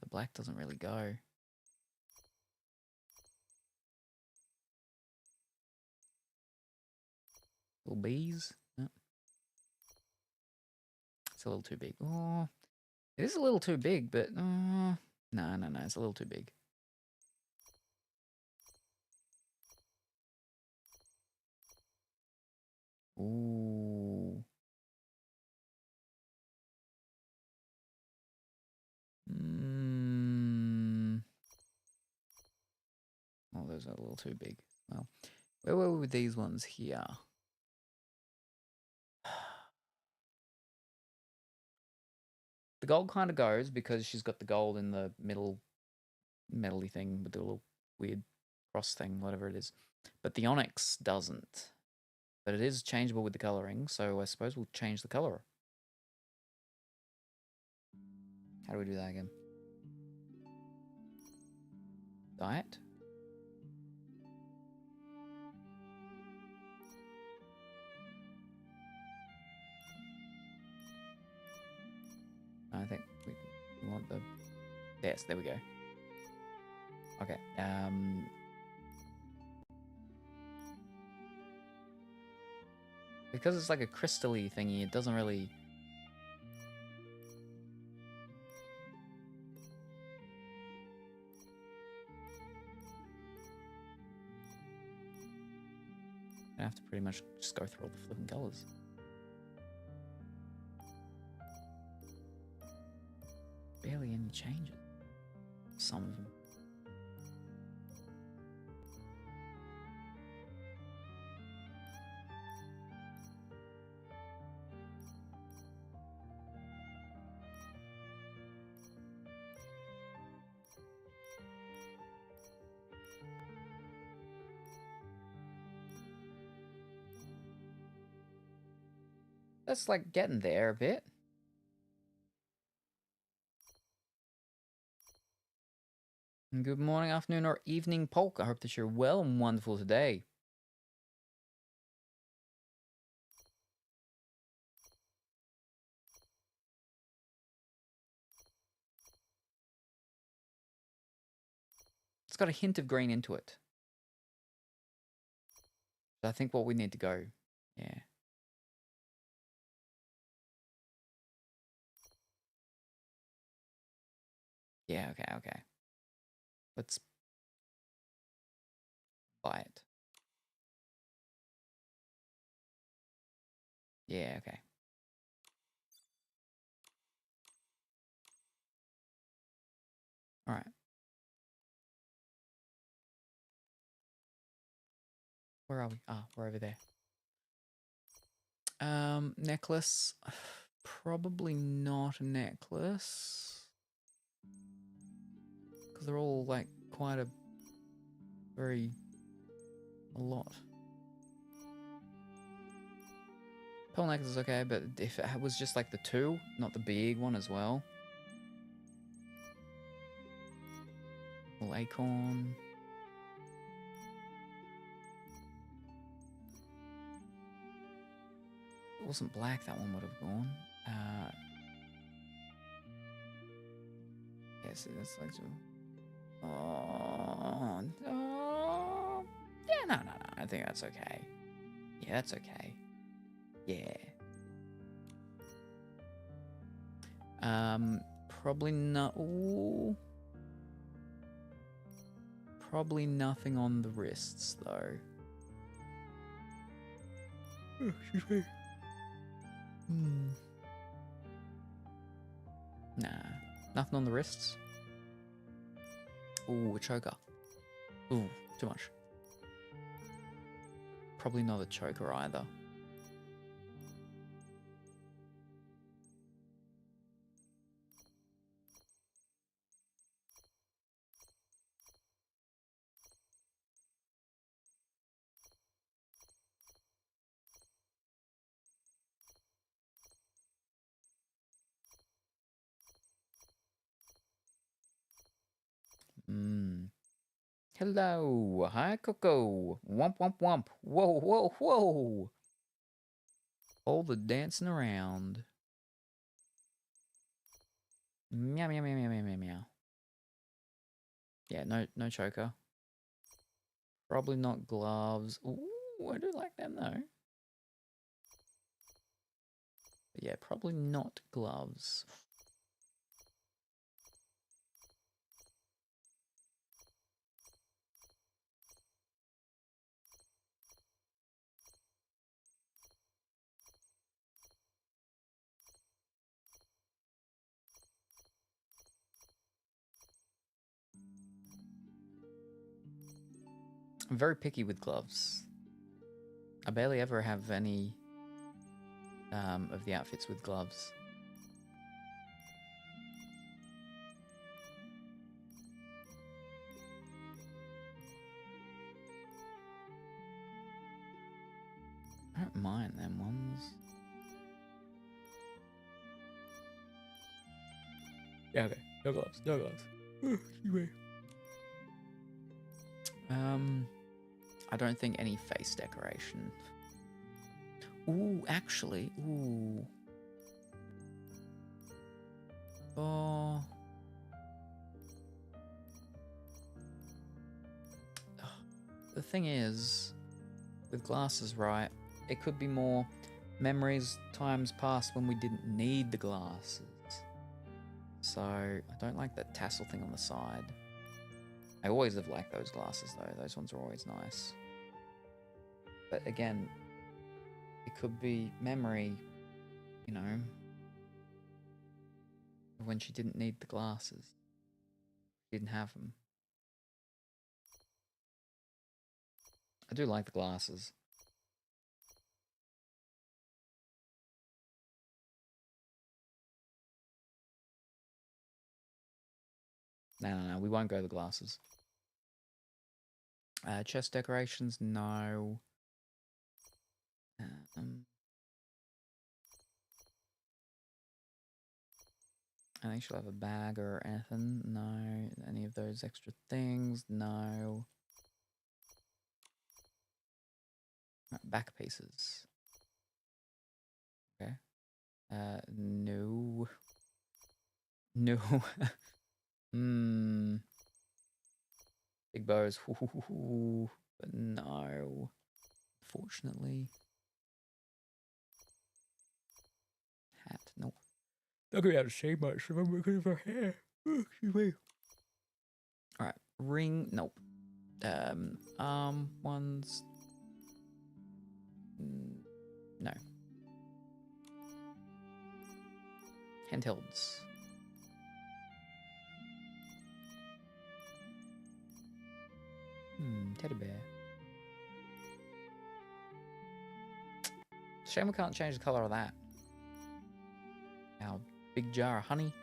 The black doesn't really go. Little bees? No. It's a little too big. Oh, it is a little too big, but no, it's a little too big. Ooh. Oh, those are a little too big. Well, where were we with these ones here? The gold kind of goes because she's got the gold in the middle metally thing with the little weird cross thing, whatever it is. But the onyx doesn't. But it is changeable with the colouring, so I suppose we'll change the colour. How do we do that again? Diet? I think we want the... Yes, there we go. Okay, because it's like a crystal-y thingy, it doesn't really... I have to pretty much just go through all the flipping colours. Barely any changes. Some of them. That's like getting there a bit. And good morning, afternoon, or evening, Polk. I hope that you're well and wonderful today. It's got a hint of green into it. So I think what we need to go. Yeah. Yeah, okay. Let's buy it. Yeah, okay. All right. Where are we? Ah, we're over there. Necklace. Probably not a necklace. Because they're all like quite a lot. Pearl necklace is okay, but if it was just like the 2, not the big one as well. Little acorn. If it wasn't black, that one would have gone. Yes, it's like. Oh, yeah, no. I think that's okay. Yeah, that's okay. Yeah. Probably not. Ooh. Probably nothing on the wrists though. Oh, excuse me. Nah, nothing on the wrists. Ooh, a choker. Ooh, too much. Probably not a choker either. Hello, hi Coco. Womp womp womp. Whoa. All the dancing around. Meow. Yeah, no choker. Probably not gloves. Ooh, I do like them though. But yeah, probably not gloves. I'm very picky with gloves. I barely ever have any of the outfits with gloves. I don't mind them ones. Yeah, okay. No gloves. I don't think any face decoration. Ooh, actually, ooh. Oh. The thing is, with glasses, right, it could be more memories, times past when we didn't need the glasses. So, I don't like that tassel thing on the side. I always have liked those glasses though, those ones are always nice. But again, it could be memory, you know, when she didn't need the glasses. She didn't have them. I do like the glasses. No, we won't go the glasses. Chest decorations, no. I think she'll have a bag or anything. No. Any of those extra things? No. Right, back pieces. Okay. No. No. Hmm. Big bows. But no. Unfortunately. Hat. Nope. Not gonna be able to see much if I'm looking for hair. Excuse me. Alright. Ring. Nope. Arm ones. No. Handhelds. Teddy bear. Shame we can't change the color of that. Our big jar of honey.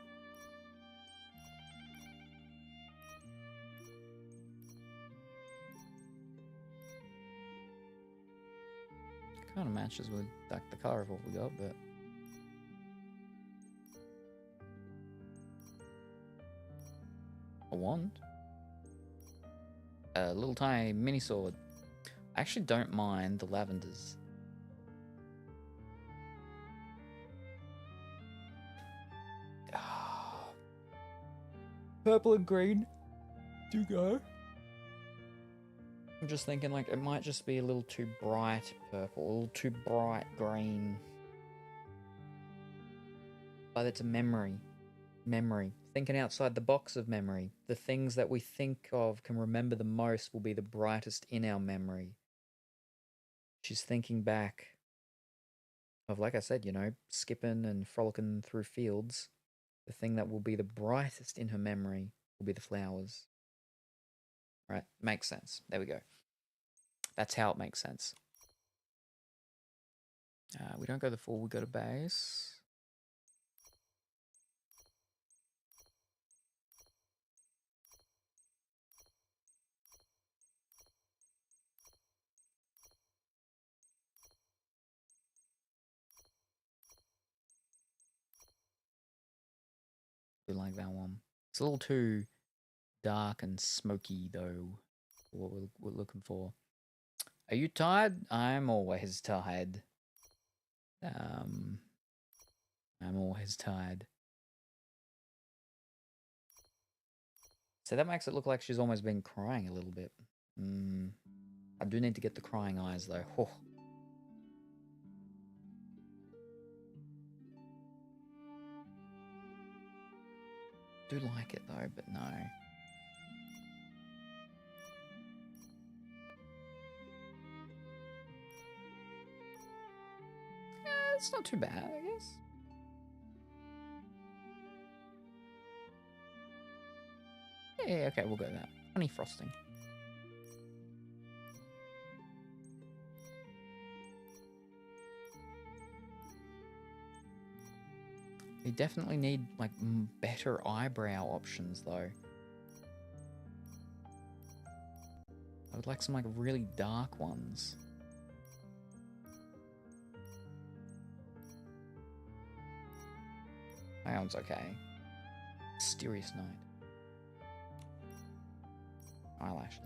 Kind of matches with like the color of what we got, but a wand. A little tiny mini sword. I actually don't mind the lavenders. Purple and green do go. I'm just thinking like it might just be a little too bright purple, a little too bright green. But it's a memory. Memory. Thinking outside the box of memory. The things that we think of, can remember the most, will be the brightest in our memory. She's thinking back of, like I said, you know, skipping and frolicking through fields. The thing that will be the brightest in her memory will be the flowers. Right? Makes sense. There we go. That's how it makes sense. We don't go the full, we go to base. We like that one. It's a little too dark and smoky, though, for what we're looking for. Are you tired? I'm always tired. I'm always tired. So that makes it look like she's almost been crying a little bit. I do need to get the crying eyes, though. Oh. Do like it, though, but no. It's not too bad, I guess. Yeah, okay, we'll go with that. Honey frosting. We definitely need, like, better eyebrow options, though. I would like some, like, really dark ones. That one's okay. Mysterious Night. Eyelashes.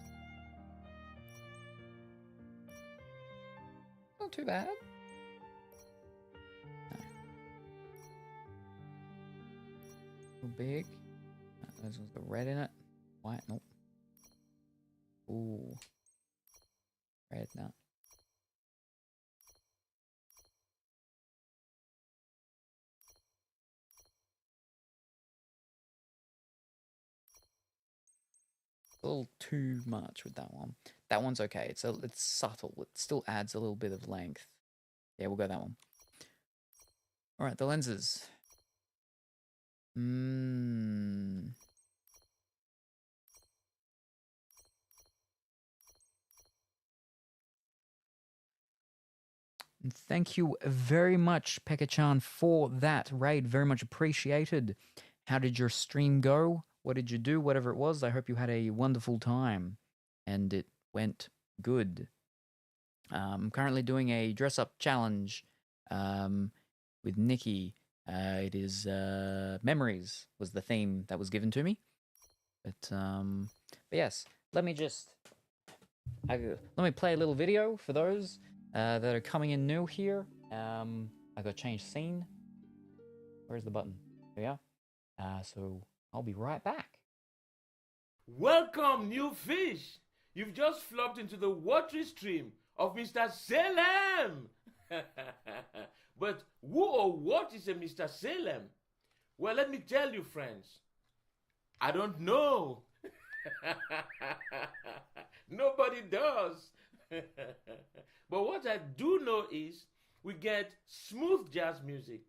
Not too bad. No. Too big. Those ones got red in it. White, nope. Ooh. Red, no. A little too much with that one. That one's okay. It's subtle. It still adds a little bit of length. Yeah, we'll go that one. All right, the lenses. Thank you very much, Pekka-chan, for that raid. Very much appreciated. How did your stream go? What did you do? Whatever it was, I hope you had a wonderful time. And it went good. I'm currently doing a dress-up challenge with Nikki. It is memories was the theme that was given to me. But yes, let me play a little video for those that are coming in new here. I got change scene. Where's the button? There we are. So I'll be right back. Welcome, new fish. You've just flopped into the watery stream of Mr. Salem. But who or what is a Mr. Salem? Well, let me tell you, friends. I don't know. Nobody does. But what I do know is we get smooth jazz music,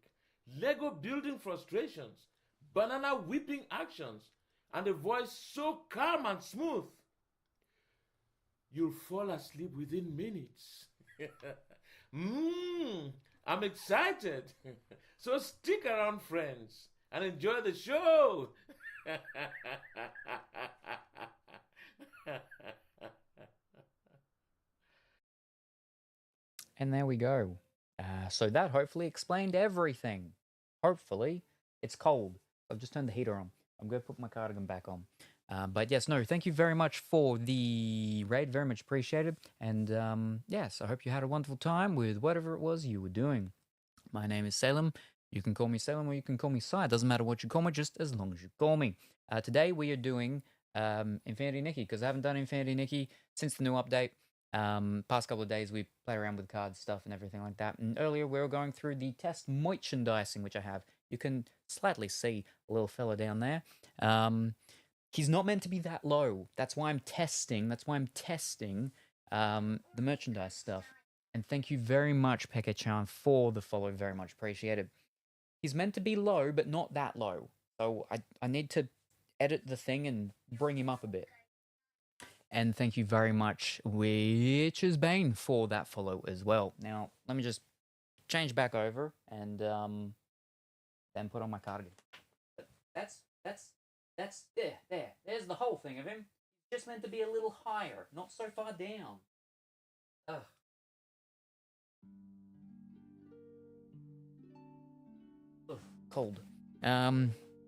Lego building frustrations, banana whipping actions, and a voice so calm and smooth, you'll fall asleep within minutes. I'm excited. So stick around, friends, and enjoy the show. And there we go. So that hopefully explained everything. Hopefully. It's cold. I've just turned the heater on. I'm going to put my cardigan back on. But yes, no, thank you very much for the raid. Very much appreciated. And yes, I hope you had a wonderful time with whatever it was you were doing. My name is Salem. You can call me Salem or you can call me Sai. It doesn't matter what you call me, just as long as you call me. Today we are doing Infinity Nikki, because I haven't done Infinity Nikki since the new update. Past couple of days we play around with card stuff and everything like that. And earlier we were going through the test merchandising, which I have. You can slightly see a little fella down there. He's not meant to be that low. That's why I'm testing. The merchandise stuff. And thank you very much, Pekka-chan, for the follow. Very much appreciated. He's meant to be low, but not that low. So I need to edit the thing and bring him up a bit. And thank you very much, Witch's Bane, for that follow as well. Now, let me just change back over and then put on my cardigan. That's there. There's the whole thing of him. He's just meant to be a little higher, not so far down. Ugh. Ugh, cold.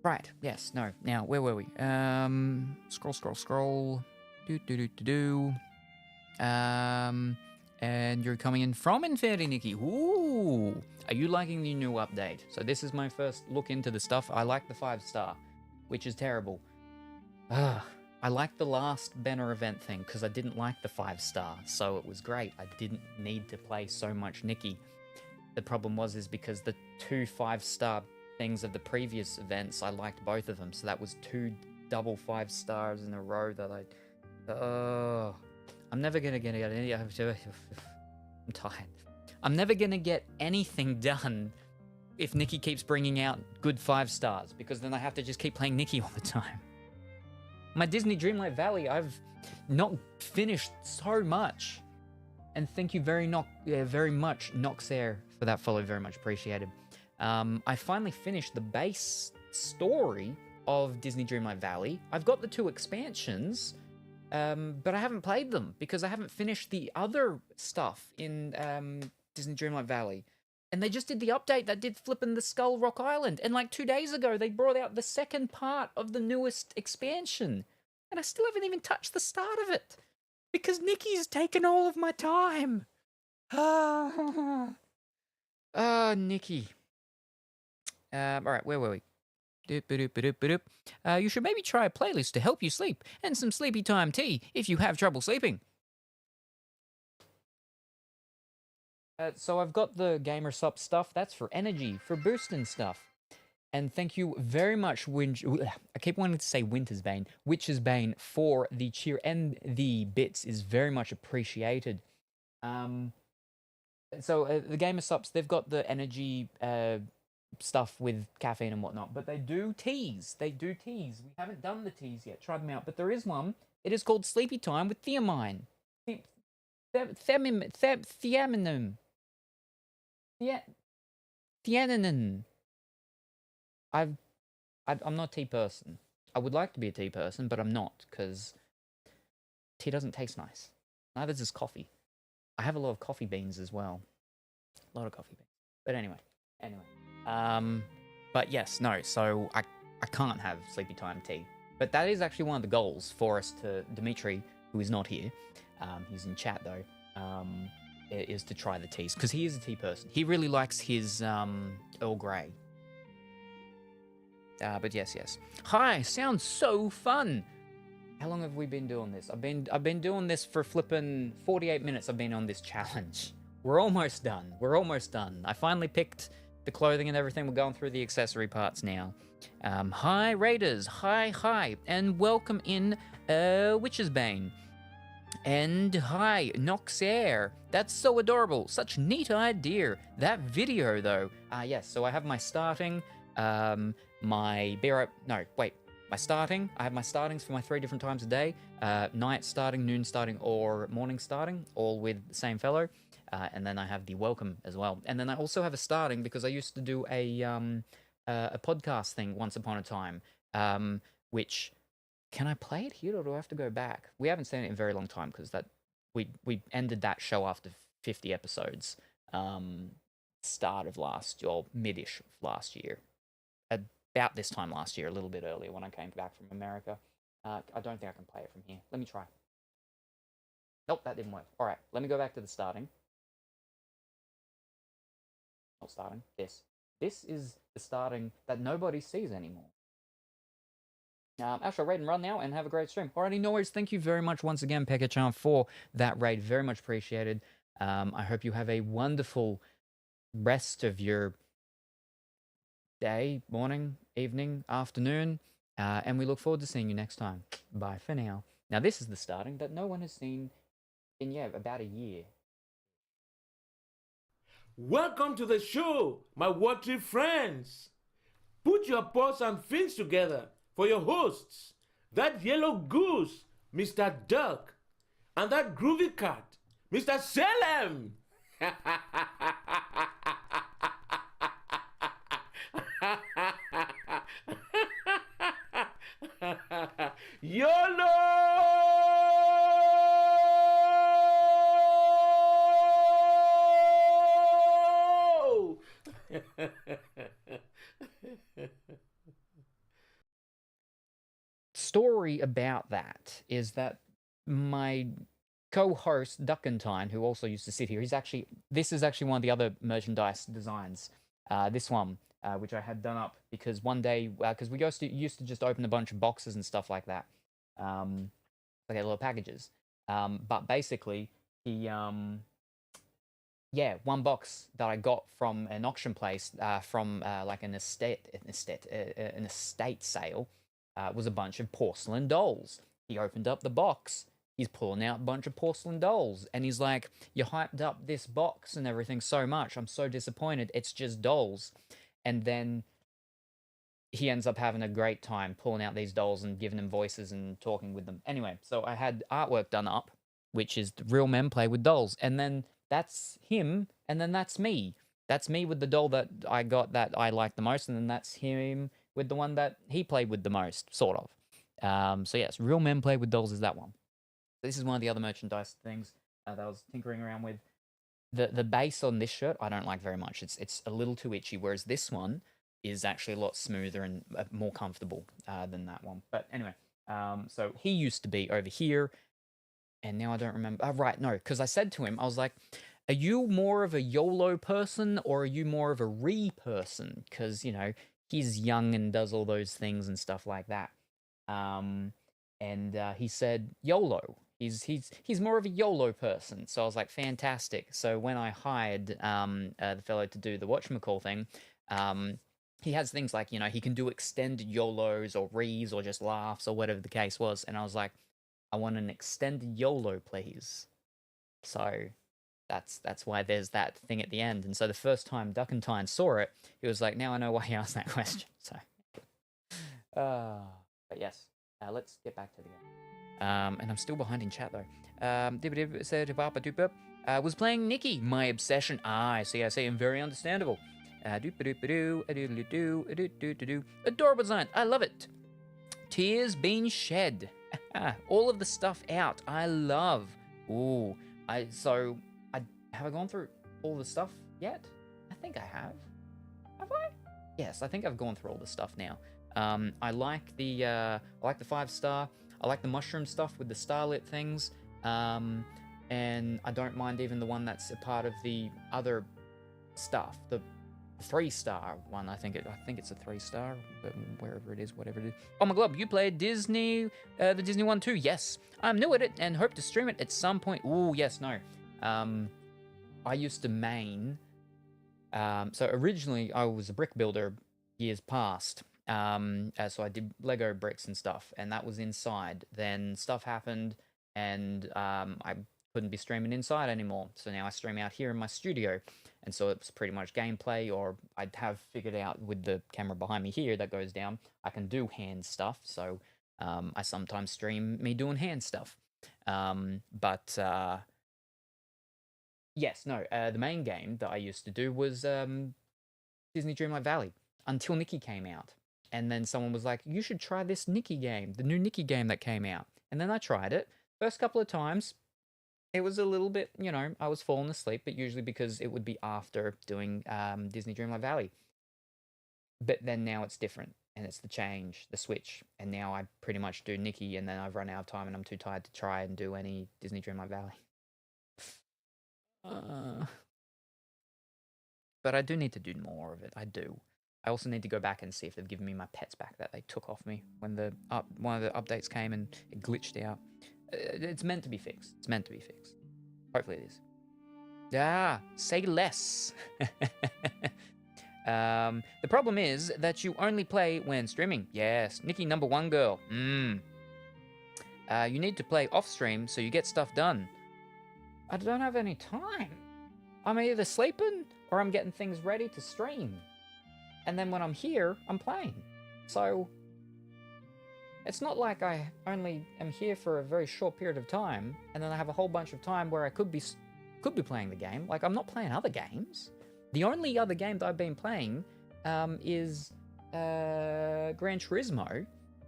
Right, yes, no. Now, where were we? Scroll. And you're coming in from Infinity Nikki. Ooh! Are you liking the new update? So this is my first look into the stuff. I like the 5-star, which is terrible. I liked the last banner event thing because I didn't like the 5-star, so it was great. I didn't need to play so much Nikki. The problem is because the 2 5-star things of the previous events, I liked both of them, so that was 2 double 5 stars in a row that I'm never gonna get any. I'm tired. I'm never gonna get anything done if Nikki keeps bringing out good 5 stars, because then I have to just keep playing Nikki all the time. My Disney Dreamlight Valley, I've not finished so much. And thank you very much, Noxair, for that follow. Very much appreciated. I finally finished the base story of Disney Dreamlight Valley. I've got the 2 expansions, but I haven't played them because I haven't finished the other stuff in Disney Dreamlight Valley. And they just did the update that did flipping the Skull Rock Island. And like 2 days ago, they brought out the second part of the newest expansion. And I still haven't even touched the start of it. Because Nikki's taken all of my time. Nikki. Alright, where were we? You should maybe try a playlist to help you sleep, and some sleepy time tea if you have trouble sleeping. So I've got the Gamer Sup stuff. That's for energy, for boosting stuff. And thank you very much, I keep wanting to say Winter's Bane, Witch's Bane, for the cheer and the bits is very much appreciated. So the Gamer Sups, they've got the energy stuff with caffeine and whatnot, but they do teas. We haven't done the teas yet. Try them out. But there is one. It is called Sleepy Time with Theamine. Theaminum. Theanine. I'm not a tea person. I would like to be a tea person, but I'm not, because tea doesn't taste nice. Neither does coffee. I have a lot of coffee beans as well. A lot of coffee beans. But anyway. But yes, no, so I can't have sleepy time tea. But that is actually one of the goals for us to Dimitri, who is not here, he's in chat though, is to try the teas, because he is a tea person. He really likes his Earl Grey. But yes. Hi, sounds so fun. How long have we been doing this? I've been doing this for flipping 48 minutes. I've been on this challenge. We're almost done. I finally picked the clothing and everything. We're going through the accessory parts now. Hi, Raiders. Hi. And welcome in, Witch's Bane. And hi, Noxair. That's so adorable. Such neat idea. That video, though. Yes, so I have my starting, my starting. I have my startings for my 3 different times a day. Night starting, noon starting, or morning starting, all with the same fellow. And then I have the welcome as well. And then I also have a starting because I used to do a podcast thing once upon a time, which... Can I play it here, or do I have to go back? We haven't seen it in a very long time because we ended that show after 50 episodes, start of mid-ish of last year, about this time last year, a little bit earlier when I came back from America. I don't think I can play it from here. Let me try. Nope, that didn't work. All right, let me go back to the starting. Not starting. This is the starting that nobody sees anymore. Ashra, raid and run now, and have a great stream. Alrighty, no worries. Thank you very much once again, Pekka-chan, for that raid. Very much appreciated. I hope you have a wonderful rest of your day, morning, evening, afternoon, and we look forward to seeing you next time. Bye for now. Now, this is the starting that no one has seen in, about a year. Welcome to the show, my watery friends. Put your paws and fins together for your hosts, that yellow goose, Mr. Duck, and that groovy cat, Mr. Salem. YOLO! Story about that is that my co-host Duckentine, who also used to sit here, this is actually one of the other merchandise designs. This one, which I had done up because one day, because we used to just open a bunch of boxes and stuff like that, like little packages. But basically, one box that I got from an auction place, from like an estate sale. Was a bunch of porcelain dolls. He opened up the box. He's pulling out a bunch of porcelain dolls. And he's like, you hyped up this box and everything so much. I'm so disappointed. It's just dolls. And then he ends up having a great time pulling out these dolls and giving them voices and talking with them. Anyway, so I had artwork done up, which is the real men play with dolls. And then that's him. And then that's me. That's me with the doll that I got that I like the most. And then that's him with the one that he played with the most, sort of. So yes, real men play with dolls is that one. This is one of the other merchandise things that I was tinkering around with. The base on this shirt I don't like very much. It's a little too itchy, whereas this one is actually a lot smoother and more comfortable than that one. But anyway, so he used to be over here, and now I don't remember. Oh, right, no, because I said to him, I was like, are you more of a YOLO person or are you more of a person? Because, he's young and does all those things and stuff like that. And he said YOLO. He's more of a YOLO person. So I was like, fantastic. So when I hired the fellow to do the whatchamacall thing, he has things like, he can do extended YOLOs or rees or just laughs or whatever the case was. And I was like, I want an extended YOLO, please. So that's why there's that thing at the end. And so the first time Duckentine saw it, he was like, now I know why he asked that question. So, but yes, let's get back to the game. And I'm still behind in chat though. Was playing Nikki, my obsession. I see, and very understandable. Adorable design, I love it. Tears being shed. All of the stuff out, I love. Ooh, have I gone through all the stuff yet? I think I have. Have I? Yes, I think I've gone through all the stuff now. I like the 5-star. I like the mushroom stuff with the starlit things. And I don't mind even the one that's a part of the other stuff. The 3-star one, I think it's a 3-star, but wherever it is, whatever it is. Oh my glob, you played Disney, the Disney one too? Yes, I'm new at it and hope to stream it at some point. Ooh, yes, no. I used to main. So originally I was a brick builder years past. So I did Lego bricks and stuff, and that was inside. Then stuff happened, and I couldn't be streaming inside anymore. So now I stream out here in my studio. And so it's pretty much gameplay, or I'd have figured out with the camera behind me here that goes down, I can do hand stuff. So I sometimes stream me doing hand stuff. Yes, no, the main game that I used to do was Disney Dreamlight Valley until Nikki came out. And then someone was like, you should try this Nikki game, the new Nikki game that came out. And then I tried it. First couple of times, it was a little bit, you know, I was falling asleep, but usually because it would be after doing Disney Dreamlight Valley. But then now it's different, and it's the change, the switch. And now I pretty much do Nikki, and then I've run out of time, and I'm too tired to try and do any Disney Dreamlight Valley. But I do need to do more of it. I do. I also need to go back and see if they've given me my pets back that they took off me when one of the updates came and it glitched out. It's meant to be fixed. It's meant to be fixed. Hopefully it is. Say less. The problem is that you only play when streaming. Yes, Nikki #1 girl. You need to play off stream so you get stuff done. I don't have any time. I'm either sleeping or I'm getting things ready to stream. And then when I'm here, I'm playing. So it's not like I only am here for a very short period of time, and then I have a whole bunch of time where I could be playing the game. Like, I'm not playing other games. The only other game that I've been playing is Gran Turismo,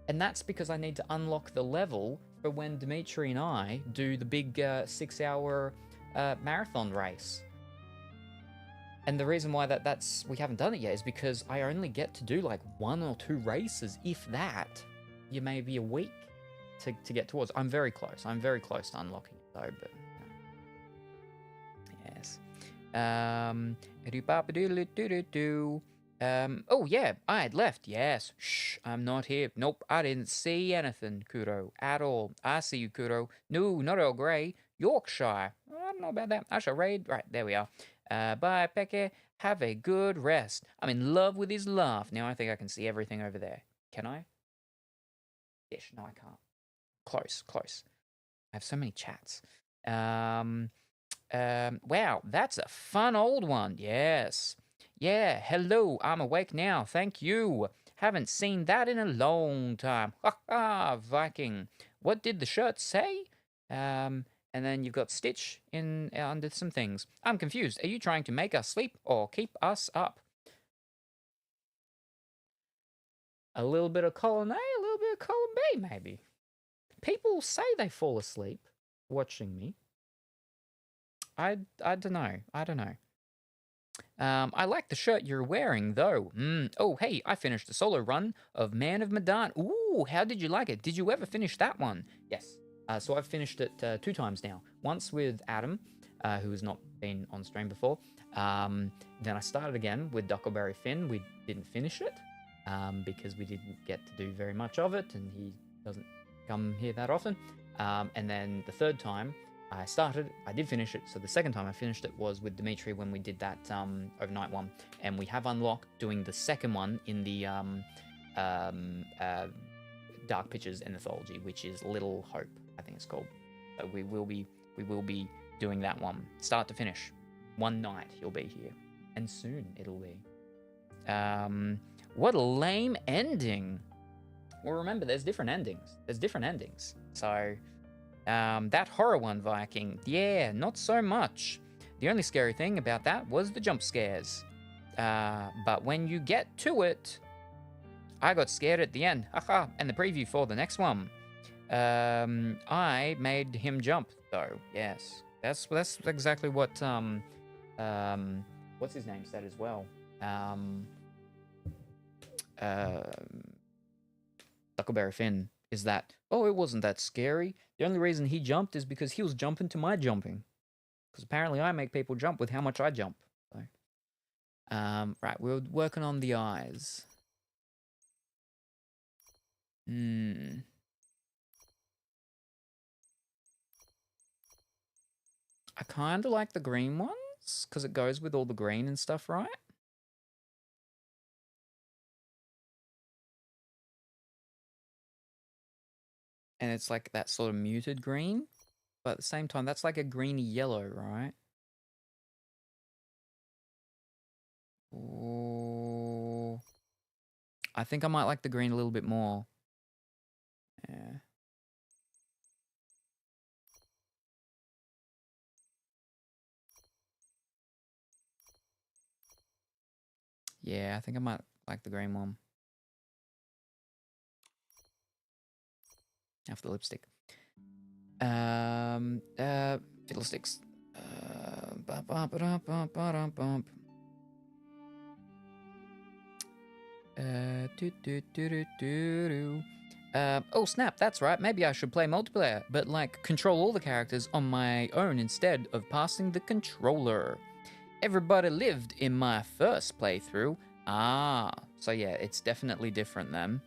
and that's because I need to unlock the level for when Dimitri and I do the big 6-hour marathon race. And the reason why we haven't done it yet is because I only get to do like 1 or 2 races, if that. You may be a week to get towards. I'm very close. I'm very close to unlocking it though, but yes. Oh yeah, I had left. Yes. Shh, I'm not here. Nope, I didn't see anything, Kuro, at all. I see you, Kuro. No, not Earl Grey. Yorkshire. I don't know about that. I shall raid. Right, there we are. Bye, Peke. Have a good rest. I'm in love with his laugh. Now I think I can see everything over there. Can I? Yes, no, I can't. Close. I have so many chats. Wow, that's a fun old one. Yes. Yeah, hello, I'm awake now. Thank you. Haven't seen that in a long time. Ha ha, Viking. What did the shirt say? And then you've got Stitch under some things. I'm confused. Are you trying to make us sleep or keep us up? A little bit of column A, a little bit of column B, maybe. People say they fall asleep watching me. I don't know. I don't know. I like the shirt you're wearing, though. Oh, hey, I finished the solo run of Man of Medan. Ooh, how did you like it? Did you ever finish that one? Yes. So I've finished it 2 times now. Once with Adam, who has not been on stream before. Then I started again with Duckleberry Finn. We didn't finish it because we didn't get to do very much of it, and he doesn't come here that often. And then the 3rd time I started, I did finish it. So the 2nd time I finished it was with Dimitri when we did that overnight one. And we have unlocked doing the 2nd one in the Dark Pictures Anthology, which is Little Hope, I think it's called. So we will be doing that one, start to finish. One night he'll be here, and soon it'll be. What a lame ending. Well, remember, there's different endings. So, that horror one, Viking, yeah, not so much. The only scary thing about that was the jump scares. But when you get to it, I got scared at the end. Haha, and the preview for the next one. I made him jump, though. Yes, that's exactly what what's his name said as well. Huckleberry Finn is that, oh, it wasn't that scary. The only reason he jumped is because he was jumping to my jumping. Because apparently I make people jump with how much I jump. So, right, we're working on the eyes. I kind of like the green ones, because it goes with all the green and stuff, right? And it's like that sort of muted green. But at the same time, that's like a greeny yellow, right? Oh, I think I might like the green a little bit more. Yeah. Yeah, I think I might like the green one. After the lipstick. Fiddlesticks. Oh snap, that's right, maybe I should play multiplayer, but like control all the characters on my own instead of passing the controller. Everybody lived in my first playthrough. Ah, so yeah, it's definitely different then.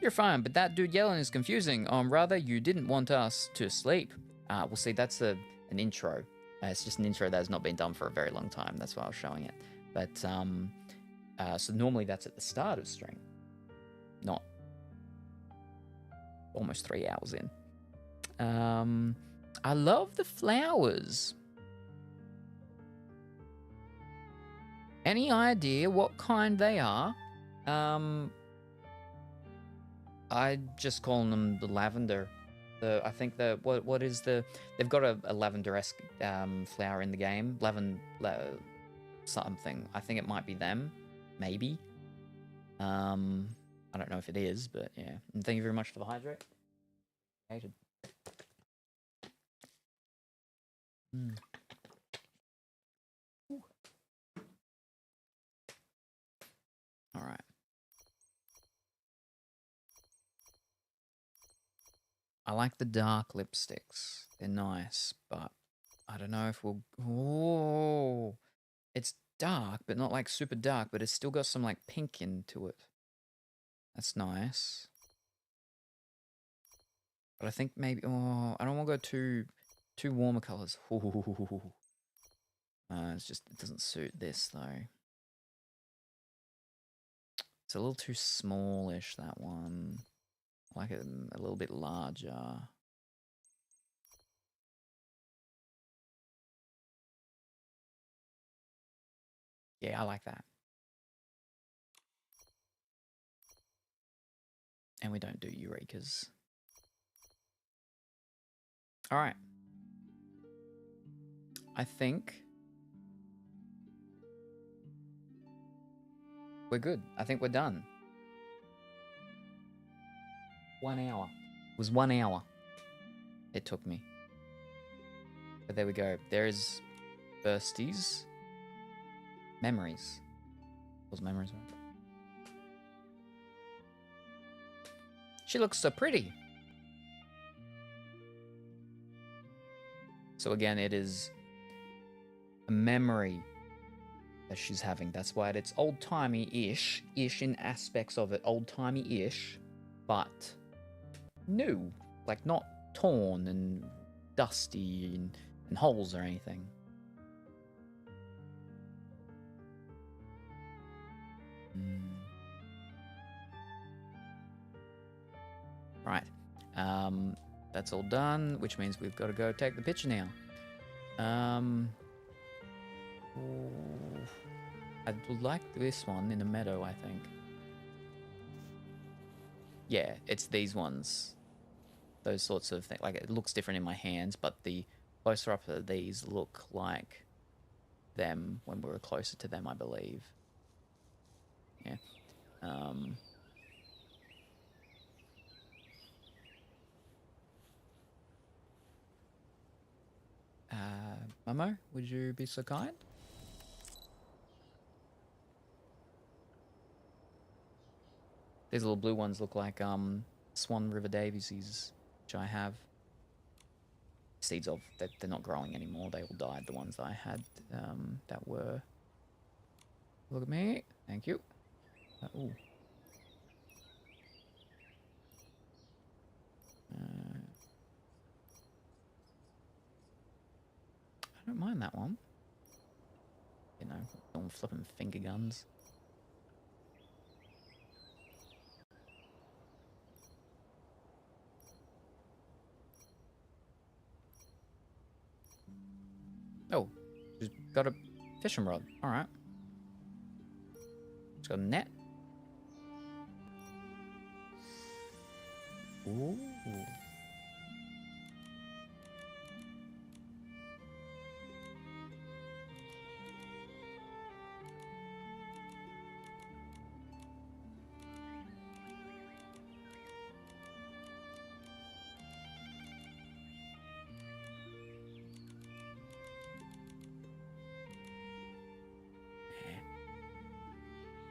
You're fine, but that dude yelling is confusing. Rather, you didn't want us to sleep. Well, see, that's an intro. It's just an intro that has not been done for a very long time. That's why I was showing it. But, so normally that's at the start of stream. Not almost 3 hours in. I love the flowers. Any idea what kind they are? I just call them the lavender. I think what is the, they've got a lavender-esque flower in the game. Something. I think it might be them. Maybe. I don't know if it is, but yeah. And thank you very much for the hydrate. Hated. All right. I like the dark lipsticks. They're nice, but I don't know if we'll... Oh, it's dark, but not like super dark, but it's still got some like pink into it. That's nice. But I think maybe... Oh, I don't want to go too warmer colors. It's just, it doesn't suit this though. It's a little too smallish, that one. I like it a little bit larger. Yeah, I like that. And we don't do Eurekas. All right. I think we're good. I think we're done. 1 hour. It was 1 hour. It took me. But there we go. There is Bursties. Memories. Those memories, right? She looks so pretty. So again, it is a memory that she's having. That's why it's old-timey-ish. Ish in aspects of it. Old-timey-ish. But new. Like not torn and dusty and holes or anything. Right. That's all done, which means we've got to go take the picture now. I'd like this one in a meadow, I think. Yeah, it's these ones. Those sorts of things. Like, it looks different in my hands, but the closer up of these look like them when we were closer to them, I believe. Yeah. Momo, would you be so kind? These little blue ones look like Swan River Daisies, which I have seeds of. They're not growing anymore. They all died. The ones that I had that were. Look at me. Thank you. Ooh. I don't mind that one. You know, all flipping finger guns. Oh, she's got a fishing rod. All right. She's got a net. Ooh.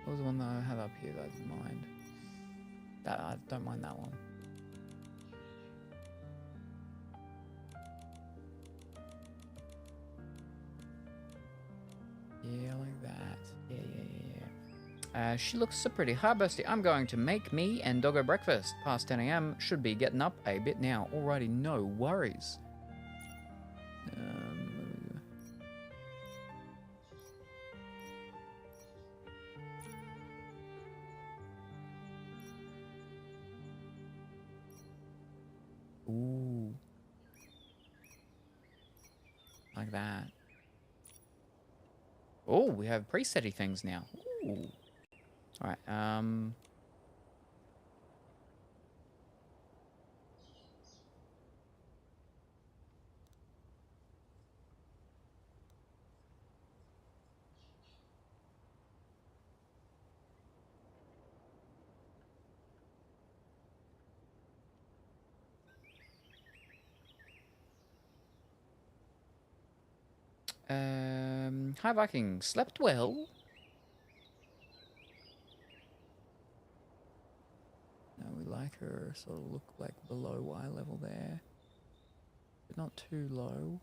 What was the one that I had up here that I didn't mind? That I don't mind that one. Yeah, like that. Yeah. She looks so pretty. Hi, Bestie. I'm going to make me and Doggo breakfast. Past 10 a.m. Should be getting up a bit now. Alrighty, no worries. Ooh. Like that. Oh, we have presetty things now. Ooh. Alright, hi Viking, slept well? No, we like her sort of look like below eye level there. But not too low.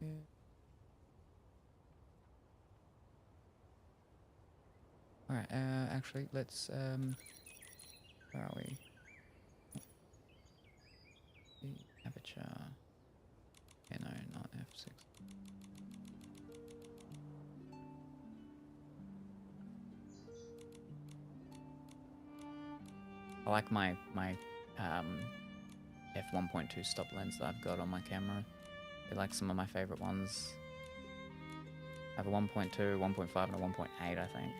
Yeah. Alright, actually, let's, where are we? The aperture. Yeah, no, not F6. I like my f1.2 stop lens that I've got on my camera. They're like some of my favorite ones. I have a 1.2, 1.5, and a 1.8, I think.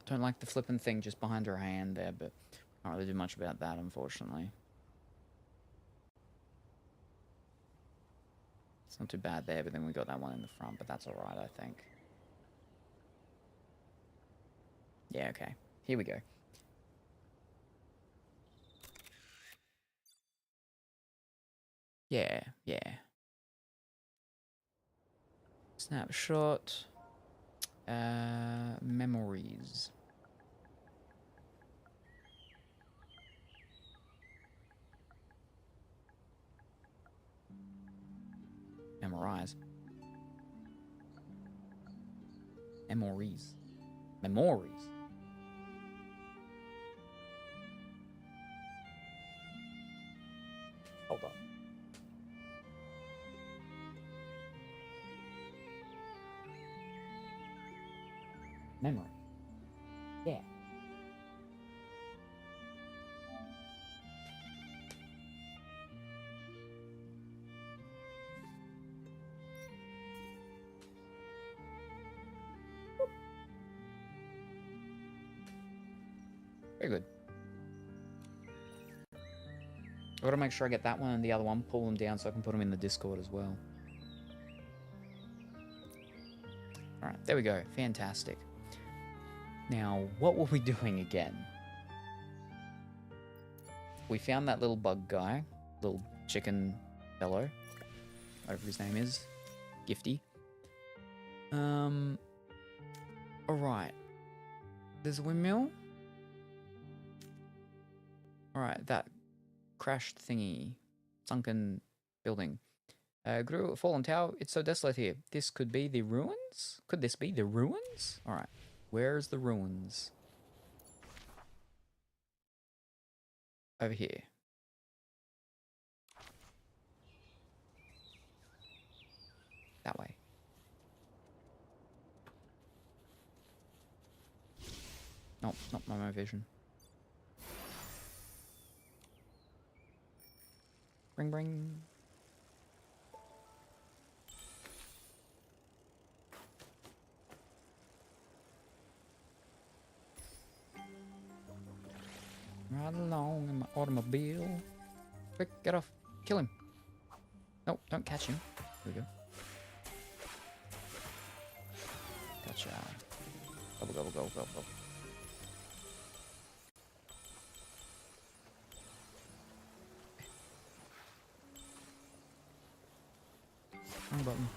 Don't like the flipping thing just behind her hand there, but can't really do much about that, unfortunately. It's not too bad there, but then we got that one in the front, but that's alright, I think. Yeah, okay. Here we go. Yeah. Snapshot. Memories. Memorize. Memories. Memories. Hold on. Memory. Yeah. Very good. I gotta make sure I get that one and the other one, pull them down so I can put them in the Discord as well. Alright, there we go. Fantastic. Now, what were we doing again? We found that little bug guy, little chicken fellow, whatever his name is, Gifty. Alright. There's a windmill. Alright, that crashed thingy, sunken building. Grew a fallen tower. It's so desolate here. This could be the ruins? Could this be the ruins? Alright. Where's the ruins? Over here. That way. Nope, not my vision. Bring, bring. Right along in my automobile. Quick, get off. Kill him. No, don't catch him. Here we go. Gotcha. Go, go, go, go, go. Wrong button.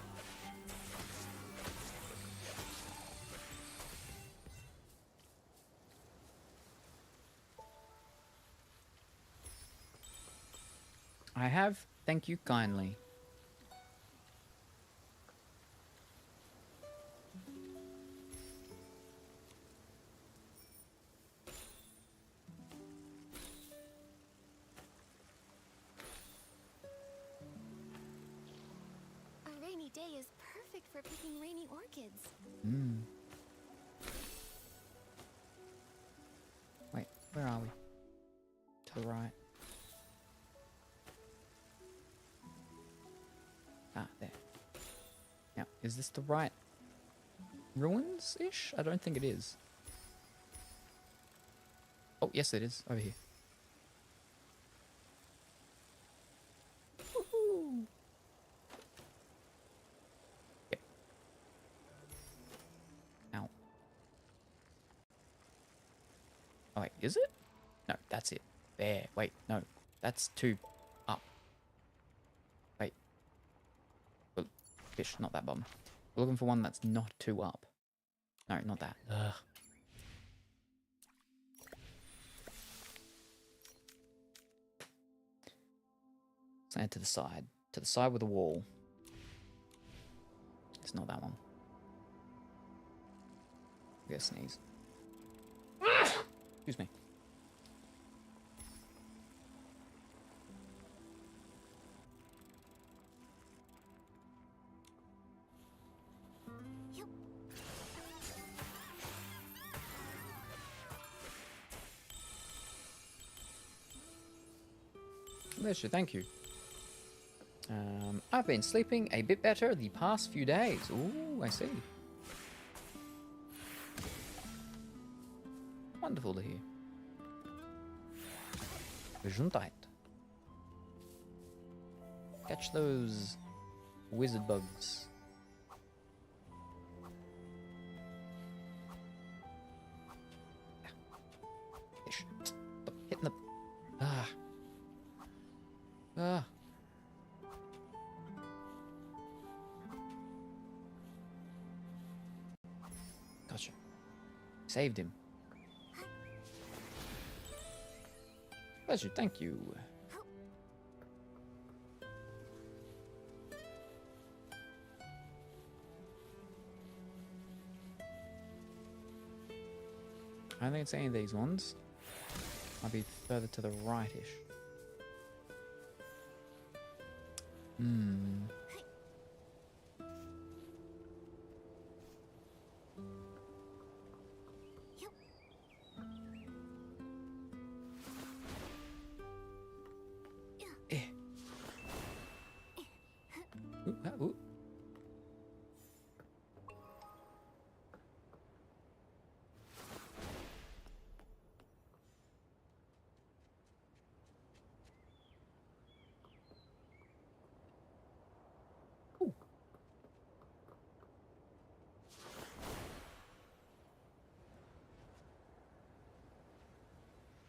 I have. Thank you kindly. A rainy day is perfect for picking rainy orchids. Wait, where are we? To the right. Ah, there. Now, is this the right ruins-ish? I don't think it is. Oh, yes it is. Over here. Woohoo! Yep. Ow. Oh, wait, is it? No, that's it. There. Wait, no. That's 2 up. Wait. Well, fish, not that bottom. We're looking for one that's not 2 up. No, not that. Ugh. Stand to the side. To the side with a wall. It's not that one. I'm gonna sneeze. Excuse me. Yup. Bless you, thank you. I've been sleeping a bit better the past few days. Ooh, I see. Wonderful to hear. Gesundheit. Catch those wizard bugs. Fish. Stop hitting the... Ah. Ah. Saved him. Pleasure, thank you. I don't think it's any of these ones. Might be further to the right-ish. Hmm. Eh. Ooh, ooh. Ooh.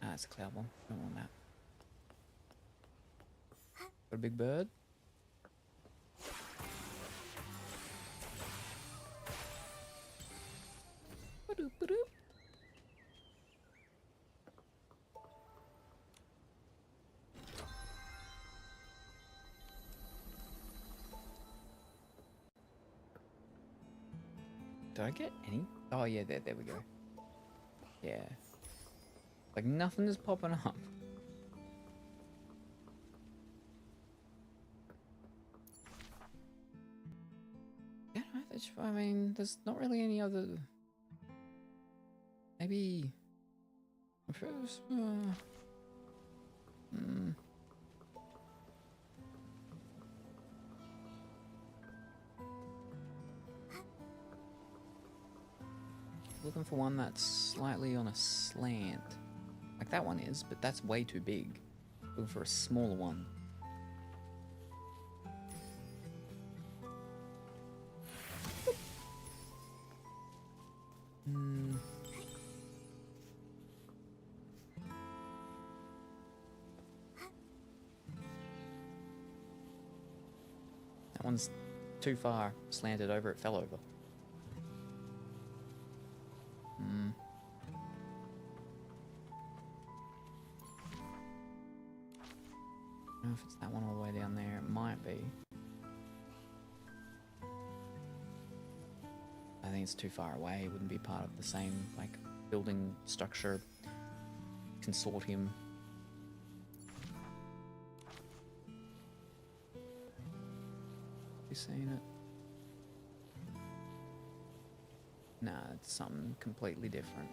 Ah, it's a cloud one. Don't want that. Got a big bird. Ba-doop, ba-doop. Did I get any? Oh yeah, there we go. Yeah. Like nothing is popping up. Yeah, I mean, there's not really any other. Maybe. I'm sure there's, Looking for one that's slightly on a slant. Like that one is, but that's way too big. Looking for a smaller one. Hmm. That one's too far slanted over, it fell over. Hmm. I don't know if it's that one all the way down there. It might be. I think it's too far away. It wouldn't be part of the same, like, building structure consortium. You seen it? Nah, it's something completely different.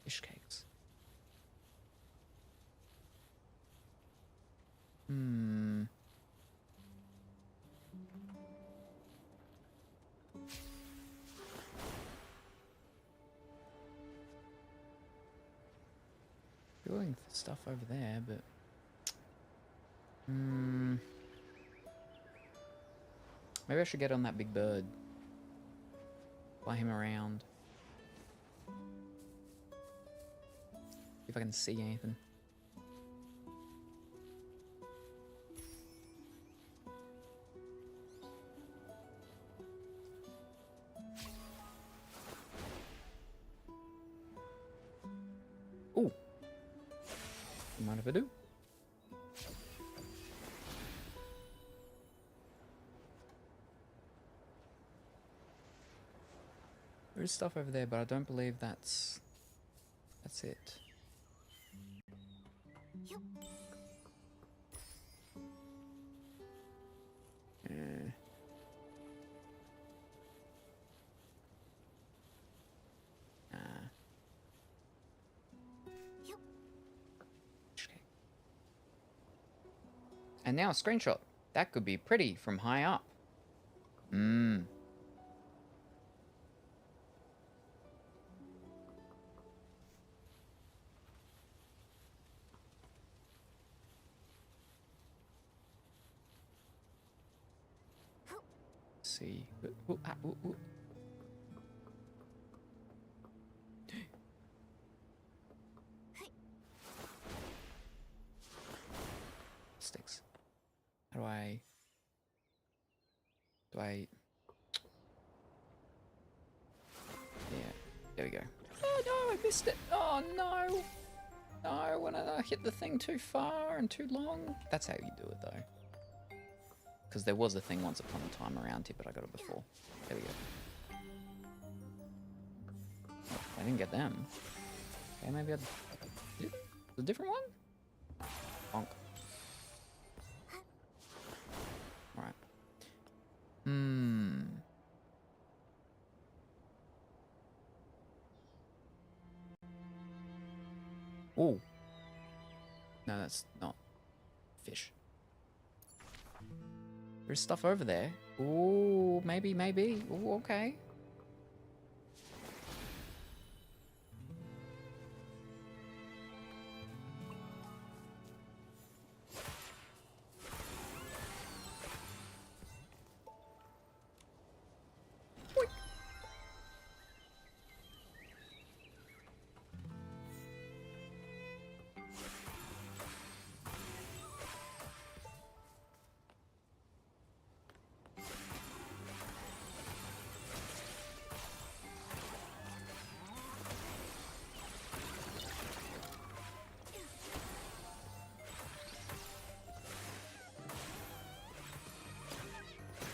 Fish cakes. Hmm. Building stuff over there, but maybe I should get on that big bird. Fly him around. See if I can see anything. Ooh. Mind if I do? There is stuff over there, but I don't believe that's it. And now a screenshot. That could be pretty from high up. Mmm. See. Ooh, ah, ooh, ooh. Sticks. How do I... There we go. Oh no, I missed it. Oh no. No, when I hit the thing too far and too long. That's how you do it though. Because there was a thing once upon a time around here, but I got it before. There we go. Oh, I didn't get them. Okay, maybe a different one? Bonk. Alright. Ooh. No, that's not fish. There's stuff over there. Ooh, maybe. Ooh, okay.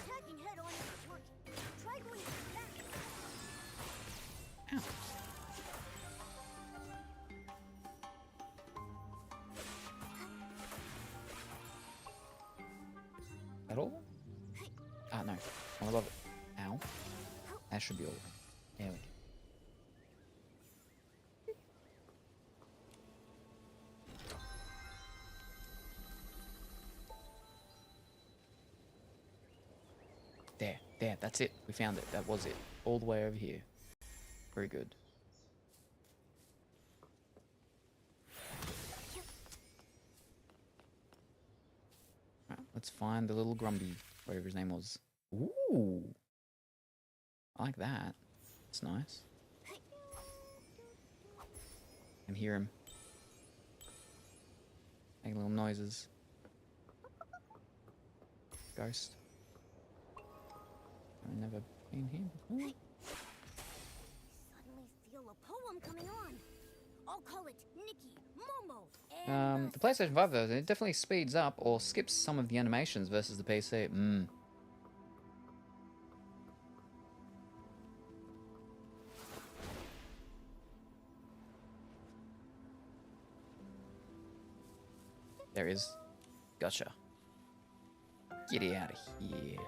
Attacking head on isn't working. Try going back. Ow. That all? Ah, no. One above it. Ow. That should be all. There we go. There, that's it. We found it. That was it. All the way over here. Very good. Right, let's find the little Grumpy, whatever his name was. Ooh! I like that. It's nice. I can hear him. Making little noises. Ghost. I've never been here before. Suddenly feel a poem coming on. I'll call it Nikki, Momo, and The PlayStation 5 though, it definitely speeds up or skips some of the animations versus the PC. There is. Gotcha. Get out of here.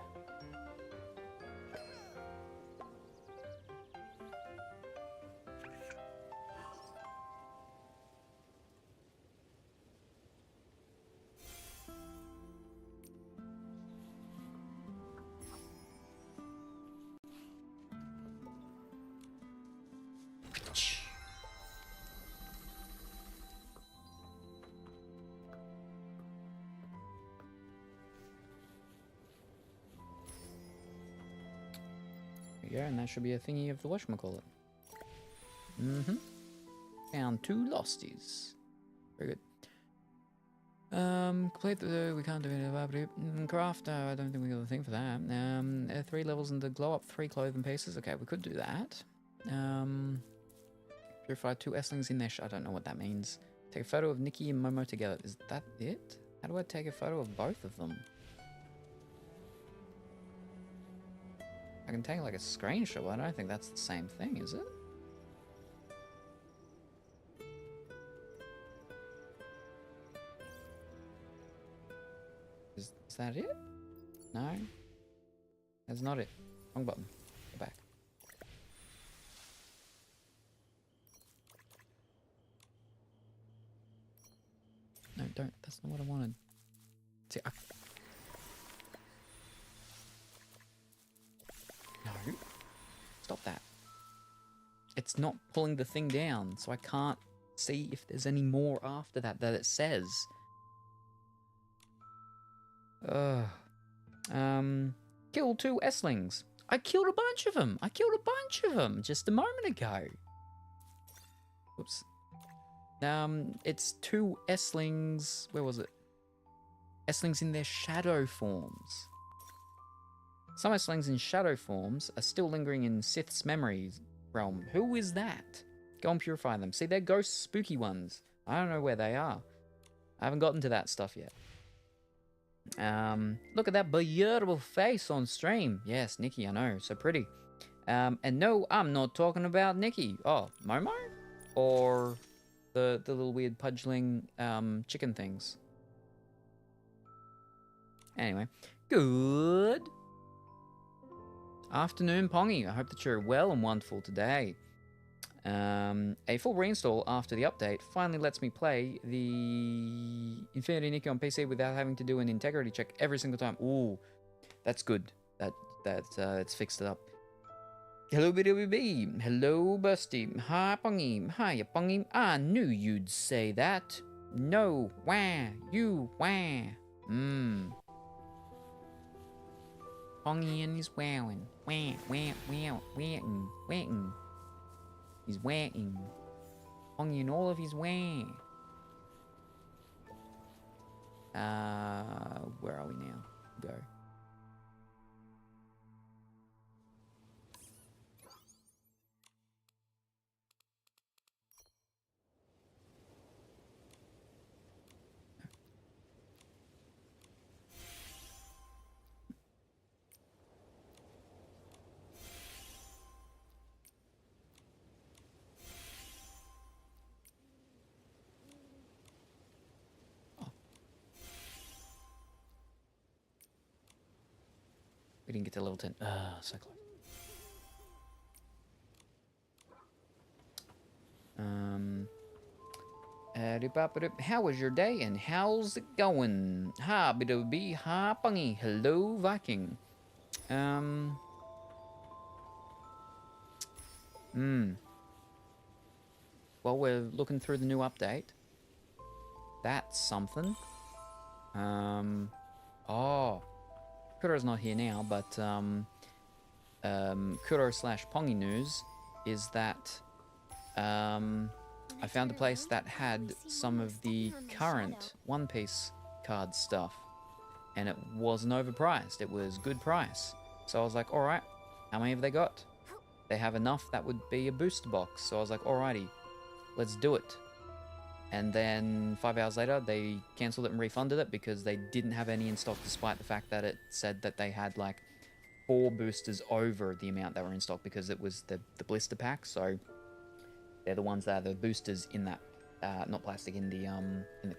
Yeah, and that should be a thingy of the whatchamacallit. Found 2 losties. Very good. Complete the... We can't do anything about it. Craft, I don't think we got a thing for that. 3 levels and the glow up 3 clothing pieces. Okay, we could do that. Purify 2 Esslings in there. I don't know what that means. Take a photo of Nikki and Momo together. Is that it? How do I take a photo of both of them? I can take like a screenshot, but I don't think that's the same thing, is it? Is that it? No? That's not it. Wrong button. Go back. No, don't. That's not what I wanted. See, No. Stop that. It's not pulling the thing down, so I can't see if there's any more after that it says. Kill 2 Esslings. I killed a bunch of them. Just a moment ago. Whoops. It's 2 Esslings. Where was it? Esslings in their shadow forms. Some Esslings in shadow forms are still lingering in Sith's memory realm. Who is that? Go and purify them. See, they're ghost spooky ones. I don't know where they are. I haven't gotten to that stuff yet. Look at that beautiful face on stream. Yes, Nikki, I know, so pretty. And no, I'm not talking about Nikki. Oh, Momo? Or the little weird pudgeling chicken things. Anyway, good afternoon, Pongy. I hope that you're well and wonderful today. A full reinstall after the update finally lets me play the Infinity Nikki on PC without having to do an integrity check every single time. Ooh, that's good. It's fixed it up. Hello, BWB. Hello, Busty. Hi, Pongy. Hiya, Pongy. I knew you'd say that. No, wah, you, wah. Pongy and he's wowing. Wah, wah, wow, wahing, wahing. He's wahing. Pongy and all of his wah. Where are we now? Go. We didn't get to level 10. So close. How was your day and how's it going? Ha, BWB, ha, Pungy. Hello, Viking. Well, we're looking through the new update. That's something. Oh. Kuro's not here now, but Kuro/Pongy news is that I found a place that had some of the current One Piece card stuff, and it wasn't overpriced. It was good price. So I was like, all right, how many have they got? They have enough that would be a booster box. So I was like, alrighty, let's do it. And then 5 hours later, they cancelled it and refunded it because they didn't have any in stock, despite the fact that it said that they had like 4 boosters over the amount that were in stock because it was the blister pack. So they're the ones that are the boosters in that, not plastic, in the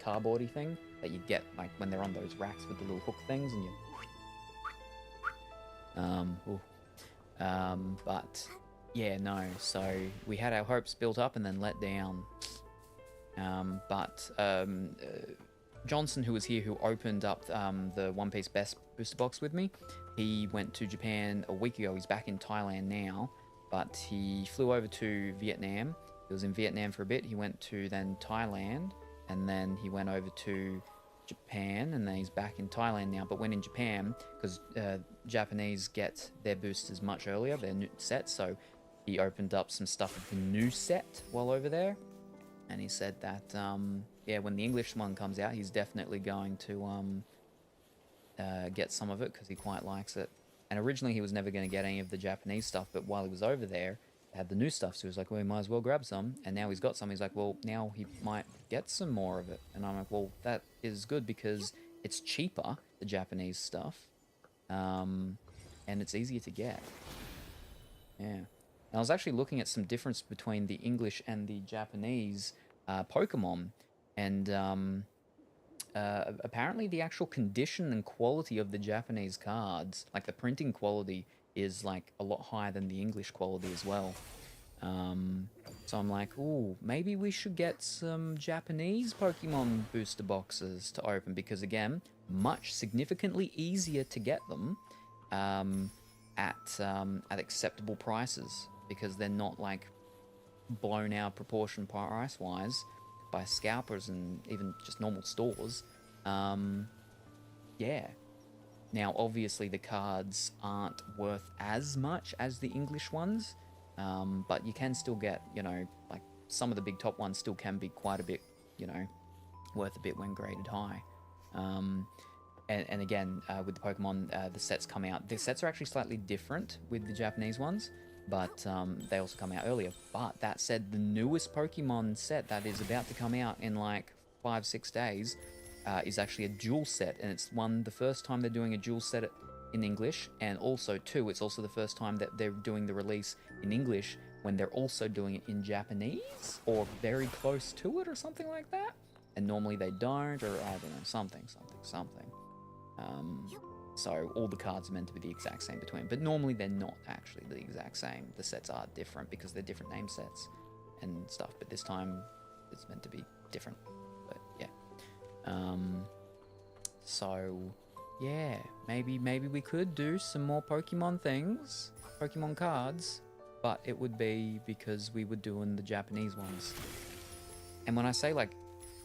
cardboardy thing that you get like when they're on those racks with the little hook things, and you. But yeah, no. So we had our hopes built up and then let down. Johnson, who was here, who opened up the One Piece Best booster box with me, he went to Japan a week ago. He's back in Thailand now, but he flew over to Vietnam. He was in Vietnam for a bit. He went to then Thailand, and then he went over to Japan, and then he's back in Thailand now. But when in Japan, because Japanese get their boosters much earlier, their new sets, so he opened up some stuff with the new set while over there. And he said that, yeah, when the English one comes out, he's definitely going to get some of it because he quite likes it. And originally he was never going to get any of the Japanese stuff, but while he was over there, they had the new stuff. So he was like, well, we might as well grab some. And now he's got some. He's like, well, now he might get some more of it. And I'm like, well, that is good because it's cheaper, the Japanese stuff. And it's easier to get. Yeah. And I was actually looking at some difference between the English and the Japanese Pokemon, and apparently the actual condition and quality of the Japanese cards, like the printing quality, is like a lot higher than the English quality as well. So I'm like, ooh, maybe we should get some Japanese Pokemon booster boxes to open, because again, much significantly easier to get them at acceptable prices, because they're not like blown out proportion price wise by scalpers and even just normal stores. Yeah. Now obviously the cards aren't worth as much as the English ones, but you can still get, you know, like some of the big top ones still can be quite a bit, you know, worth a bit when graded high. And again, with the Pokemon, the sets come out. The sets are actually slightly different with the Japanese ones. but they also come out earlier. But that said, the newest Pokemon set that is about to come out in like 5-6 days is actually a dual set, and it's the first time they're doing a dual set in English, and also two, it's also the first time that they're doing the release in English when they're also doing it in Japanese, or very close to it, or something like that. And normally they don't, or I don't know, something. So all the cards are meant to be the exact same between, but normally they're not actually the exact same. The sets are different because they're different name sets and stuff, but this time it's meant to be different. But yeah. So yeah, maybe we could do some more Pokemon things, Pokemon cards, but it would be because we were doing the Japanese ones. And when I say, like,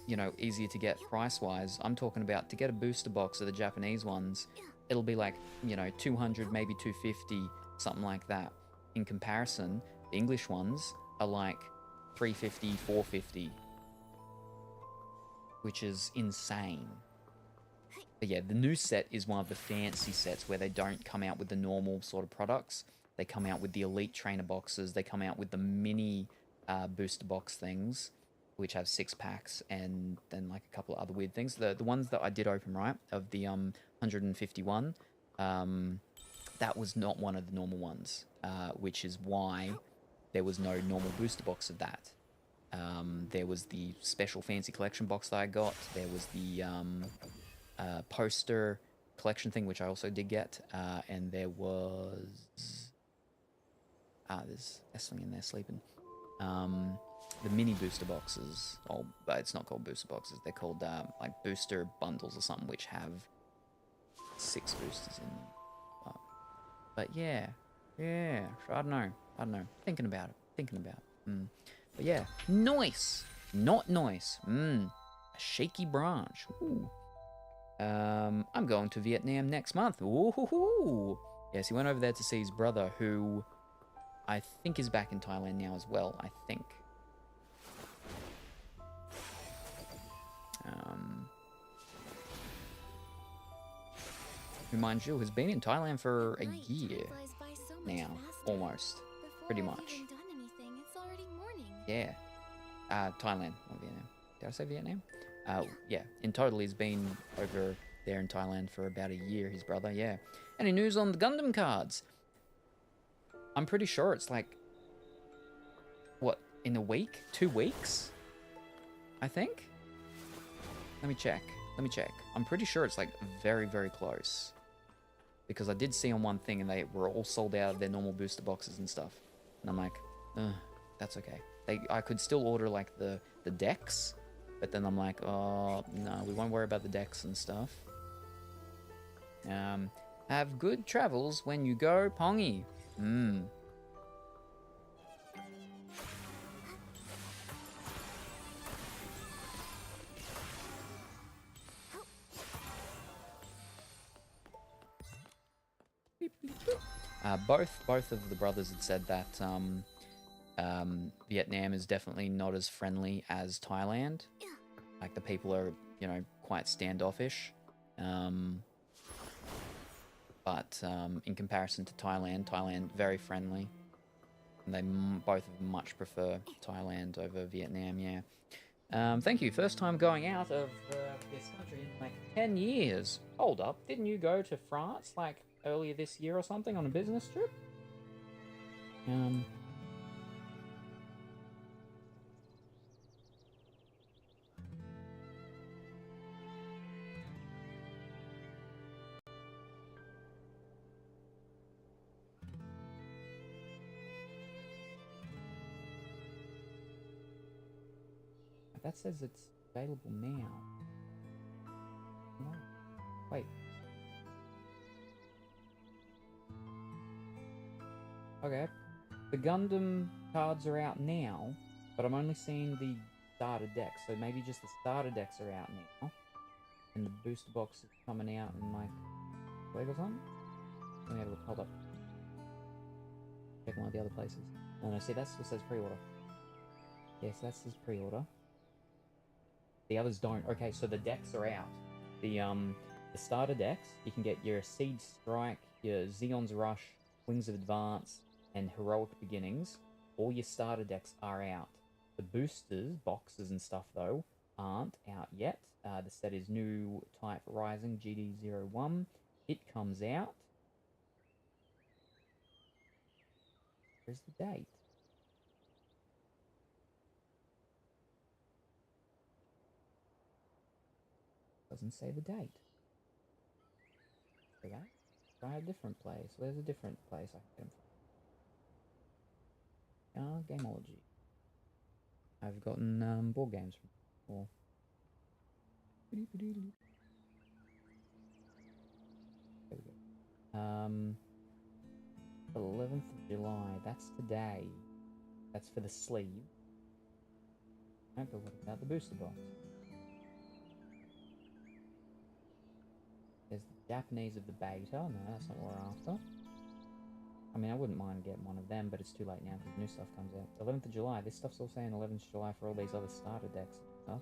you know, easier to get price-wise, I'm talking about to get a booster box of the Japanese ones, it'll be like, you know, 200, maybe 250, something like that. In comparison, the English ones are like 350, 450, which is insane. But yeah, the new set is one of the fancy sets where they don't come out with the normal sort of products. They come out with the Elite Trainer boxes. They come out with the mini booster box things, which have 6 packs, and then like a couple of other weird things. The ones that I did open, right, of the 151, that was not one of the normal ones, which is why there was no normal booster box of that. There was the special fancy collection box that I got. There was the poster collection thing, which I also did get, and there was there's Essling in there sleeping. The mini booster boxes, but it's not called booster boxes. They're called like booster bundles or something, which have 6 boosters in them. But yeah. So I don't know. Thinking about it. But yeah, nice, not nice. A shaky branch. Ooh. I'm going to Vietnam next month. Ooh. Yes, he went over there to see his brother, who I think is back in Thailand now as well. I think. Who, mind you, has been in Thailand for a year now, almost, pretty much. Yeah, Thailand, not Vietnam. Did I say Vietnam? Yeah, in total he's been over there in Thailand for about a year, his brother, yeah. Any news on the Gundam cards? I'm pretty sure it's like, what, in a week? 2 weeks? I think? Let me check. I'm pretty sure it's like very, very close. Because I did see on one thing and they were all sold out of their normal booster boxes and stuff. And I'm like, that's okay. I could still order like the decks, but then I'm like, oh, no, we won't worry about the decks and stuff. Have good travels when you go, Pongy. Both of the brothers had said that Vietnam is definitely not as friendly as Thailand. Like, the people are, you know, quite standoffish. But in comparison to Thailand very friendly. And they both much prefer Thailand over Vietnam, yeah. Thank you. First time going out of this country in like 10 years. Hold up, didn't you go to France like earlier this year or something on a business trip? That says it's available now. No. Wait. Okay. The Gundam cards are out now, but I'm only seeing the starter decks, so maybe just the starter decks are out now. And the booster box is coming out in like a week or something? Let me have a look. Hold up. Check one of the other places. Oh no, see, that still says pre-order. Yes, that says pre-order. The others don't. Okay, so the decks are out. The starter decks, you can get your Seed Strike, your Zeon's Rush, Wings of Advance, and Heroic Beginnings. All your starter decks are out. The boosters, boxes and stuff though, aren't out yet. The set is New Type Rising GD01. It comes out. Where's the date? Doesn't say the date. Okay. Try a different place. Where's a different place I can get them from? Gameology. I've gotten board games from before. There we go. 11th of July. That's today. That's for the sleeve. Right, but what about the booster box? There's the Japanese of the beta. No, that's not what we're after. I mean, I wouldn't mind getting one of them, but it's too late now because new stuff comes out. 11th of July. This stuff's all saying 11th of July for all these other starter decks and stuff.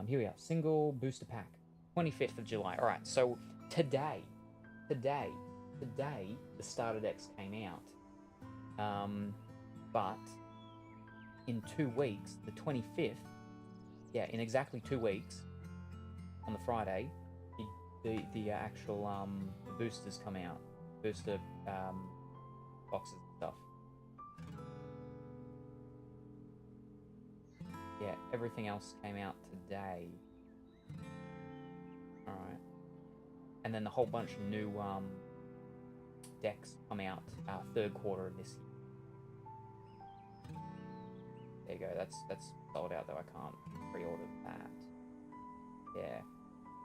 Here we are. Single booster pack. 25th of July. All right, so today, the starter decks came out. But in 2 weeks, the 25th, yeah, in exactly 2 weeks, on the Friday, the actual boosters come out. Booster boxes and stuff. Yeah, everything else came out today. Alright. And then a whole bunch of new decks come out 3rd quarter of this year. There you go, that's sold out though, I can't pre-order that. Yeah.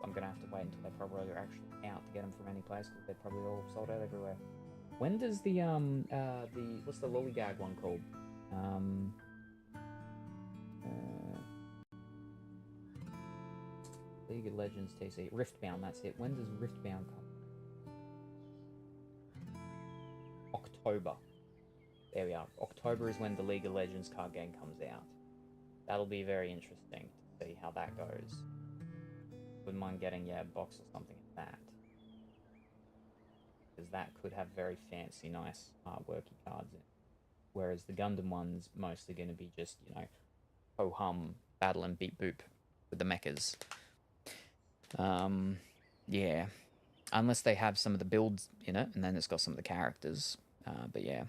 I'm gonna have to wait until they're probably actually out to get them from any place because they're probably all sold out everywhere. When does the what's the lollygag one called? League of Legends TC Riftbound. That's it. When does Riftbound come? October. There we are. October is when the League of Legends card game comes out. That'll be very interesting to see how that goes. Wouldn't mind getting a box or something of that, because that could have very fancy, nice artworky cards in it. Whereas the Gundam one's mostly going to be just, you know, ho-hum, battle and beat boop with the mechas. Yeah. Unless they have some of the builds in it, and then it's got some of the characters. But yeah.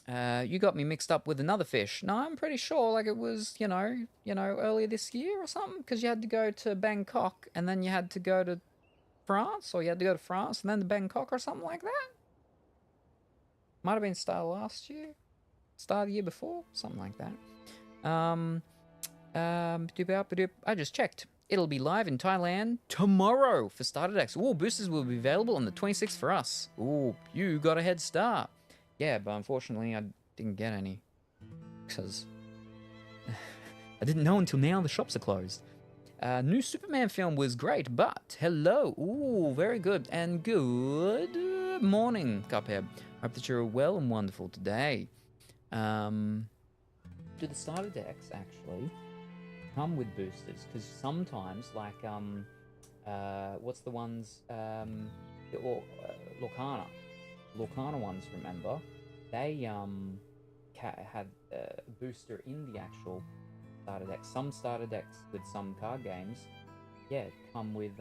You got me mixed up with another fish. No, I'm pretty sure, like, it was, you know, earlier this year or something, because you had to go to Bangkok, and then you had to go to France, or you had to go to France, and then to Bangkok, or something like that. Might have been start of last year, start of the year before, something like that. I just checked. It'll be live in Thailand tomorrow for starter decks. Ooh, boosters will be available on the 26th for us. Ooh, you got a head start. Yeah, but unfortunately I didn't get any, because I didn't know until now the shops are closed. New Superman film was great, but hello. Ooh, very good. And good morning, Cuphead. Hope that you're well and wonderful today. Do the starter decks actually come with boosters? Because sometimes, like, what's the ones, Lorcana ones, remember? They had a booster in the actual starter deck. Some starter decks with some card games, yeah, come with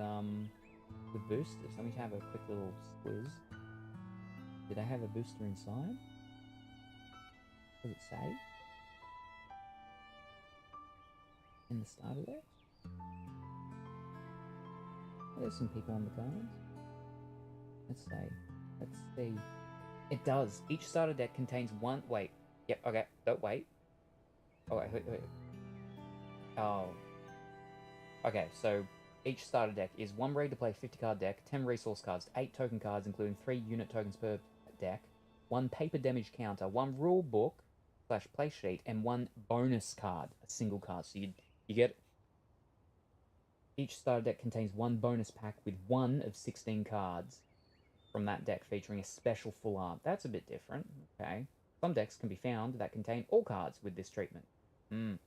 boosters. Let me have a quick little squiz. Did they have a booster inside? Does it say? In the starter deck? Oh, there's some people on the cards. Let's see. It does. Each starter deck contains one... Wait. Yep, okay. Don't wait. Oh, wait. Oh. Okay, so each starter deck is 1 ready-to-play 50-card deck, 10 resource cards, 8 token cards, including 3 unit tokens per deck, 1 paper damage counter, 1 rule book / play sheet, and 1 bonus card, a single card. So you get... Each starter deck contains 1 bonus pack with 1 of 16 cards from that deck featuring a special full art. That's a bit different. Okay. Some decks can be found that contain all cards with this treatment. There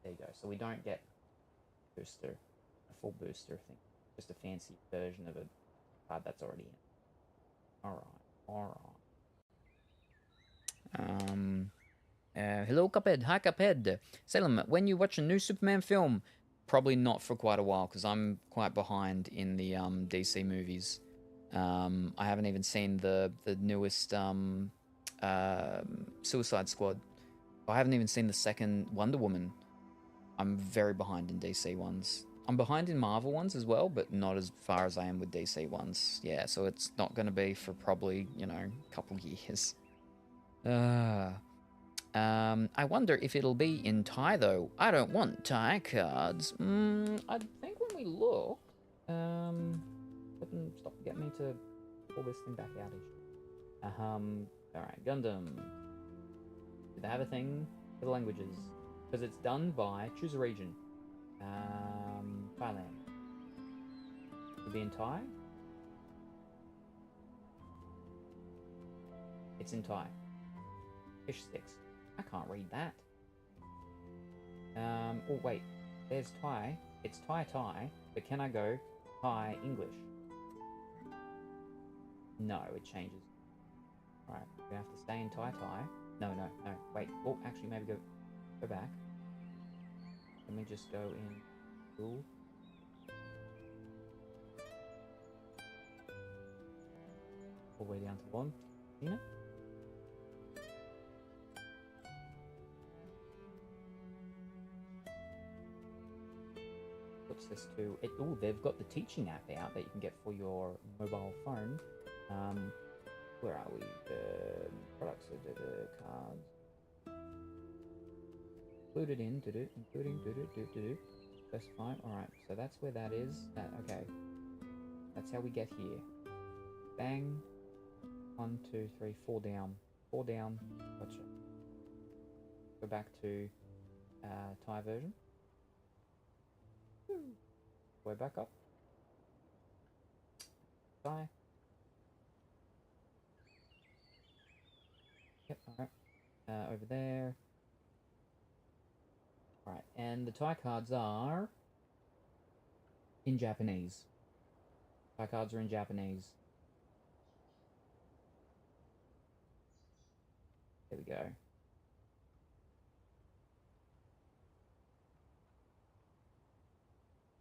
you go. So we don't get booster, a full booster thing. Just a fancy version of a card that's already in. Alright. Alright. Hello, Cuphead. Hi, Cuphead. Salem, when you watch a new Superman film, probably not for quite a while, because I'm quite behind in the DC movies. I haven't even seen the newest Suicide Squad. I haven't even seen the second Wonder Woman. I'm very behind in DC ones. I'm behind in Marvel ones as well, but not as far as I am with DC ones. Yeah, so it's not going to be for probably, you know, a couple years. I wonder if it'll be in Thai, though. I don't want Thai cards. I think when we look... Stop, get me to pull this thing back out. Alright, Gundam. Do they have a thing for the languages? Because it's done by... Choose a region. Thailand. Could be in Thai? It's in Thai. Fish sticks. I can't read that. Oh wait. There's Thai. It's Thai, but can I go Thai English? No, it changes. Right, we have to stay in Thai. No, wait. Oh, actually, maybe go back. Let me just go in Google. All the way down to one. You know? What's this to? Oh, they've got the teaching app out that you can get for your mobile phone. Where are we? Products, cards. Included in, including, specify. Alright, so that's where that is. Okay. That's how we get here. Bang. 1, 2, 3, 4 down. 4 down. Gotcha. Go back to Thai version. Way back up. Thai. Yep, alright. Over there. Alright, and the Thai cards are in Japanese. Thai cards are in Japanese. There we go.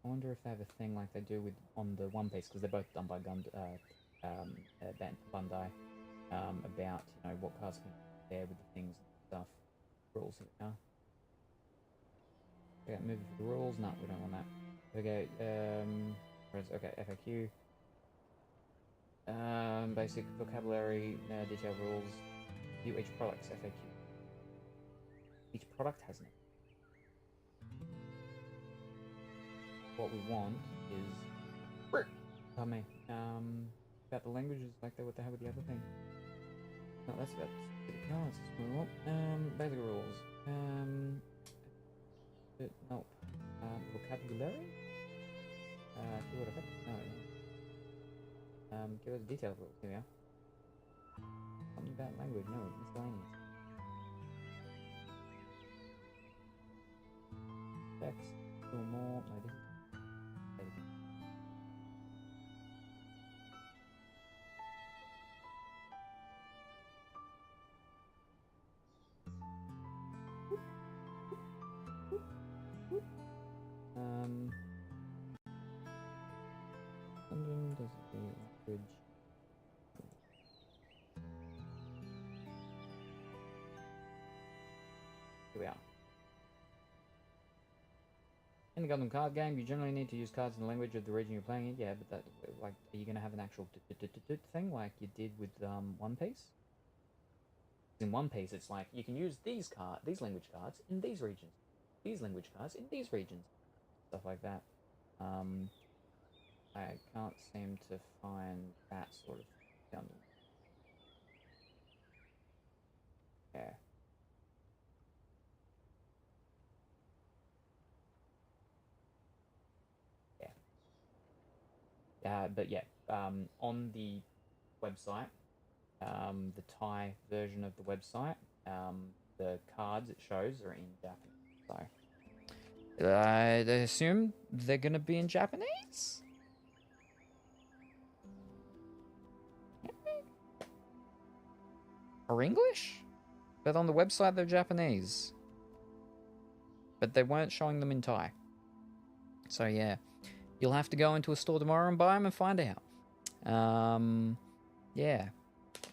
I wonder if they have a thing like they do with on the One Piece, because they're both done by Bandai, about, you know, what cards can be there with the things and stuff. Rules here. Okay, move the rules. No, we don't want that. Okay, okay, FAQ. Basic vocabulary, detailed rules. View each product's FAQ. Each product has an. What we want is, pardon me, about the languages, like what they have with the other thing. No, that's about cards. Basic rules. Nope. Vocabulary? Keyword effects? No. Give us detailed rules. Here we are. Something about language. No, miscellaneous. Text. Two more. No, this. Does the bridge. Here we are. In the Gundam card game, you generally need to use cards in the language of the region you're playing in. Yeah, but that, like, are you going to have an actual thing like you did with One Piece? In One Piece, it's like you can use these language cards in these regions, these language cards in these regions, stuff like that. I can't seem to find that sort of Gundam. Yeah. But yeah, on the website, the Thai version of the website, the cards it shows are in Japanese. So I assume they're gonna be in Japanese. are English, but on the website they're Japanese. But they weren't showing them in Thai. So yeah, you'll have to go into a store tomorrow and buy them and find out. Yeah.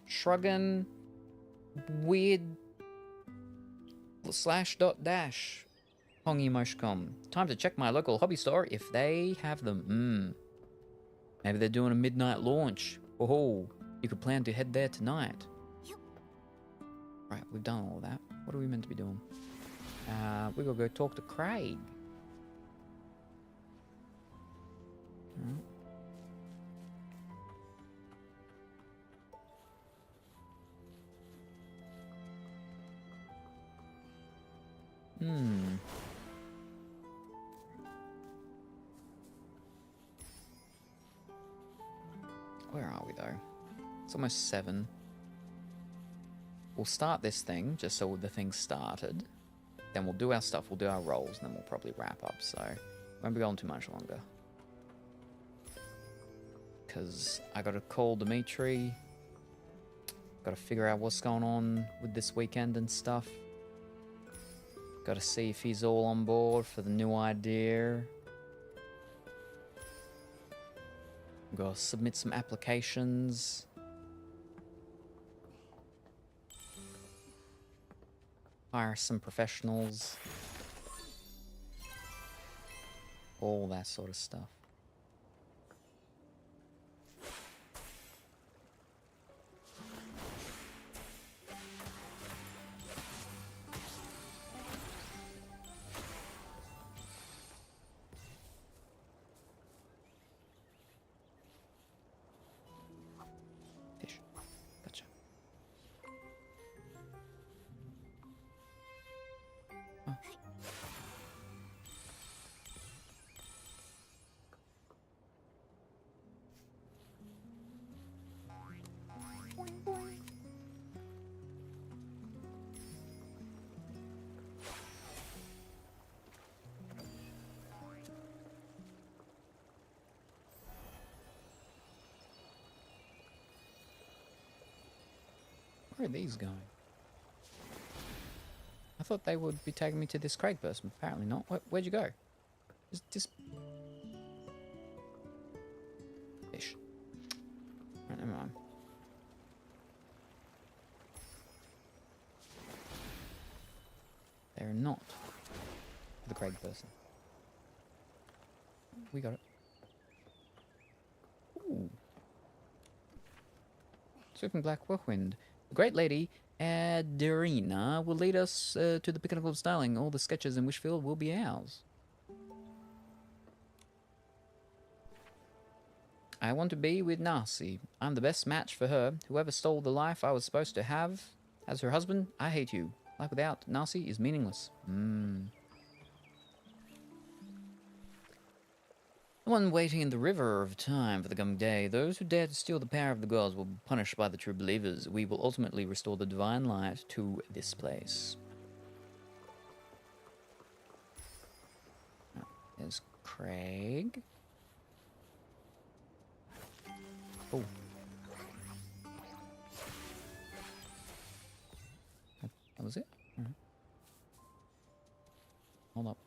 Shruggin' weird slash dot dash Hongi Moshicom. Time to check my local hobby store if they have them. Maybe they're doing a midnight launch. Oh, you could plan to head there tonight. Yep. Right, we've done all that. What are we meant to be doing? We gotta go talk to Craig. Where are we though? It's almost 7. We'll start this thing just so the thing's started. Then we'll do our stuff, we'll do our rolls, and then we'll probably wrap up. So, won't be going too much longer. Because I gotta call Dimitri. Gotta figure out what's going on with this weekend and stuff. Gotta see if he's all on board for the new idea. Gotta submit some applications. Hire some professionals. All that sort of stuff. Fish. Gotcha. Oh. Where are these going? I thought they would be taking me to this Craig person. Apparently not. Where'd you go? Just fish. Right, never mind. They're not the Craig person. We got it. Ooh. Sweeping black whirlwind. The great lady Aderina will lead us to the pinnacle of styling. All the sketches in Wishfield will be ours. I want to be with Narcy. I'm the best match for her. Whoever stole the life I was supposed to have as her husband, I hate you. Life without Narcy is meaningless. The one waiting in the river of time for the coming day. Those who dare to steal the power of the gods will be punished by the true believers. We will ultimately restore the divine light to this place. Oh, there's Craig. Oh. That was it? Alright. Hold up.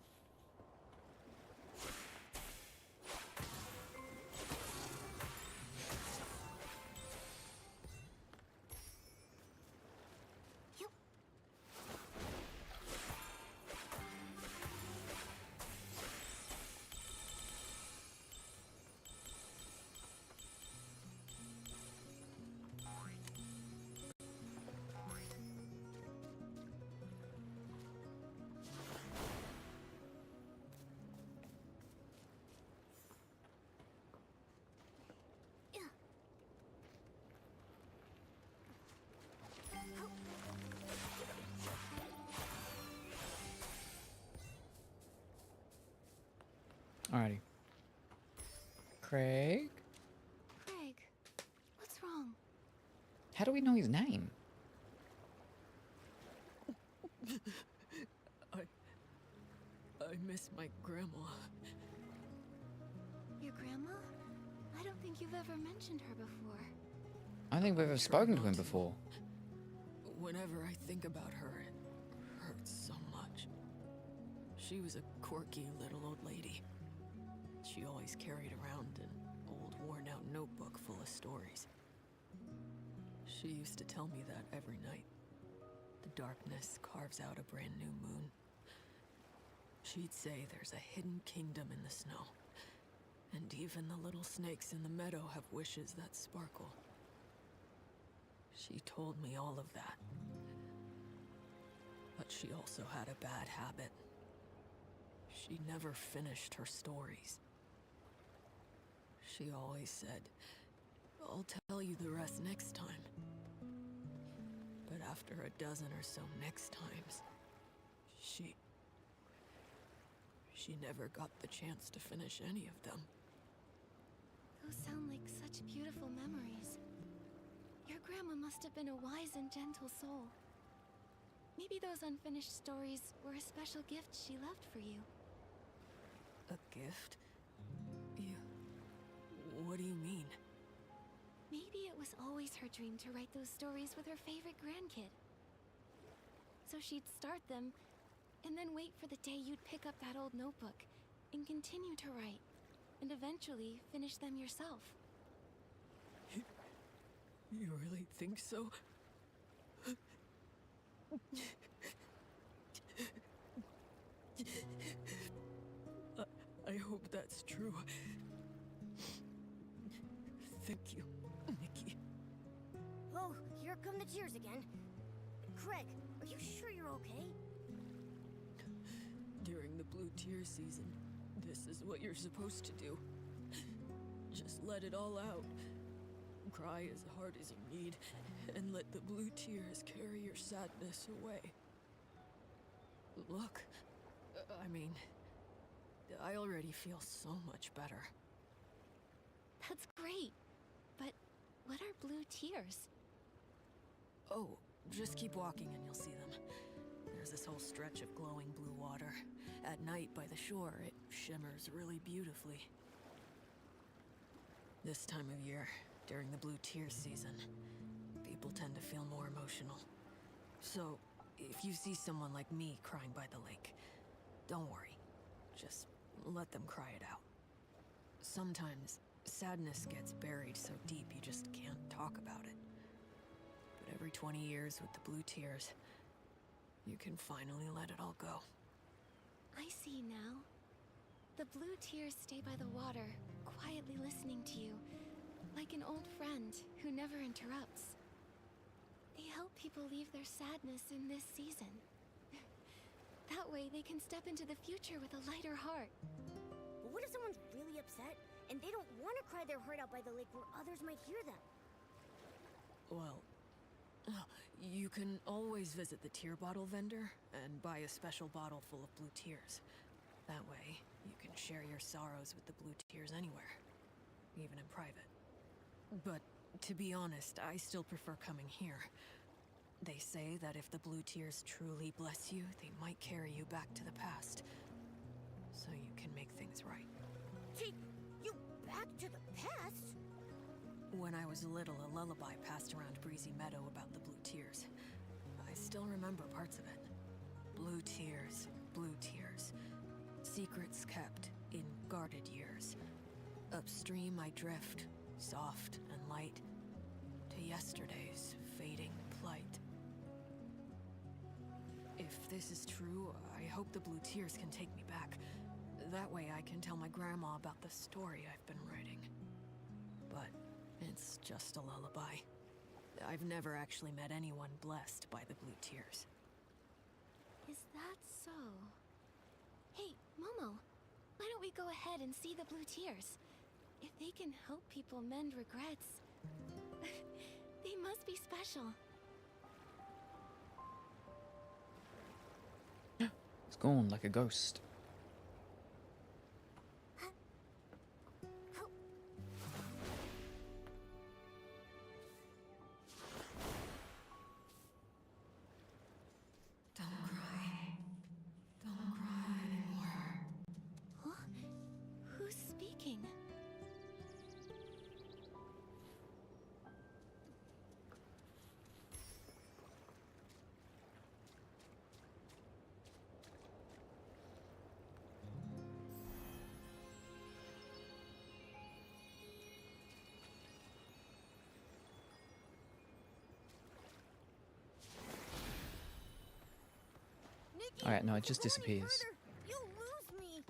Alrighty. Craig? Craig, what's wrong? How do we know his name? I miss my grandma. Your grandma? I don't think you've ever mentioned her before. I don't think we've ever spoken to him before. Whenever I think about her, it hurts so much. She was a quirky little old lady. She always carried around an old worn-out notebook full of stories. She used to tell me that every night. The darkness carves out a brand new moon. She'd say there's a hidden kingdom in the snow, and even the little snakes in the meadow have wishes that sparkle. She told me all of that. But she also had a bad habit. She never finished her stories. She always said, "I'll tell you the rest next time." But after a dozen or so next times, she never got the chance to finish any of them. Those sound like such beautiful memories. Your grandma must have been a wise and gentle soul. Maybe those unfinished stories were a special gift she left for you. A gift? What do you mean? Maybe it was always her dream to write those stories with her favorite grandkid. So she'd start them, and then wait for the day you'd pick up that old notebook and continue to write, and eventually finish them yourself. You really think so? I hope that's true. Thank you, Nikki. Oh, here come the tears again. Craig, are you sure you're okay? During the blue tear season, this is what you're supposed to do. Just let it all out. Cry as hard as you need, and let the blue tears carry your sadness away. Look, I mean, I already feel so much better. That's great. But what are blue tears? Oh, just keep walking and you'll see them. There's this whole stretch of glowing blue water. At night by the shore, it shimmers really beautifully. This time of year, during the blue tear season, people tend to feel more emotional. So, if you see someone like me crying by the lake, don't worry. Just let them cry it out. Sometimes, sadness gets buried so deep you just can't talk about it. But every 20 years with the blue tears, you can finally let it all go. I see now. The blue tears stay by the water, quietly listening to you, like an old friend who never interrupts. They help people leave their sadness in this season. That way they can step into the future with a lighter heart. But what if someone's really upset and they don't want to cry their heart out by the lake where others might hear them? Well, you can always visit the tear bottle vendor and buy a special bottle full of blue tears. That way, you can share your sorrows with the blue tears anywhere, even in private. But to be honest, I still prefer coming here. They say that if the blue tears truly bless you, they might carry you back to the past, so you can make things right. Take you back to the past? When I was little, a lullaby passed around Breezy Meadow about the blue tears. I still remember parts of it. Blue tears, secrets kept in guarded years. Upstream I drift, soft and light, to yesterday's fading plight. If this is true, I hope the blue tears can take me back. That way I can tell my grandma about the story I've been writing. But it's just a lullaby. I've never actually met anyone blessed by the blue tears. Is that so? Hey, Momo, why don't we go ahead and see the blue tears? If they can help people mend regrets, they must be special. It's gone like a ghost. Don't cry. Don't cry anymore. Huh? Who's speaking? Alright, no, it just disappears. Further, you'll lose me.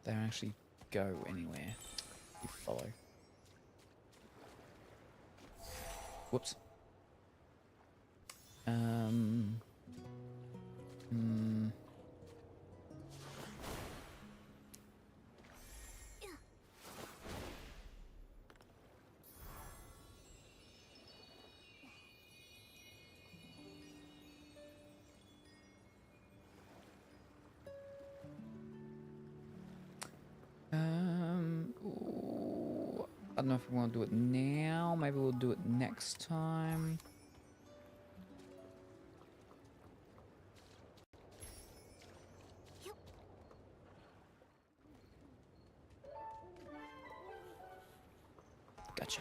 They don't actually go anywhere. You follow. Whoops. Ooh, I don't know if we want to do it now. Maybe we'll do it next time. Gotcha.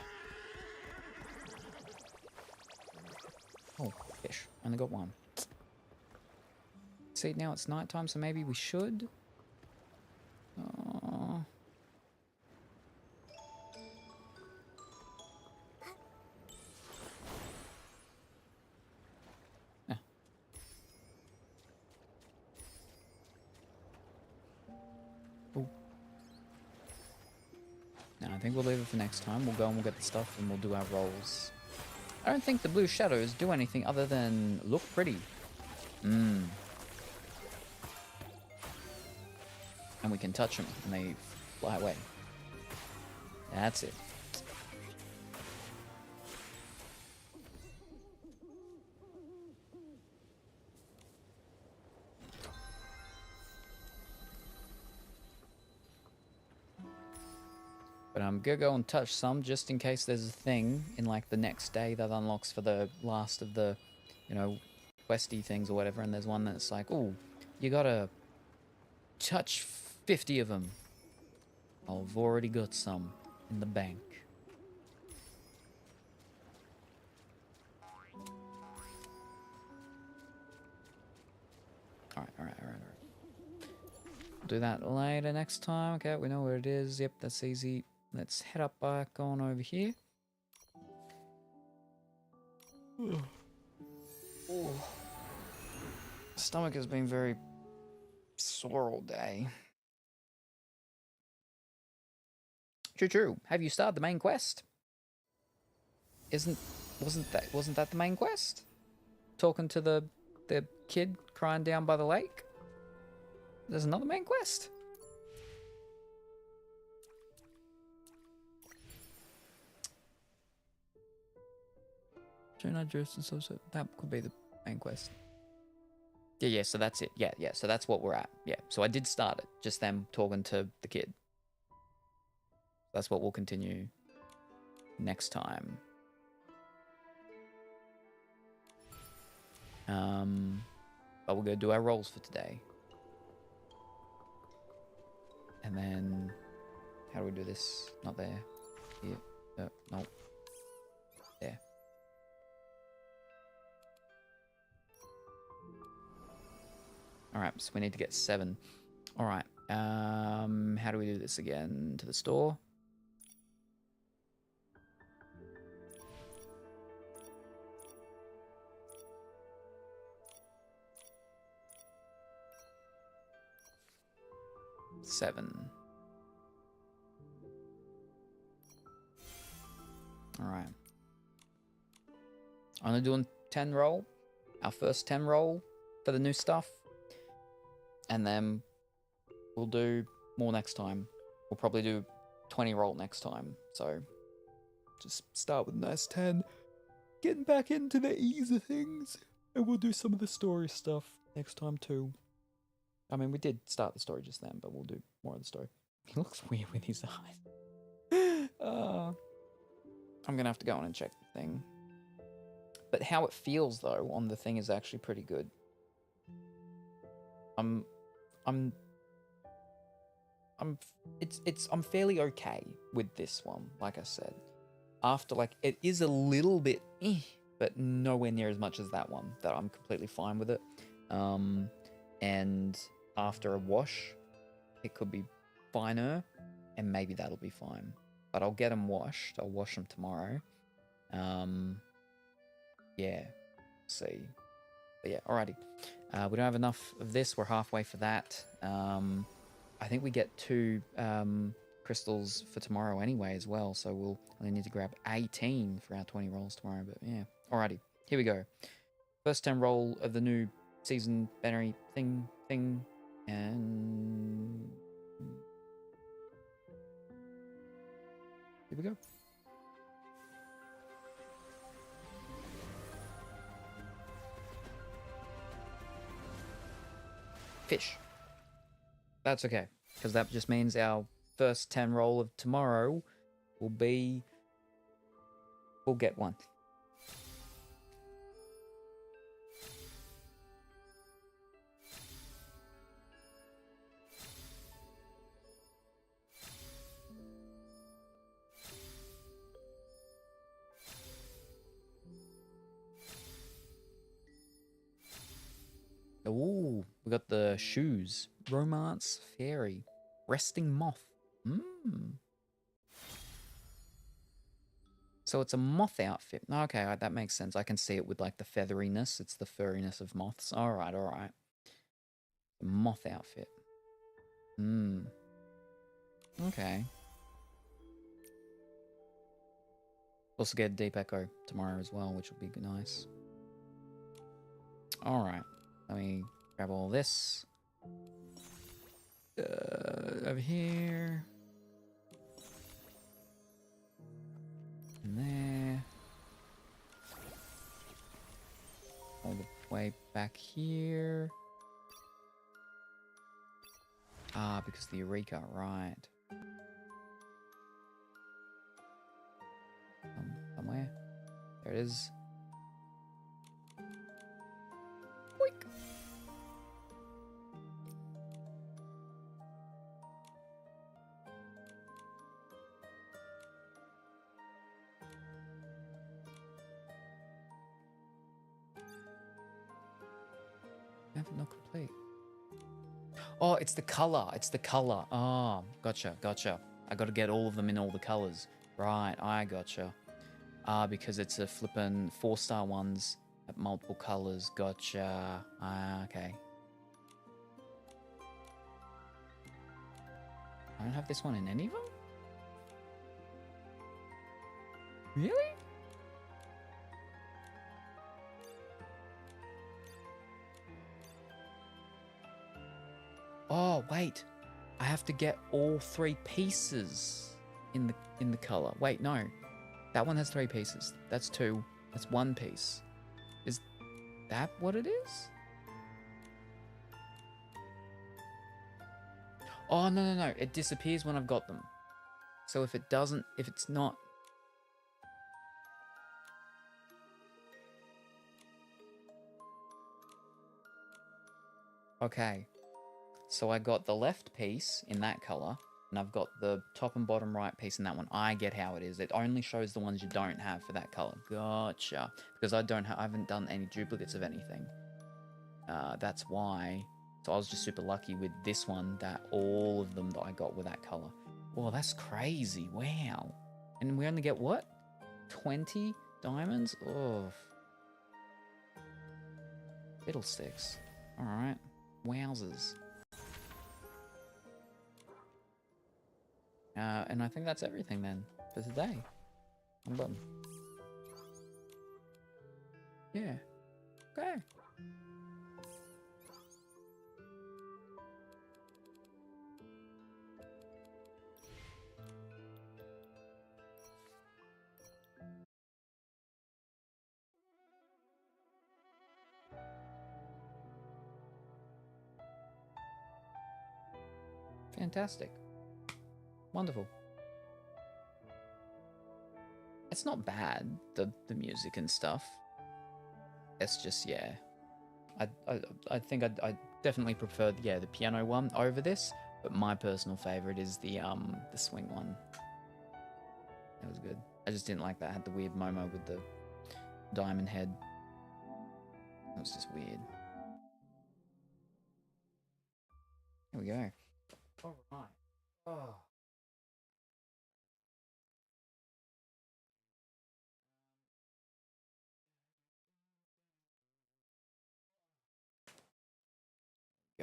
Oh, fish. Only got one. See, now it's nighttime, so maybe we should. Oh. Yeah. Oh. No, I think we'll leave it for next time. We'll go and we'll get the stuff and we'll do our rolls. I don't think the blue shadows do anything other than look pretty. And we can touch them and they fly away. That's it. But I'm gonna go and touch some just in case there's a thing in like the next day that unlocks for the last of the, you know, questy things or whatever. And there's one that's like, oh, you gotta touch 50 of them. I've already got some in the bank. Alright. Do that later next time. Okay, we know where it is. Yep, that's easy. Let's head up back on over here. Stomach has been very sore all day. True. Have you started the main quest? Wasn't that the main quest? Talking to the kid crying down by the lake? There's another main quest. That could be the main quest. Yeah, so that's it. Yeah, so that's what we're at. Yeah, so I did start it. Just them talking to the kid. That's what we'll continue next time. But we're going to do our rolls for today. And then, how do we do this? Not there. Here. No. There. Alright, so we need to get 7. Alright, how do we do this again? To the store? Seven. Alright. Only doing 10 roll. Our first 10 roll for the new stuff. And then we'll do more next time. We'll probably do 20 roll next time. So just start with a nice 10. Getting back into the ease of things. And we'll do some of the story stuff next time too. I mean, we did start the story just then, but we'll do more of the story. He looks weird with his eyes. I'm going to have to go on and check the thing. But how it feels, though, on the thing is actually pretty good. I'm fairly okay with this one, like I said. After, like, it is a little bit but nowhere near as much as that one, that I'm completely fine with it. And after a wash, it could be finer, and maybe that'll be fine. But I'll get them washed. I'll wash them tomorrow. Yeah, see. But yeah, alrighty. We don't have enough of this. We're halfway for that. I think we get 2 crystals for tomorrow anyway as well. So we'll only need to grab 18 for our 20 rolls tomorrow. But yeah. Alrighty. Here we go. First 10 roll of the new season binary thing. And here we go. Fish. That's okay, because that just means our first 10 roll of tomorrow will be... We'll get one. Ooh, we got the shoes. Romance Fairy. Resting Moth. So it's a moth outfit. Okay, that makes sense. I can see it with like the featheriness. It's the furriness of moths. Alright. Moth outfit. Okay. Also get a Deep Echo tomorrow as well, which will be nice. Alright. Let me grab all this. Over here. And there. All the way back here. Ah, because the Eureka, right. Somewhere. There it is. Boink. Never not complete. Oh, it's the color. It's the color. Oh, gotcha. I got to get all of them in all the colors. Right, I gotcha. Because it's a flippin' 4-star ones at multiple colors. Gotcha. Okay. I don't have this one in any of them? Really? Oh, wait. I have to get all 3 pieces in the color. Wait, no. That one has 3 pieces. That's 2. That's 1 piece. Is that what it is? Oh, no. It disappears when I've got them. So if it's not... Okay. So I got the left piece in that color, and I've got the top and bottom right piece in that one. I get how it is. It only shows the ones you don't have for that color. Gotcha. Because I haven't done any duplicates of anything. That's why. So I was just super lucky with this one that all of them that I got were that color. Well, that's crazy. Wow. And we only get what? 20 diamonds? Oh. Fiddlesticks. Alright. Wowzers. And I think that's everything then for today. I'm done. Yeah. Okay. Fantastic. Wonderful. It's not bad, the music and stuff. It's just, yeah. I think I definitely prefer the piano one over this, but my personal favorite is the swing one. That was good. I just didn't like that. It had the weird Momo with the diamond head. It was just weird. Here we go. All right. Oh.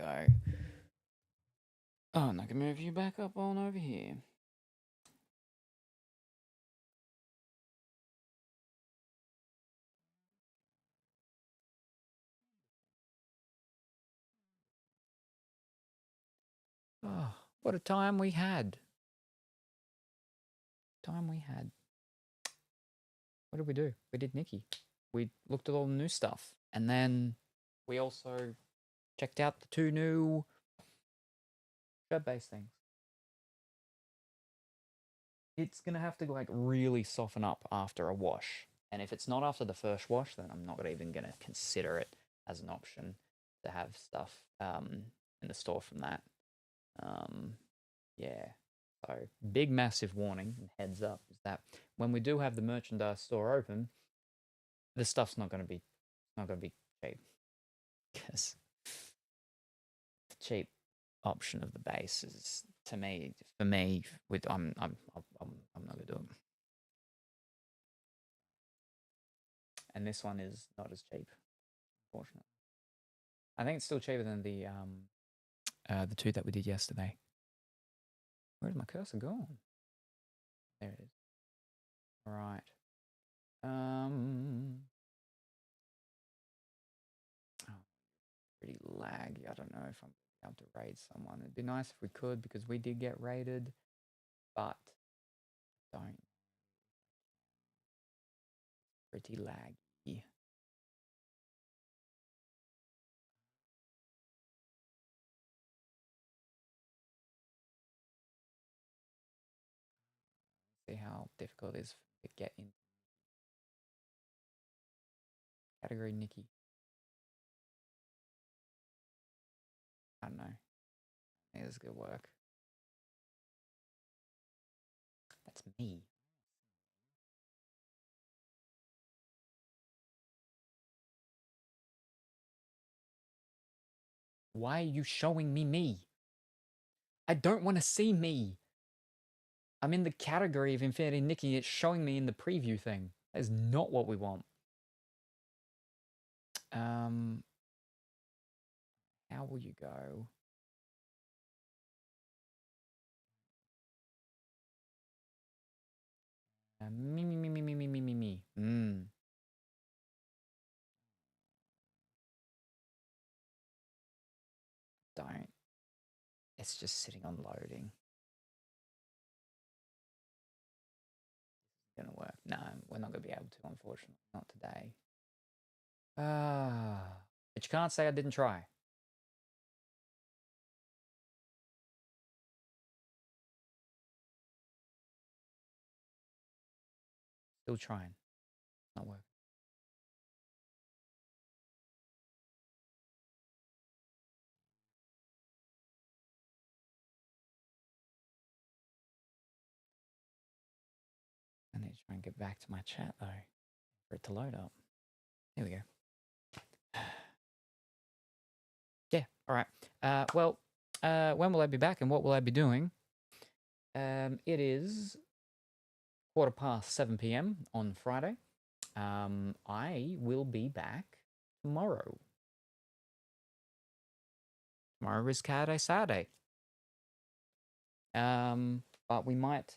go. Oh, and I can move you back up on over here. Oh, what a time we had. What did we do? We did Nikki. We looked at all the new stuff. And then we also checked out the 2 new shirt-based things. It's going to have to like really soften up after a wash. And if it's not after the first wash, then I'm not even going to consider it as an option to have stuff in the store from that. Yeah. So big, massive warning and heads up is that when we do have the merchandise store open, the stuff's not going to be cheap, because the cheap option of the base is, for me, with I'm not going to do it. And this one is not as cheap, unfortunately. I think it's still cheaper than the 2 that we did yesterday. Where's my cursor gone? There it is. All right. Oh, pretty laggy. I don't know if I'm able to raid someone. It'd be nice if we could, because we did get raided, but don't. Pretty laggy. See how difficult it is to get in. Category Nikki. I don't know. I think this is good work. That's me. Why are you showing me? I don't want to see me. I'm in the category of Infinity Nikki. It's showing me in the preview thing. That is not what we want. How will you go? Me. Don't. It's just sitting on loading. Gonna work. No, we're not gonna be able to, unfortunately. Not today. But you can't say I didn't try. Still trying. Not working. I need to try and get back to my chat though, for it to load up. There we go. Yeah, all right. Well, when will I be back and what will I be doing? It is 7:15 p.m. on Friday. I will be back tomorrow. Tomorrow is Saturday. But we might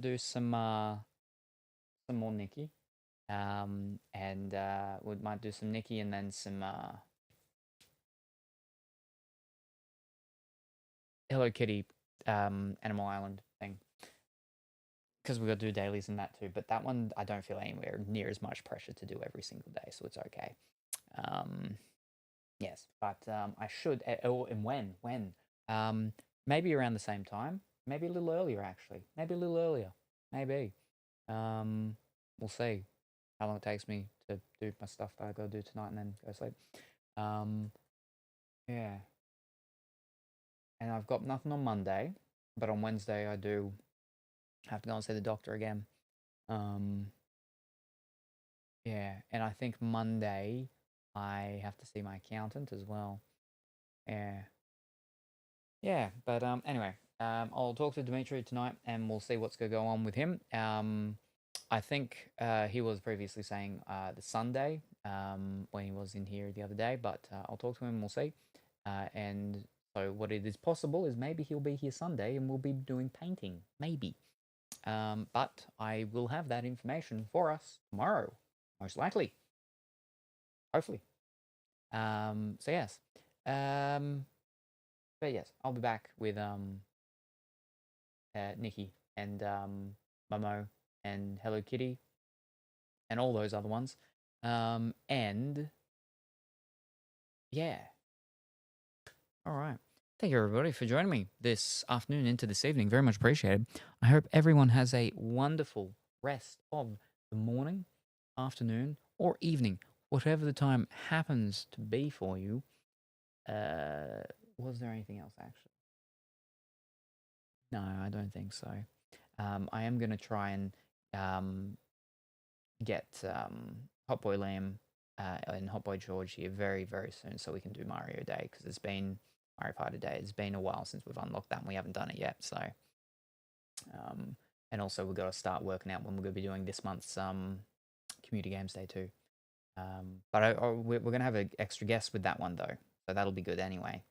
do some more Nikki. And we might do some Nikki and then some Hello Kitty Animal Island thing. Because we've got to do dailies and that too. But that one, I don't feel anywhere near as much pressure to do every single day, so it's okay. Yes, but I should, and when? Maybe around the same time. Maybe a little earlier, actually. Maybe a little earlier. Maybe. We'll see how long it takes me to do my stuff that I got to do tonight and then go sleep. Yeah. And I've got nothing on Monday, but on Wednesday I do have to go and see the doctor again. Yeah, and I think Monday I have to see my accountant as well. Yeah. Yeah, but anyway, I'll talk to Dimitri tonight and we'll see what's going to go on with him. I think he was previously saying the Sunday when he was in here the other day, but I'll talk to him and we'll see. And so what it is possible is maybe he'll be here Sunday and we'll be doing painting, maybe. But I will have that information for us tomorrow, most likely. Hopefully. So yes. But yes, I'll be back with Nikki and Momo and Hello Kitty and all those other ones. And yeah. All right. Thank you, everybody, for joining me this afternoon into this evening. Very much appreciated. I hope everyone has a wonderful rest of the morning, afternoon, or evening, whatever the time happens to be for you. Was there anything else, actually? No, I don't think so. I am going to try and get Hot Boy Liam and Hot Boy George here very, very soon so we can do Mario Day, because it's been Mario Party Day. It's been a while since we've unlocked that and we haven't done it yet. So, and also we've got to start working out when we're going to be doing this month's Community Games Day too. But we're going to have an extra guest with that one though, so that'll be good anyway.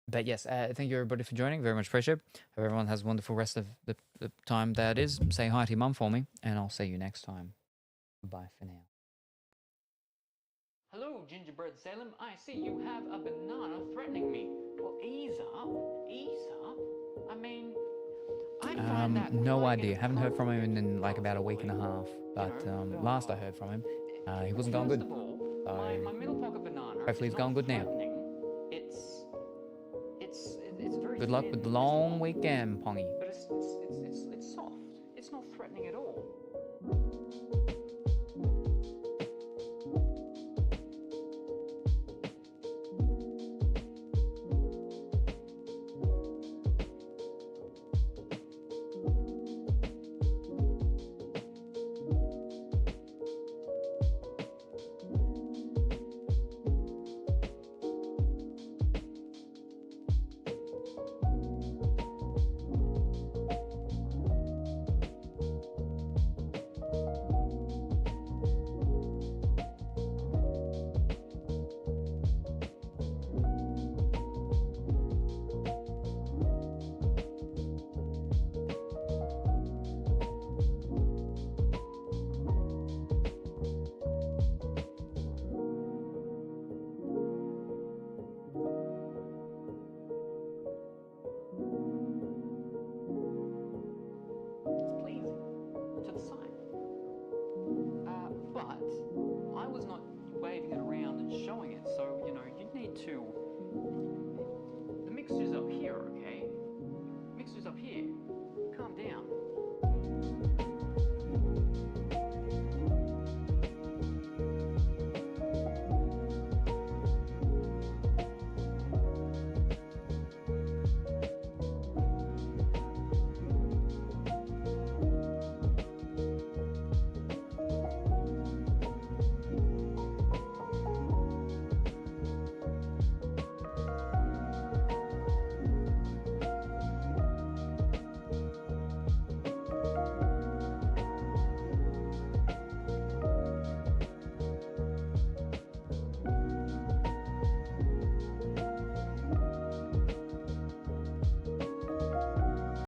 But yes, thank you everybody for joining. Very much appreciate it. Hope everyone has a wonderful rest of the time that is. Say hi to your mum for me, and I'll see you next time. Bye for now. Hello, Gingerbread Salem. I see you have a banana threatening me. Well, ease up. Ease up. I mean, I find that no idea. Haven't heard from him in like about a week and a half. But last I heard from him, he wasn't going good. So my middle pocket banana. Hopefully he's going good now. It's very good luck with the long weekend, Pongy.